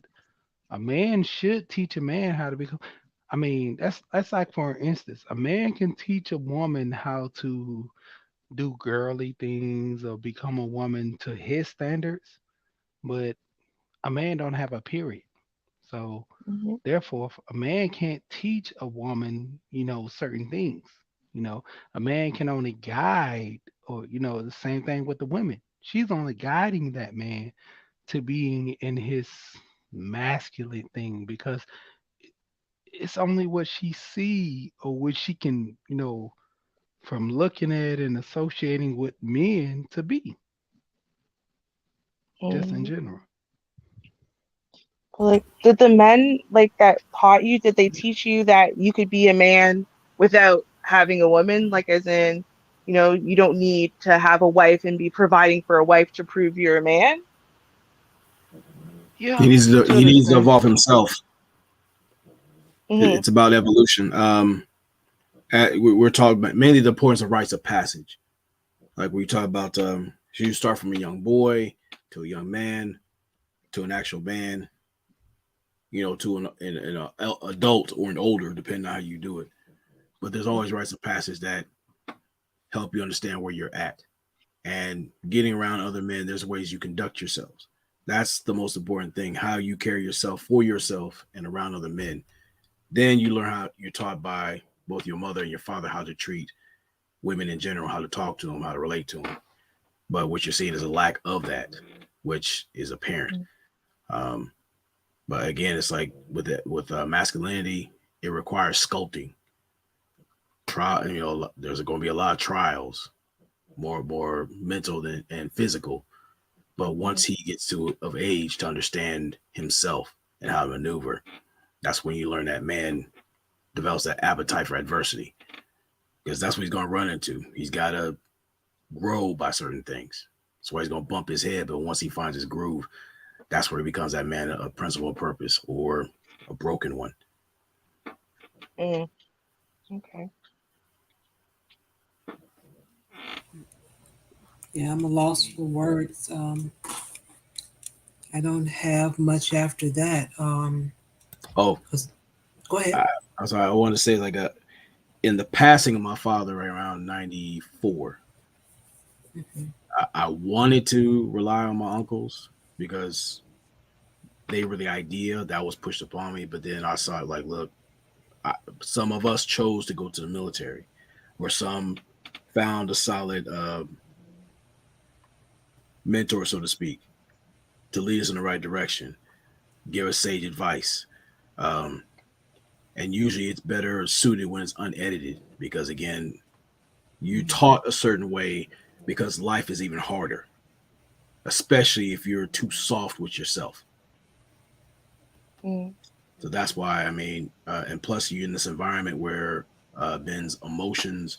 a man should teach a man how to become. I mean, that's like, for instance, a man can teach a woman how to do girly things or become a woman to his standards, but a man don't have a period. So Hmm. therefore, a man can't teach a woman, certain things. You know, a man can only guide, or, the same thing with the women. She's only guiding that man to being in his masculine thing, because it's only what she see or what she can, from looking at and associating with men to be. just in Mm. general. Like, did the men like that taught you? Did they teach you that you could be a man without having a woman? Like, as in, you don't need to have a wife and be providing for a wife to prove you're a man. Yeah, to He an needs to extent. evolve himself. Hmm. It's about evolution. We're talking about mainly the importance of rites of passage. Like we talk about, you start from a young boy to a young man to an actual man, to an adult or an older, depending on how you do it. But there's always rites of passage that help you understand where you're at. And getting around other men, there's ways you conduct yourselves. That's the most important thing, how you carry yourself for yourself and around other men. Then you learn how you're taught by both your mother and your father how to treat women in general, how to talk to them, how to relate to them. But what you're seeing is a lack of that, which is apparent. Um, but again, it's like with masculinity, it requires sculpting. There's going to be a lot of trials, more mental than and physical. But once he gets to of age to understand himself and how to maneuver, that's when you learn that man develops that appetite for adversity because that's what he's going to run into. He's got to grow by certain things. That's why he's going to bump his head. But once he finds his groove, that's where he becomes that man of principle, purpose, or a broken one. Mm. Okay. Yeah, I'm a loss for words. I don't have much after that. Oh, 'Cause- go ahead. I, I'm sorry. I want to say in the passing of my father right around 94, Mhm. I wanted to rely on my uncles because they were the idea that was pushed upon me. But then I saw it like, look, some of us chose to go to the military, or some found a solid mentor, so to speak, to lead us in the right direction, give us sage advice. Um, and usually it's better suited when it's unedited because, again, you taught a certain way because life is even harder, especially if you're too soft with yourself. Mm. So that's why, I mean, and plus you're in this environment where Ben's emotions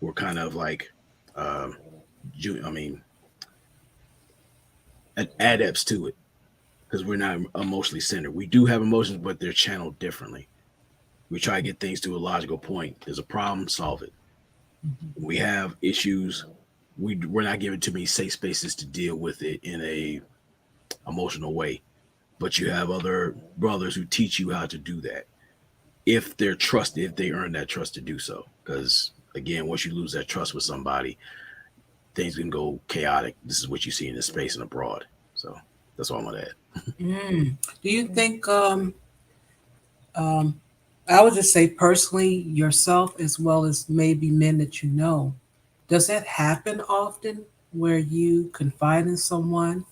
were kind of like, um, I mean, adepts to it because we're not emotionally centered. We do have emotions, but they're channeled differently. We try to get things to a logical point. There's a problem, solve it. We have issues. We're not given too many safe spaces to deal with it in a emotional way. But you have other brothers who teach you how to do that if they're trusted, if they earn that trust to do so. Because again, once you lose that trust with somebody, things can go chaotic. This is what you see in this space and abroad. So that's all I'm gonna add. Mm. Do you Mm. think, um, I would just say personally, yourself as well as maybe men that you know, does that happen often where you confide in someone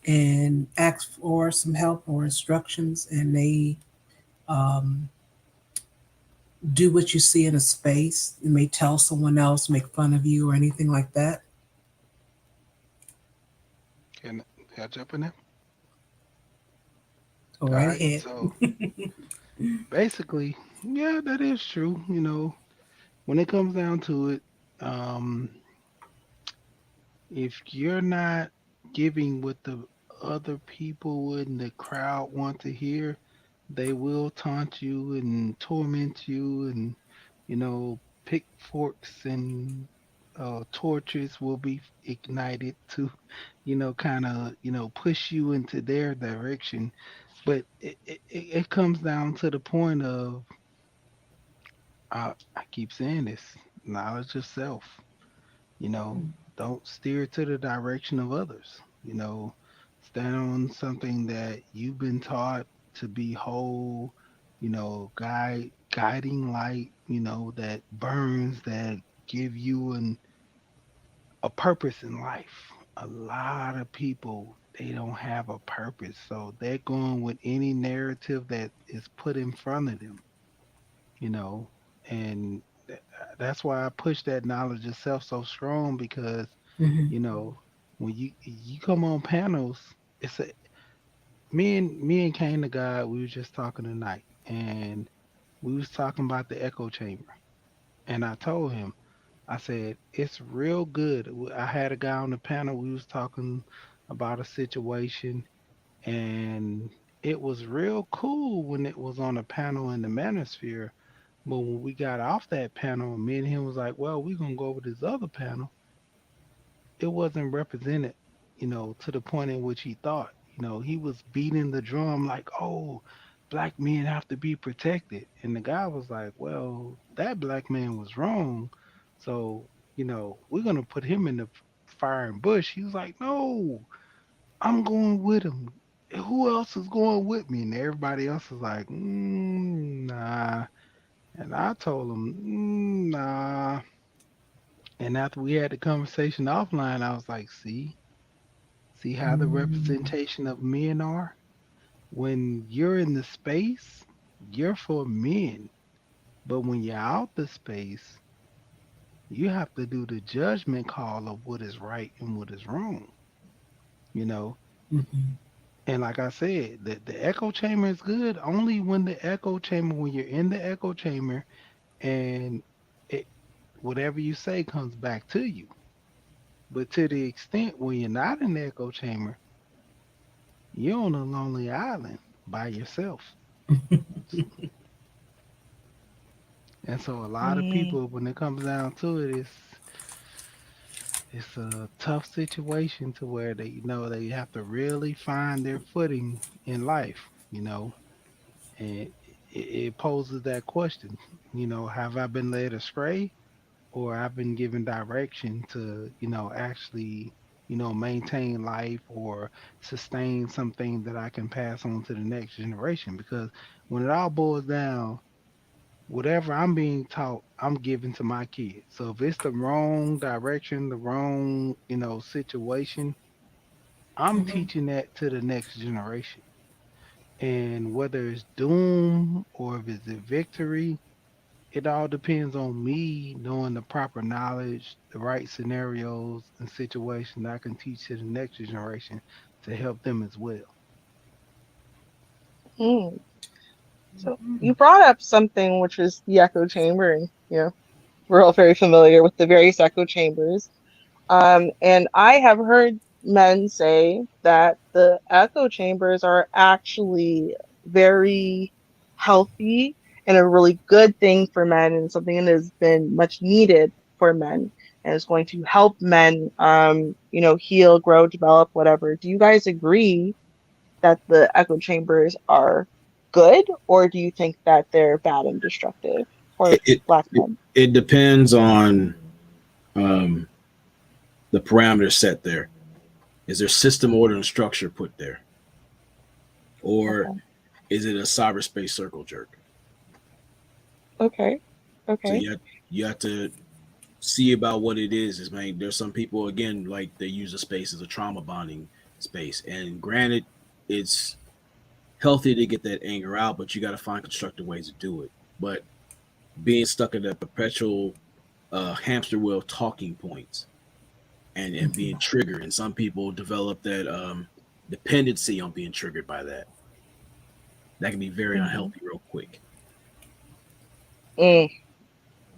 and ask for some help or instructions and they um, do what you see in a space? You may tell someone else, make fun of you or anything like that. Can I jump in there? Go All right right. ahead. So basically, yeah, that is true. When it comes down to it, um, if you're not giving what the other people in the crowd want to hear, they will taunt you and torment you, and pitchforks and torches will be ignited to, kind of, push you into their direction. But it comes down to the point of, I keep saying this, knowledge of self. you know don't steer to the direction of others. Stand on something that you've been taught to be whole, guiding light, that burns, that give you a purpose in life. A lot of people, they don't have a purpose, so they're going with any narrative that is put in front of them, you know and that's why I push that knowledge of self so strong, because Hmm. you know, when you come on panels, it's a me and Kane the guy, we was just talking tonight, and we was talking about the echo chamber. And I told him, I said, it's real good. I had a guy on the panel, we was talking about a situation, and it was real cool when it was on a panel in the manosphere. But when we got off that panel, me and him was like, well, we're gonna go over this other panel. It wasn't represented, to the point in which he thought. He was beating the drum like, oh, black men have to be protected. And the guy was like, well, that black man was wrong. So, we're going to put him in the fire and bush. He was like, no, I'm going with him. Who else is going with me? And everybody else was like, nah. And I told him, nah. And after we had the conversation offline, I was like, see how the Mm. representation of men are? When you're in the space, you're for men. But when you're out the space, you have to do the judgment call of what is right and what is wrong, you know? Mhm. And like I said, the echo chamber is good only when you're in the echo chamber and it, whatever you say comes back to you. But to the extent when you're not in the echo chamber, you're on a lonely island by yourself. And so a lot of Mm. people, when it comes down to it, it's a tough situation to where they have to really find their footing in life, and it poses that question, have I been led astray or I've been given direction to, actually, maintain life or sustain something that I can pass on to the next generation? Because when it all boils down, whatever I'm being taught, I'm giving to my kids. So if it's the wrong direction, the wrong, situation, I'm Mhm. teaching that to the next generation. And whether it's doom or if it's a victory, it all depends on me knowing the proper knowledge, the right scenarios and situations that I can teach to the next generation to help them as well. Mm. So Mhm. you brought up something which is the echo chamber, and we're all very familiar with the various echo chambers. And I have heard men say that the echo chambers are actually very healthy and a really good thing for men and something that has been much needed for men and is going to help men, heal, grow, develop, whatever. Do you guys agree that the echo chambers are good, or do you think that they're bad and destructive for It black it, men? it depends on um, the parameters set there. Is there system, order, and structure put there, or Okay. is it a cyberspace circle jerk? Okay. So Okay. you have to see about what it is. Is man, there's some people again like they use a space as a trauma bonding space, and granted, it's healthy to get that anger out, but you got to find constructive ways to do it. But being stuck in that perpetual hamster wheel talking points and being Mhm. triggered, and some people develop that dependency on being triggered by that. That can be very Mm-hmm. unhealthy real quick. Mm,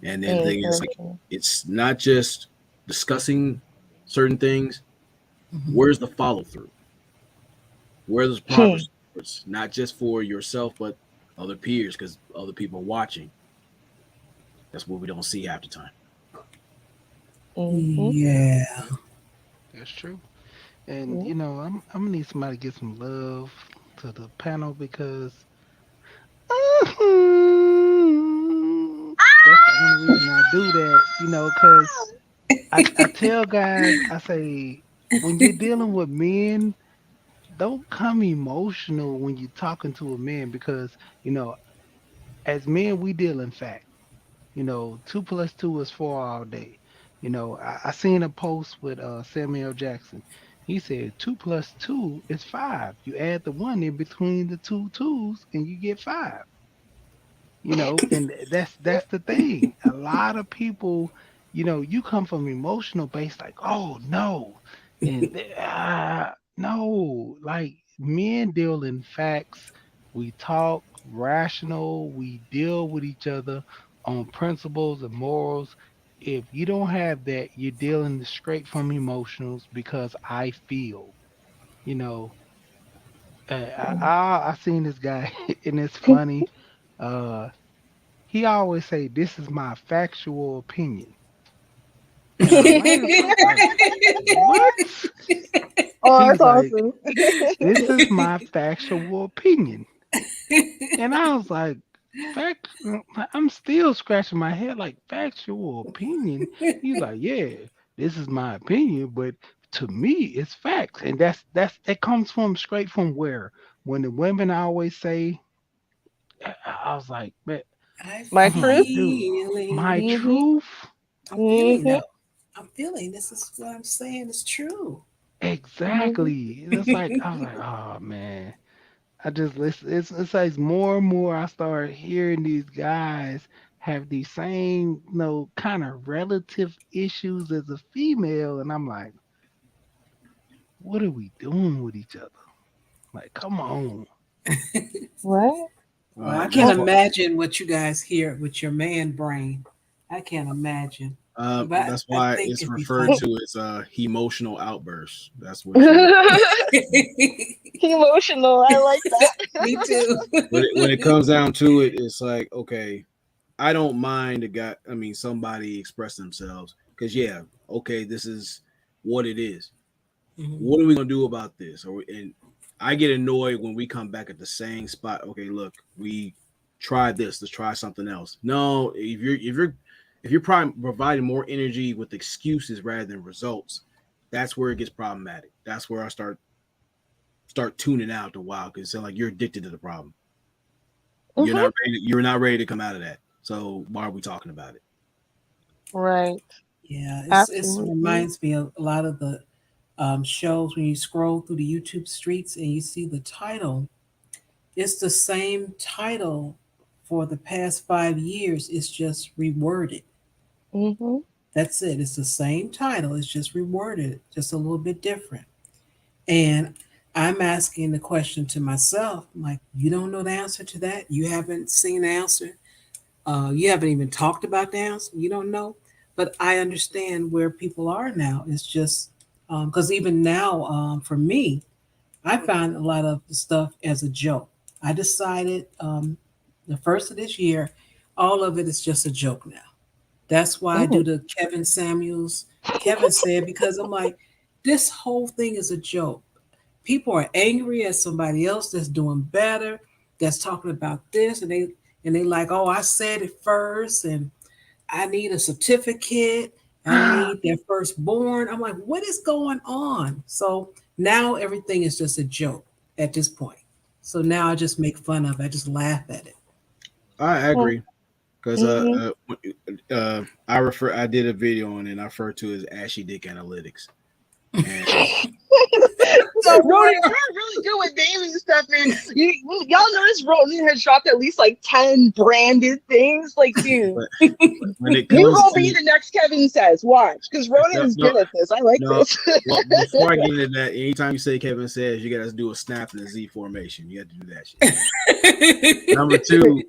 And then the thing is, very like, true. it's not just discussing certain things. Mhm. Where's the follow through? Where's the proper Hmm. supports? Not just for yourself, but other peers, because other people are watching. That's what we don't see half the time. Mm-hmm. Yeah. That's true. And Yeah. I'm gonna need somebody to give some love to the panel because that's the only reason I do that, because I tell guys, I say, when you're dealing with men, don't come emotional when you're talking to a man because, as men, we deal in fact. 2 plus 2 is 4 all day. I seen a post with Samuel Jackson. He said 2 plus 2 is 5. You add the one in between the two twos and you get 5. And that's the thing. A lot of people, you come from emotional base like, oh no, and No, like men deal in facts. We talk rational. We deal with each other on principles and morals. If you don't have that, you're dealing straight from emotions because I feel. You know, I seen this guy and it's funny. Uh, he always say, "This is my factual opinion," and I laughed. I was like, "What?" Oh, that's He's like, awesome. "This is my factual opinion." And I was like, fact, I'm still scratching my head like factual opinion. He's like, yeah, this is my opinion, but to me, it's facts. And that comes from straight from where? When the women always say, I was like, man, I My I'm like, truth. dude, my feeling. Hmm. truth. I'm feeling Hmm. that. I'm feeling this is what I'm saying is true. Hmm. Exactly. It's like I was like, oh man. I just listen. It's like more and more I start hearing these guys have these same, kind of relative issues as a female, and I'm like, what are we doing with each other? Like, come on. What? Well, I can't That's Well, why. imagine what you guys hear with your man brain. I can't imagine. But That's I why think it's it'd be referred funny. to as emotional outbursts. That's what you. emotional. I like Me that. too. When it comes down to it, it's like, okay, I don't mind a guy. I mean, somebody express themselves because yeah, okay, this is what it is. Mhm. What are we gonna do about this? And I get annoyed when we come back at the same spot. Okay, look, we tried this. Let's try something else. No, if you're providing more energy with excuses rather than results, that's where it gets problematic. That's where I start tuning out the while because it's like you're addicted to the problem. You're Hmm. not ready. You're not ready to come out of that. So why are we talking about it? Right. Yeah, it's Absolutely. reminds me of a lot of the shows when you scroll through the YouTube streets and you see the title. It's the same title for the past 5 years. It's just reworded. Hmm. That's it. It's the same title. It's just reworded, just a little bit different. And I'm asking the question to myself, like, you don't know the answer to that? You haven't seen the answer? You haven't even talked about the answer? You don't know? But I understand where people are now. It's just because even now, for me, I find a lot of the stuff as a joke. I decided the first of this year, all of it is just a joke now. That's why I do Hmm. the Kevin Samuels. Kevin said, because I'm like, this whole thing is a joke. People are angry at somebody else that's doing better, that's talking about this, and they like, oh, I said it first, and I need a certificate. I need their firstborn. I'm like, what is going on? So now everything is just a joke at this point. So now I just make fun of it. I just laugh at it. I agree because Hmm. I did a video on it and I refer to it as ashy dick analytics. And So Ronan, real. you're really good with naming stuff, and y'all notice Ronan has dropped at least like 10 branded things. Like, dude, but when it you comes gonna be to the next Kevin Says. Watch, because Ronan no is no good at this. I like no this. well before I get into that, anytime you say Kevin says, you gotta do a snap and a Z formation. You have to do that shit. Number two,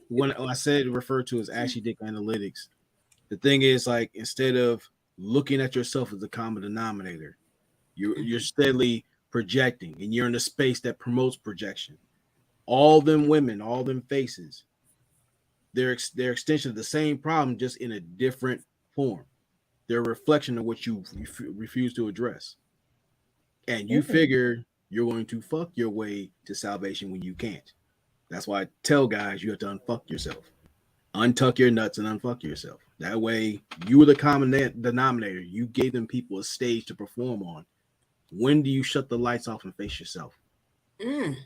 when I said refer to as ashy dick analytics, the thing is like instead of looking at yourself as a common denominator, you're steadily projecting and you're in a space that promotes projection. All them women, all them faces, they're extension of the same problem, just in a different form. They're a reflection of what you refuse to address, and you Mm. figure you're going to fuck your way to salvation when you can't. That's why I tell guys you have to unfuck yourself, untuck your nuts, and unfuck yourself. That way, you were the common denominator. You gave them people a stage to perform on. When do you shut the lights off and face yourself? Mm,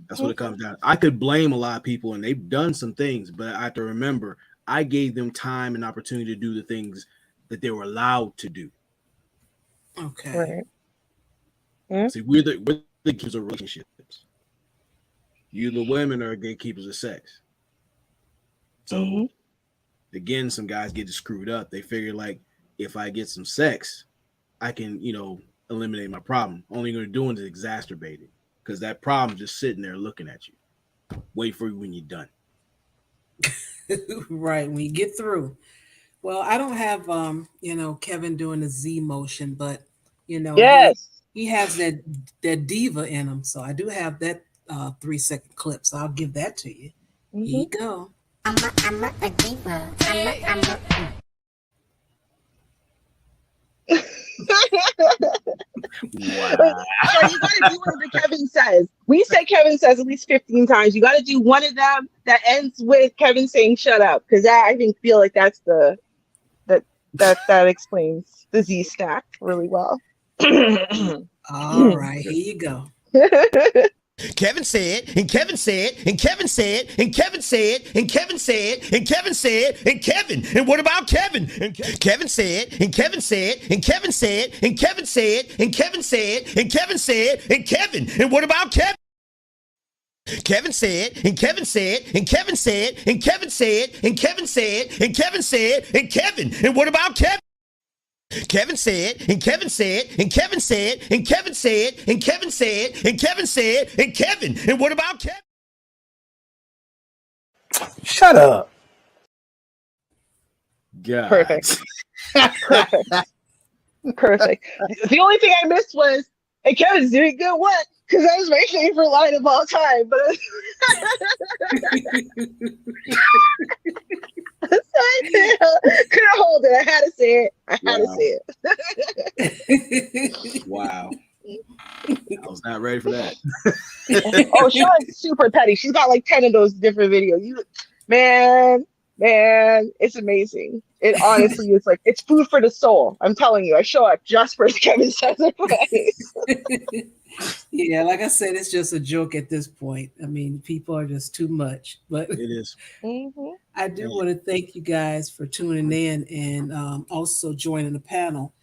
That's what it comes down to. I could blame a lot of people and they've done some things, but I have to remember I gave them time and opportunity to do the things that they were allowed to do. okay. Right. Mm. See, we're the gatekeepers of relationships. You, the women, are gatekeepers of sex. So Hmm. again, some guys get screwed up. They figure like if I get some sex, I can, eliminate my problem. Only going to do it is exacerbate it because that problem just sitting there looking at you. Wait for you when you're done. Right, when you get through. Well, I don't have Kevin doing the Z motion, but Yes. he has that diva in him. So I do have that 3-second clip. So I'll give that to you. Here you go. I'm a diva. Wow. So you gotta do one that Kevin says. We say Kevin says at least 15 times. You gotta do one of them that ends with Kevin saying "shut up," because I feel like that's that explains the Z stack really well. All right, here you go. Kevin said, and Kevin said, and Kevin said, and Kevin said, and Kevin said, and Kevin said, and Kevin. And what about Kevin? And Kevin said, and Kevin said, and Kevin said, and Kevin said, and Kevin said, and Kevin said, and Kevin. And what about Kevin? Kevin said, and Kevin said, and Kevin said, and Kevin said, and Kevin said, and Kevin said, and Kevin. And what about Kevin? Kevin said, and Kevin said, and Kevin said, and Kevin said, and Kevin said, and Kevin said, and Kevin. And what about Kevin? Shut up. God. Perfect. Perfect. The only thing I missed was, "Hey, Kevin's doing good what?" Because that was my favorite line of all time. But couldn't hold it. I had to say it. I had to say it. Wow. I was not ready for that. Oh, Sean's super petty. She's got like 10 of those different videos. Man, it's amazing. It honestly is like, it's food for the soul. I'm telling you, I show up just for Kevin says it. Yeah, like I said, it's just a joke at this point. I mean, people are just too much. But It is. I do want to thank you guys for tuning in and also joining the panel.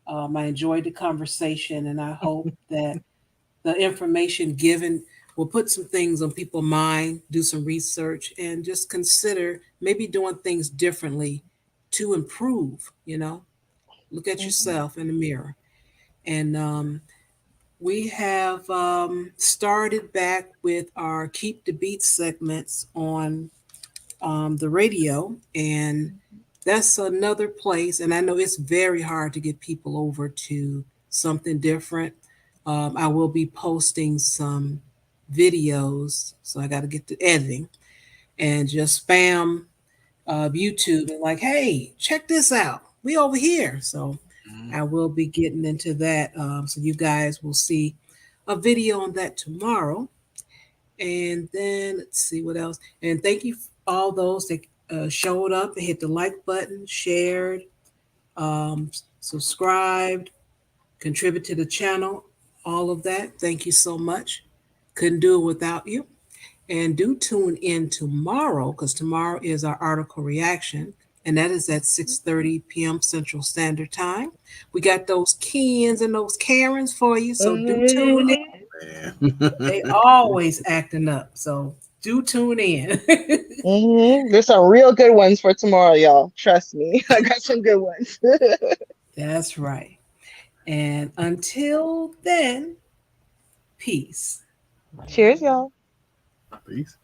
I enjoyed the conversation, and I hope that the information given will put some things on people's mind, do some research, and just consider maybe doing things differently to improve. Look at yourself in the mirror. And we have started back with our Keep the Beat segments on the radio, and that's another place. And I know it's very hard to get people over to something different. I will be posting some videos, so I got to get to editing and just spam YouTube and like, hey, check this out. We over here. So I will be getting into that. So you guys will see a video on that tomorrow. And then let's see what else. And thank you all those that showed up and hit the like button, shared, subscribed, contribute to the channel, all of that. Thank you so much. Couldn't do it without you. And do tune in tomorrow because tomorrow is our article reaction, and that is at 6:30 p.m. Central Standard Time. We got those Kens and those Karens for you, so do tune in. They always acting up, so do tune in. There's some real good ones for tomorrow, y'all. Trust me. I got some good ones. That's right. And until then, peace. Cheers, y'all. Peace.